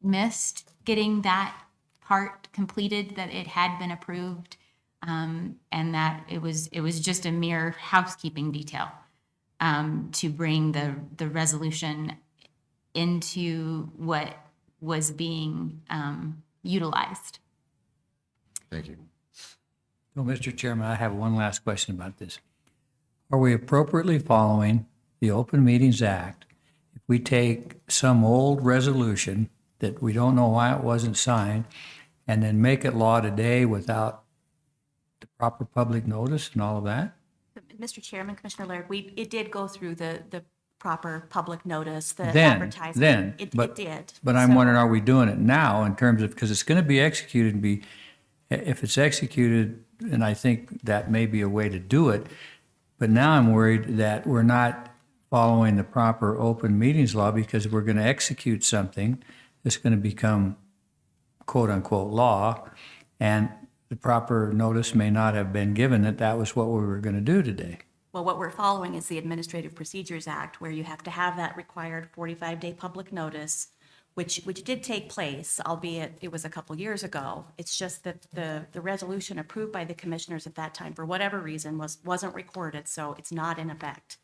missed getting that part completed, that it had been approved, and that it was just a mere housekeeping detail, to bring the resolution into what was being utilized. Thank you. Well, Mr. Chairman, I have one last question about this. Are we appropriately following the Open Meetings Act if we take some old resolution that we don't know why it wasn't signed and then make it law today without the proper public notice and all of that? Mr. Chairman, Commissioner Laird, it did go through the proper public notice, the Then, advertising. It but did. But I'm So- wondering, are we doing it now in terms of, because it's going to be executed and be, if it's executed, and I think that may be a way to do it, but now I'm worried that we're not following the proper open meetings law because we're going to execute something that's going to become quote-unquote law, and the proper notice may not have been given that that was what we were going to do today. Well, what we're following is the Administrative Procedures Act, where you have to have that required 45-day public notice, which did take place, albeit it was a couple years ago. It's just that the resolution approved by the commissioners at that time, for whatever reason, wasn't recorded, so it's not in effect.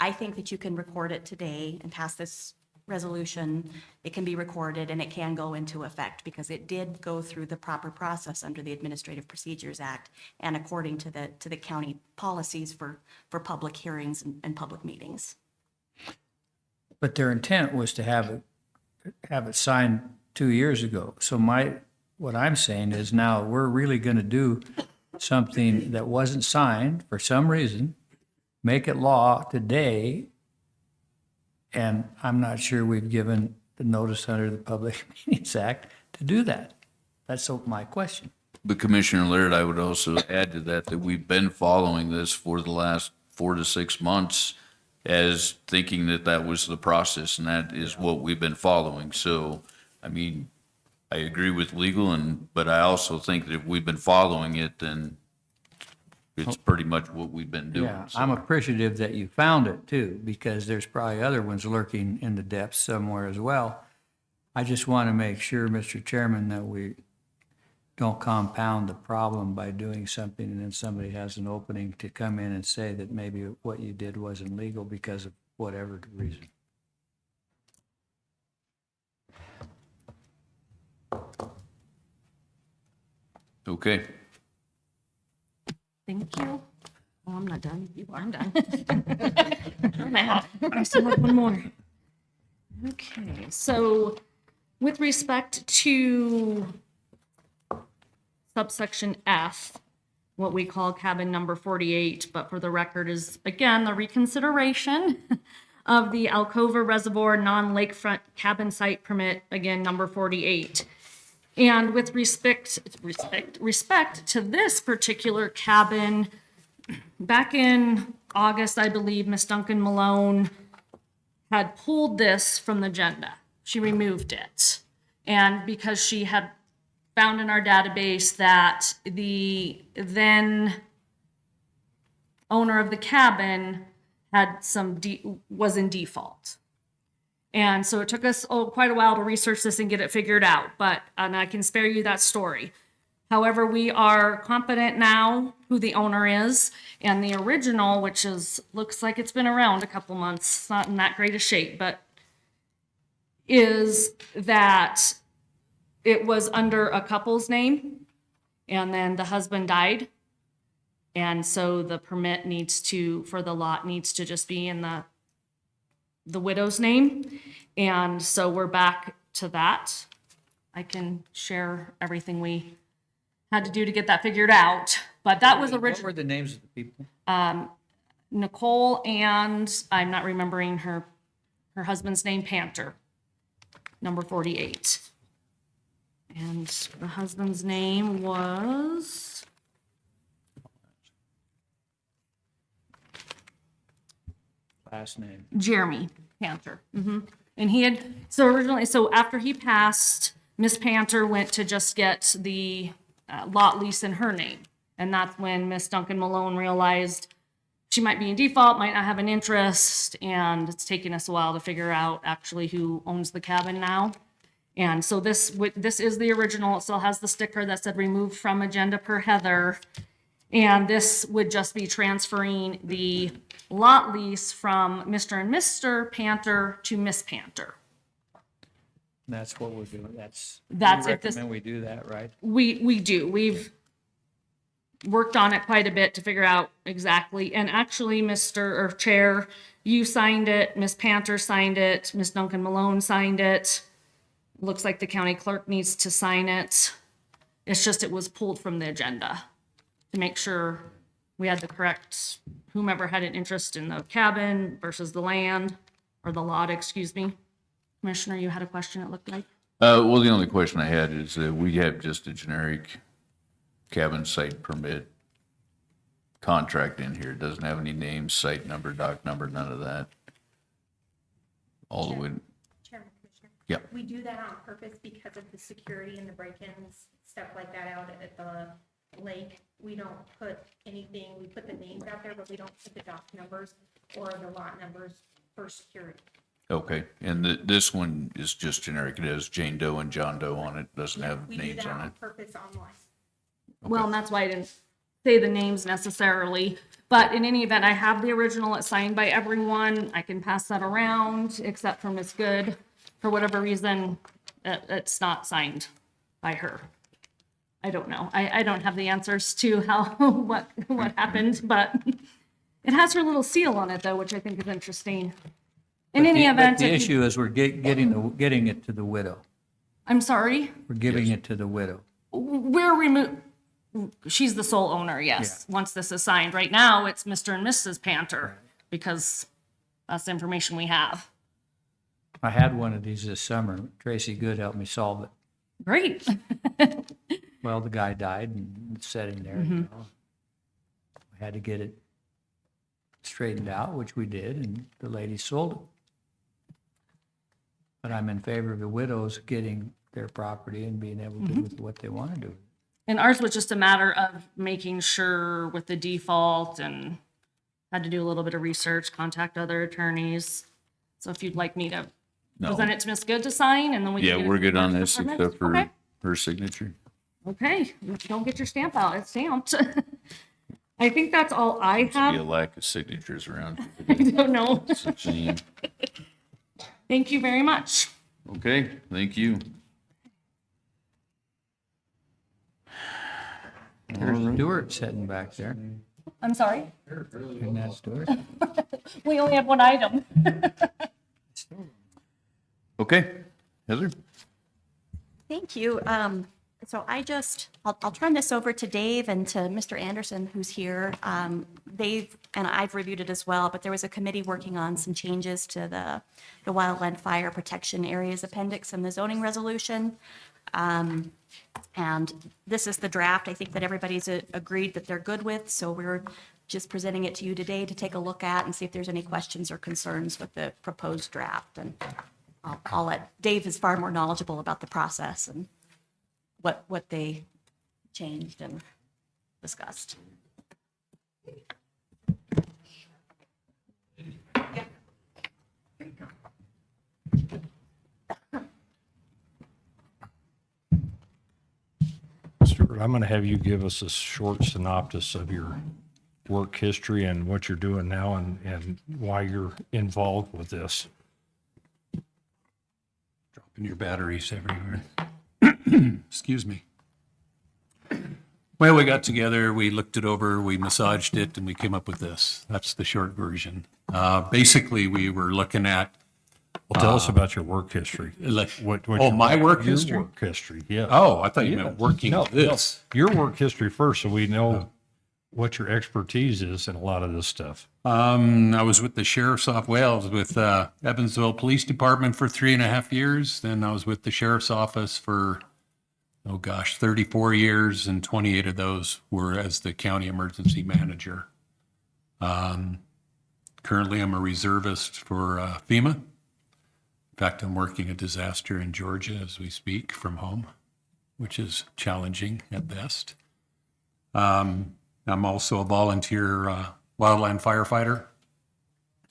I think that you can record it today and pass this resolution. It can be recorded and it can go into effect because it did go through the proper process under the Administrative Procedures Act and according to the county policies for public hearings and public meetings. But their intent was to have it signed 2 years ago. So what I'm saying is now we're really going to do something that wasn't signed for some reason, make it law today, and I'm not sure we've given the notice under the Public Meetings Act to do that. That's my question. But Commissioner Laird, I would also add to that we've been following this for the last 4 to 6 months as thinking that that was the process, and that is what we've been following. So, I mean, I agree with legal, but I also think that if we've been following it, then it's pretty much what we've been doing. Yeah, So- I'm appreciative that you found it too, because there's probably other ones lurking in the depths somewhere as well. I just want to make sure, Mr. Chairman, that we don't compound the problem by doing something and then somebody has an opening to come in and say that maybe what you did wasn't legal because of whatever reason. Okay. Thank you. Oh, I'm not done. You are. I'm done. I'm out. I still have one more. Okay, so with respect to subsection F, what we call cabin number 48, but for the record is, again, the reconsideration of the Alcova Reservoir non-lakefront cabin site permit, again, number 48. And with respect to this particular cabin, back in August, I believe, Ms. Duncan Malone had pulled this from the agenda. She removed it. And because she had found in our database that the then owner of the cabin had was in default. And so it took us quite a while to research this and get it figured out, and I can spare you that story. However, we are confident now who the owner is, and the original, which looks like it's been around a couple months, it's not in that great a shape, but is that it was under a couple's name, and then the husband died. And so the permit for the lot needs to just be in the widow's name. And so we're back to that. I can share everything we had to do to get that figured out, but that was What original. were the names of the people? Nicole, and I'm not remembering her husband's name, Panther, number 48. And the husband's name was Last name. Jeremy Panther. And so after he passed, Miss Panther went to just get the lot lease in her name. And that's when Miss Duncan Malone realized she might be in default, might not have an interest, and it's taken us a while to figure out actually who owns the cabin now. And so this is the original. It still has the sticker that said removed from agenda per Heather. And this would just be transferring the lot lease from Mr. and Mr. Panther to Miss Panther. That's what we're doing. That's That's you it. recommend we do that, right? We do. We've worked on it quite a bit to figure out exactly. And actually, Chair, you signed it, Miss Panther signed it, Miss Duncan Malone signed it. Looks like the county clerk needs to sign it. It's just it was pulled from the agenda to make sure we had the correct, whomever had an interest in the cabin versus the land, or the lot, excuse me. Commissioner, you had a question, it looked like? Well, the only question I had is that we have just a generic cabin site permit contract in here. It doesn't have any names, site number, dock number, none of that. All the way, Chairman, Commissioner. yeah. We do that on purpose because of the security and the break-ins, stuff like that out at the lake. We don't put anything, we put the names out there, but we don't put the dock numbers or the lot numbers for security. Okay, and this one is just generic. It has Jane Doe and John Doe on it, doesn't have We do names that on on it. purpose online. Well, and that's why I didn't say the names necessarily. But in any event, I have the original. It's signed by everyone. I can pass that around, except for Miss Good. For whatever reason, it's not signed by her. I don't know. I don't have the answers to how what happened, but it has her little seal on it though, which I think is interesting. In any event, But the if you- issue is we're getting it to the widow. I'm sorry. We're giving it to the widow. She's the sole owner, yes, once this is signed. Right now, it's Mr. and Mrs. Panther, because that's the information we have. I had one of these this summer. Tracy Good helped me solve it. Great. Well, the guy died and it's sitting there. You know. We had to get it straightened out, which we did, and the lady sold it. But I'm in favor of the widows getting their property and being able to do with what they want to do. And ours was just a matter of making sure with the default, and had to do a little bit of research, contact other attorneys. So if you'd like me to No. present it to Ms. Good to sign, and then we can Yeah, get it we're to good the on Parks this Department? except for Okay. her signature. Okay, don't get your stamp out, it's stamped. I think that's all I Be a have. lack of signatures around. I don't know. It's a shame. Thank you very much. Okay, thank you. There's Stuart sitting back there. I'm sorry, Isn't that Stuart? we only have one item. Okay, Heather? Thank you. So I'll turn this over to Dave and to Mr. Anderson, who's here. Dave and I've reviewed it as well, but there was a committee working on some changes to the Wildland Fire Protection Areas Appendix in the zoning resolution. And this is the draft, I think that everybody's agreed that they're good with, so we're just presenting it to you today to take a look at and see if there's any questions or concerns with the proposed draft. And I'll let, Dave is far more knowledgeable about the process and what they changed and discussed. Kurt, I'm going to have you give us a short synopsis of your work history and what you're doing now and why you're involved with this. Dropping your batteries everywhere. Excuse me. Well, we got together, we looked it over, we massaged it, and we came up with this. That's the short version. Basically, we were looking at, Well, tell us about your work history. like, What oh, your- my work your history? work history, yeah. Oh, I thought you meant working No, this. no, your work history first, so we know what your expertise is in a lot of this stuff. I was with the Sheriff's Office, well, I was with Evansville Police Department for 3.5 years. Then I was with the Sheriff's Office for, 34 years, and 28 of those were as the county emergency manager. Currently, I'm a reservist for FEMA. In fact, I'm working a disaster in Georgia as we speak from home, which is challenging at best. I'm also a volunteer wildland firefighter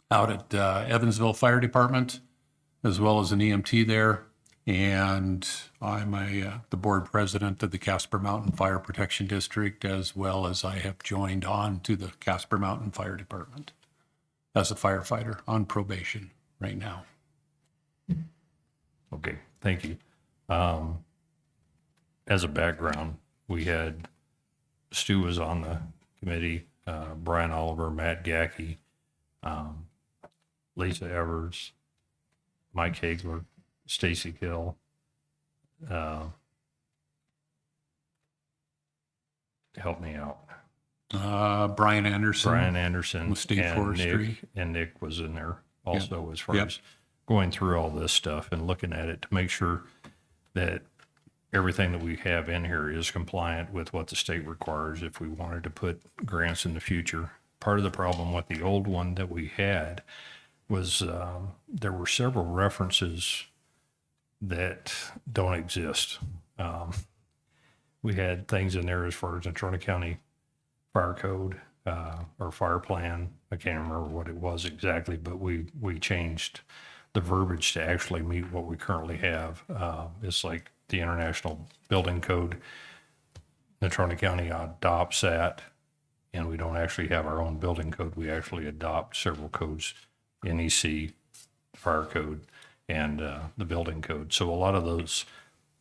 out at Evansville Fire Department, as well as an EMT there. And I'm the board president of the Casper Mountain Fire Protection District, as well as I have joined on to the Casper Mountain Fire Department as a firefighter on probation right now. Okay, thank you. As a background, we had, Stu was on the committee, Brian Oliver, Matt Gackey, Lisa Evers, Mike Hagler, Stacy Hill, help me out. Brian Anderson. Brian Anderson with State and Forestry. Nick was in there also as far Yep. as going through all this stuff and looking at it to make sure that everything that we have in here is compliant with what the state requires if we wanted to put grants in the future. Part of the problem with the old one that we had was there were several references that don't exist. We had things in there as far as Natrona County Fire Code or Fire Plan. I can't remember what it was exactly, but we changed the verbiage to actually meet what we currently have. It's like the International Building Code. Natrona County adopts that, and we don't actually have our own building code. We actually adopt several codes, NEC, Fire Code, and the building code. So a lot of those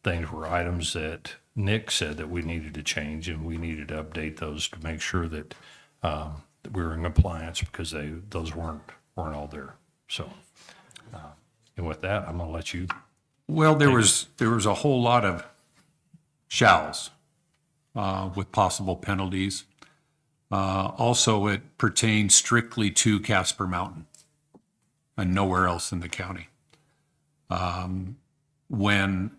things were items that Nick said that we needed to change, and we needed to update those to make sure that that we were in compliance because those weren't all there. So, and with that, I'm going to let you. Well, there was a whole lot of shalls with possible penalties. Also, it pertains strictly to Casper Mountain and nowhere else in the county. When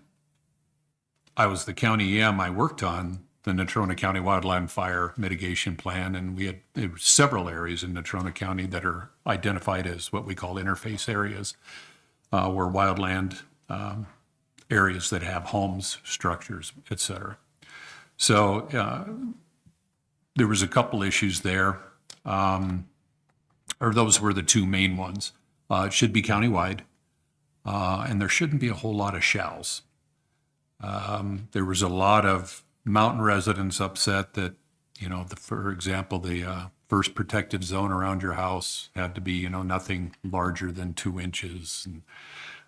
I was the county EM, I worked on the Natrona County Wildland Fire Mitigation Plan, and there were several areas in Natrona County that are identified as what we call interface areas, where wildland areas that have homes, structures, et cetera. So there was a couple issues there, or those were the two main ones. It should be countywide, and there shouldn't be a whole lot of shalls. There was a lot of mountain residents upset that, for example, the first protected zone around your house had to be, nothing larger than 2 inches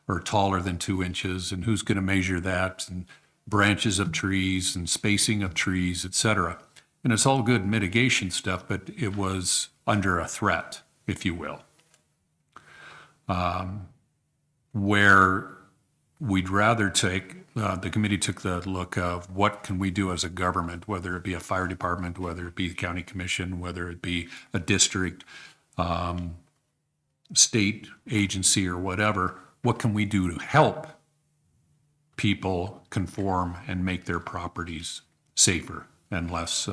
or taller than 2 inches, and who's going to measure that, and branches of trees and spacing of trees, et cetera. And it's all good mitigation stuff, but it was under a threat, if you will. Where we'd rather take, the committee took the look of what can we do as a government, whether it be a fire department, whether it be the county commission, whether it be a district, state agency or whatever, what can we do to help people conform and make their properties safer and less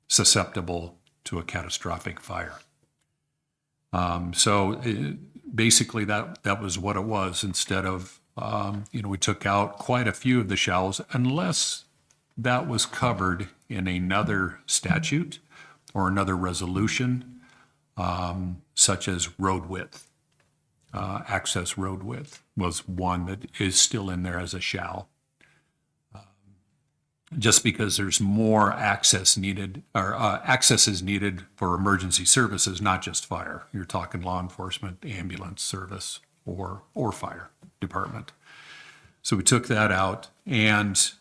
susceptible to a catastrophic fire? Basically that was what it was. Instead of, we took out quite a few of the shalls unless that was covered in another statute or another resolution, such as road width. Access road width was one that is still in there as a shall. just because there's more access needed, or access is needed for emergency services, not just fire. You're talking law enforcement, ambulance service, or fire department. So we took that out, and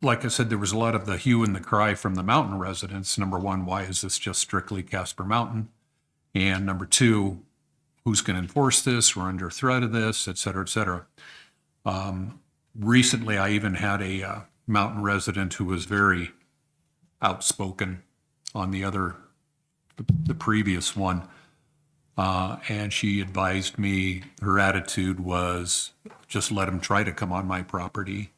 like I said, there was a lot of the hue and the cry from the mountain residents. Number one, why is this just strictly Casper Mountain? And number two, who's going to enforce this? We're under threat of this, et cetera, et cetera. Recently, I even had a mountain resident who was very outspoken on the previous one. And she advised me, her attitude was, just let him try to come on my property.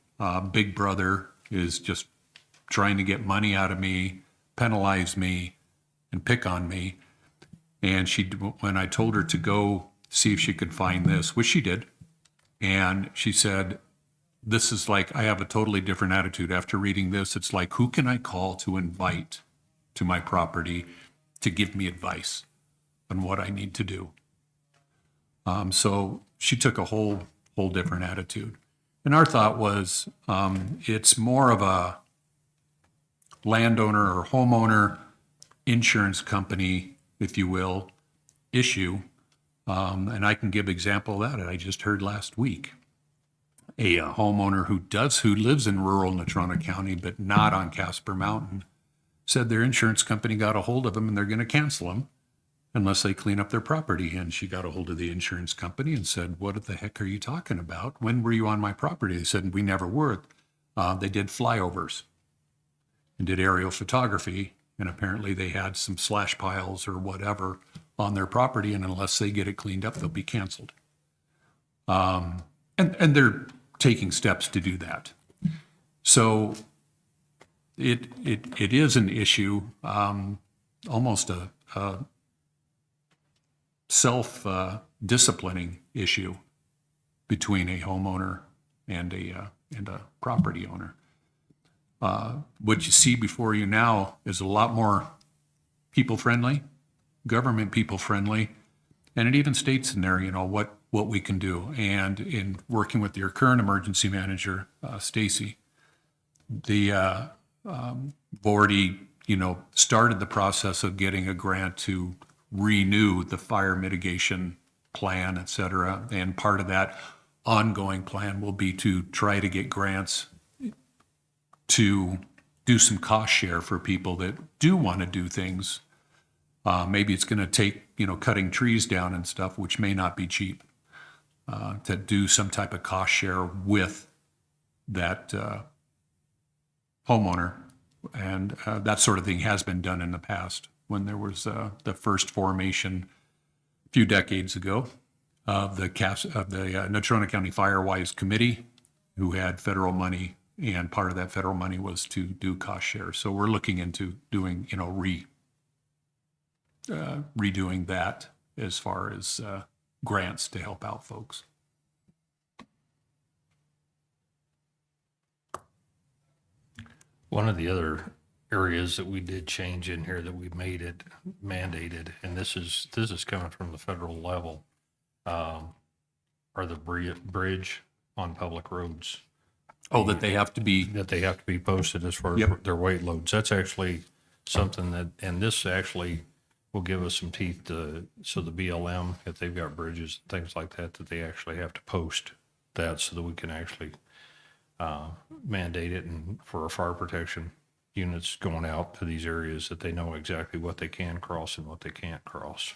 Big Brother is just trying to get money out of me, penalize me, and pick on me. And when I told her to go see if she could find this, which she did, and she said, this is like, I have a totally different attitude. After reading this, it's like, who can I call to invite to my property to give me advice on what I need to do? So she took a whole different attitude. And our thought was, it's more of a landowner or homeowner insurance company, if you will, issue. And I can give example of that I just heard last week. A homeowner who lives in rural Natrona County, but not on Casper Mountain, said their insurance company got a hold of them and they're going to cancel them unless they clean up their property. And she got a hold of the insurance company and said, what the heck are you talking about? When were you on my property? They said, we never were. They did flyovers and did aerial photography. And apparently they had some slash piles or whatever on their property. And unless they get it cleaned up, they'll be canceled. And they're taking steps to do that. So it is an issue, almost a self-disciplining issue between a homeowner and a property owner. What you see before you now is a lot more people-friendly, government people-friendly, and it even states in there, what we can do. And in working with your current emergency manager, Stacy, we've already, started the process of getting a grant to renew the fire mitigation plan, et cetera. And part of that ongoing plan will be to try to get grants to do some cost share for people that do want to do things. Maybe it's going to take, cutting trees down and stuff, which may not be cheap, to do some type of cost share with that homeowner. And that sort of thing has been done in the past when there was the first formation a few decades ago of the Natrona County Firewise Committee, who had federal money, and part of that federal money was to do cost share. So we're looking into doing, redoing that as far as grants to help out folks. One of the other areas that we did change in here that we made it mandated, and this is coming from the federal level, are the bridge on public roads. Oh, that they have to be. That they have to be posted as far as Yep. their weight loads. That's actually something that, and this actually will give us some teeth so the BLM, if they've got bridges, things like that, that they actually have to post that so that we can actually mandate it, and for our fire protection units going out to these areas, that they know exactly what they can cross and what they can't cross.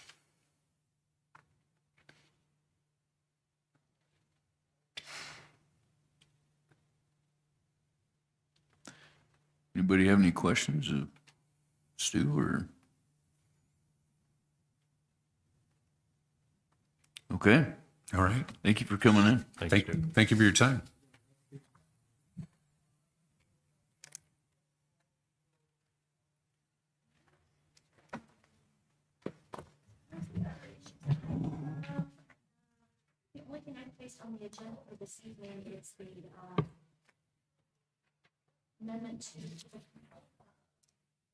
Anybody have any questions of Stu or? Okay, All right. thank you for coming in. Thanks, Stu. Thank you for your time. The only thing I placed on the agenda for this evening is the amendment to the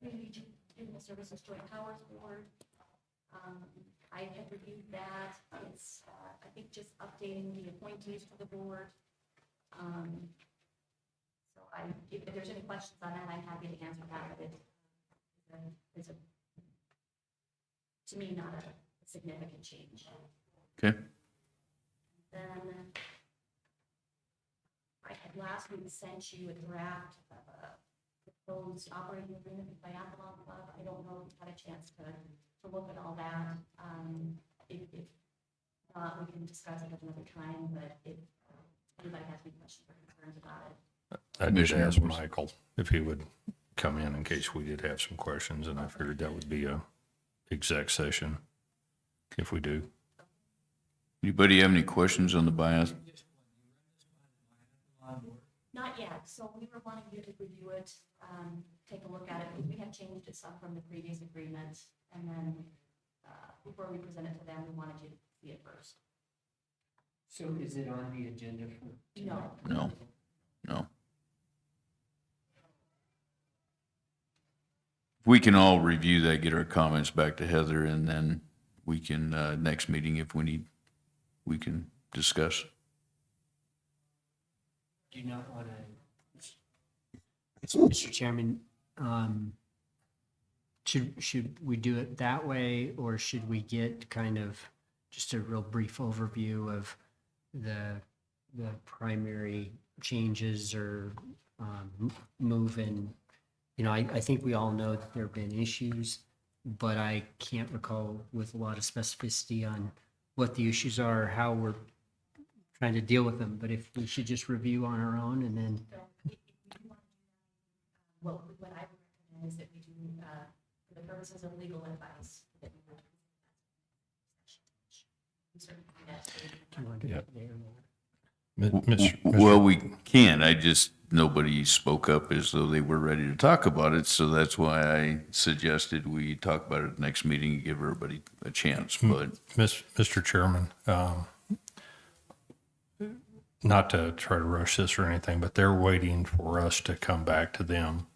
Community Juvenile Services Joint Powers Board. I have reviewed that. It's, I think, just updating the appointees to the board. if there's any questions on that, I'm happy to answer that, but it's to me, not a significant change. Okay. Then I had last week sent you a draft of a proposed operating agreement with Biathlon Club. I don't know if you've had a chance to look at all that. If not, we can discuss it at another time, but if anybody has any questions or concerns about it. I did Commissioner ask Morse. Michael if he would come in case we did have some questions, and I figured that would be a exec session if we do. Anybody have any questions on the bias? Not yet, so we were wanting you to review it, take a look at it, because we had changed it some from the previous agreement, and then, before we present it to them, we wanted you to see it first. So is it on the agenda for? No. No, no. We can all review that, get our comments back to Heather, and then we can, next meeting, if we need, we can discuss. Do you not want to, Mr. Chairman, should we do it that way, or should we get kind of just a real brief overview of the primary changes or move in? You know, I think we all know that there have been issues, but I can't recall with a lot of specificity on what the issues are, how we're trying to deal with them. But if we should just review on our own and then. What I would recommend is that we do, for the purposes of legal advice, that we would. Do you want to do Yeah. it there or not? Well, we can. I just, nobody spoke up as though they were ready to talk about it. So that's why I suggested we talk about it at the next meeting and give everybody a chance. But Mr. Chairman, not to try to rush this or anything, but they're waiting for us to come back to them.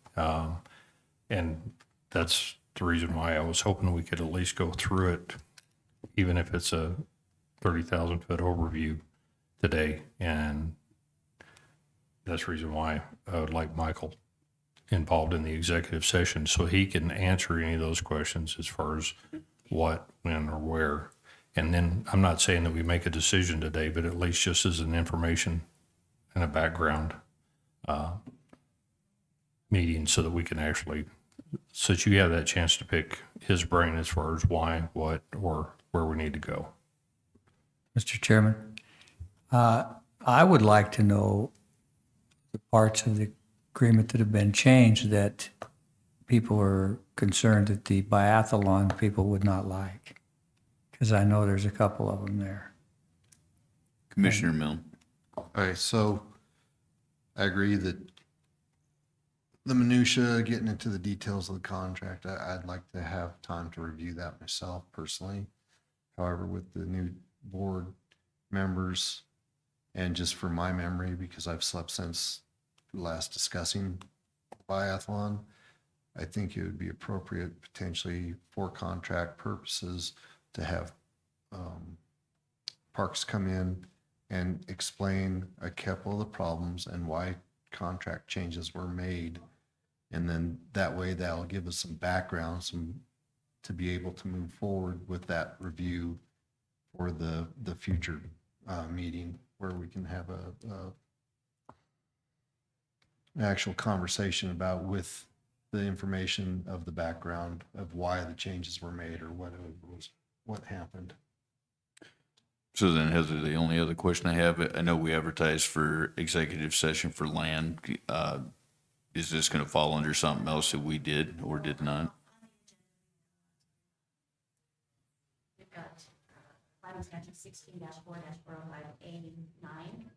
And that's the reason why I was hoping we could at least go through it, even if it's a 30,000-foot overview today. And that's the reason why I would like Michael involved in the executive session so he can answer any of those questions as far as what, when, or where. And then I'm not saying that we make a decision today, but at least just as an information and a background meeting so that we can actually, so that you have that chance to pick his brain as far as why, what, or where we need to go. Mr. Chairman, I would like to know the parts of the agreement that have been changed that people are concerned that the biathlon people would not like. Because I know there's a couple of them there. Commissioner Milne. Okay, so I agree that the minutia, getting into the details of the contract, I'd like to have time to review that myself personally. However, with the new board members, and just from my memory, because I've slept since last discussing biathlon, I think it would be appropriate potentially for contract purposes to have Parks come in and explain a couple of the problems and why contract changes were made. And then that way that'll give us some background, to be able to move forward with that review for the future meeting where we can have an actual conversation about with the information of the background of why the changes were made or what happened. So then, Heather, the only other question I have, I know we advertised for executive session for land. Is this going to fall under something else that we did or did not? We've got Item Statute 16-4-405A9,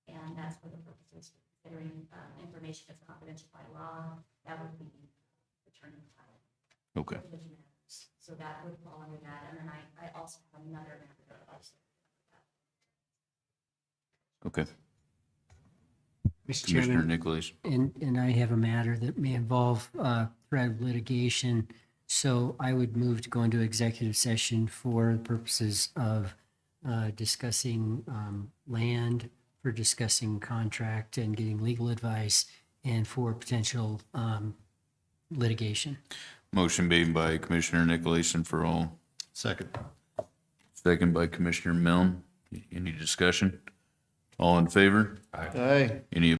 and that's for the purposes of considering information that's confidential by law. That would be returning title. Okay. So that would fall under that. And then I also have another matter also. Okay. Mr. Commissioner Chairman, Nicholas. and I have a matter that may involve threat of litigation. So I would move to go into executive session for the purposes of discussing land, for discussing contract and getting legal advice, and for potential litigation. Motion made by Commissioner Nicolason for all, Second. second by Commissioner Milne. Any discussion? All in favor? Aye. Any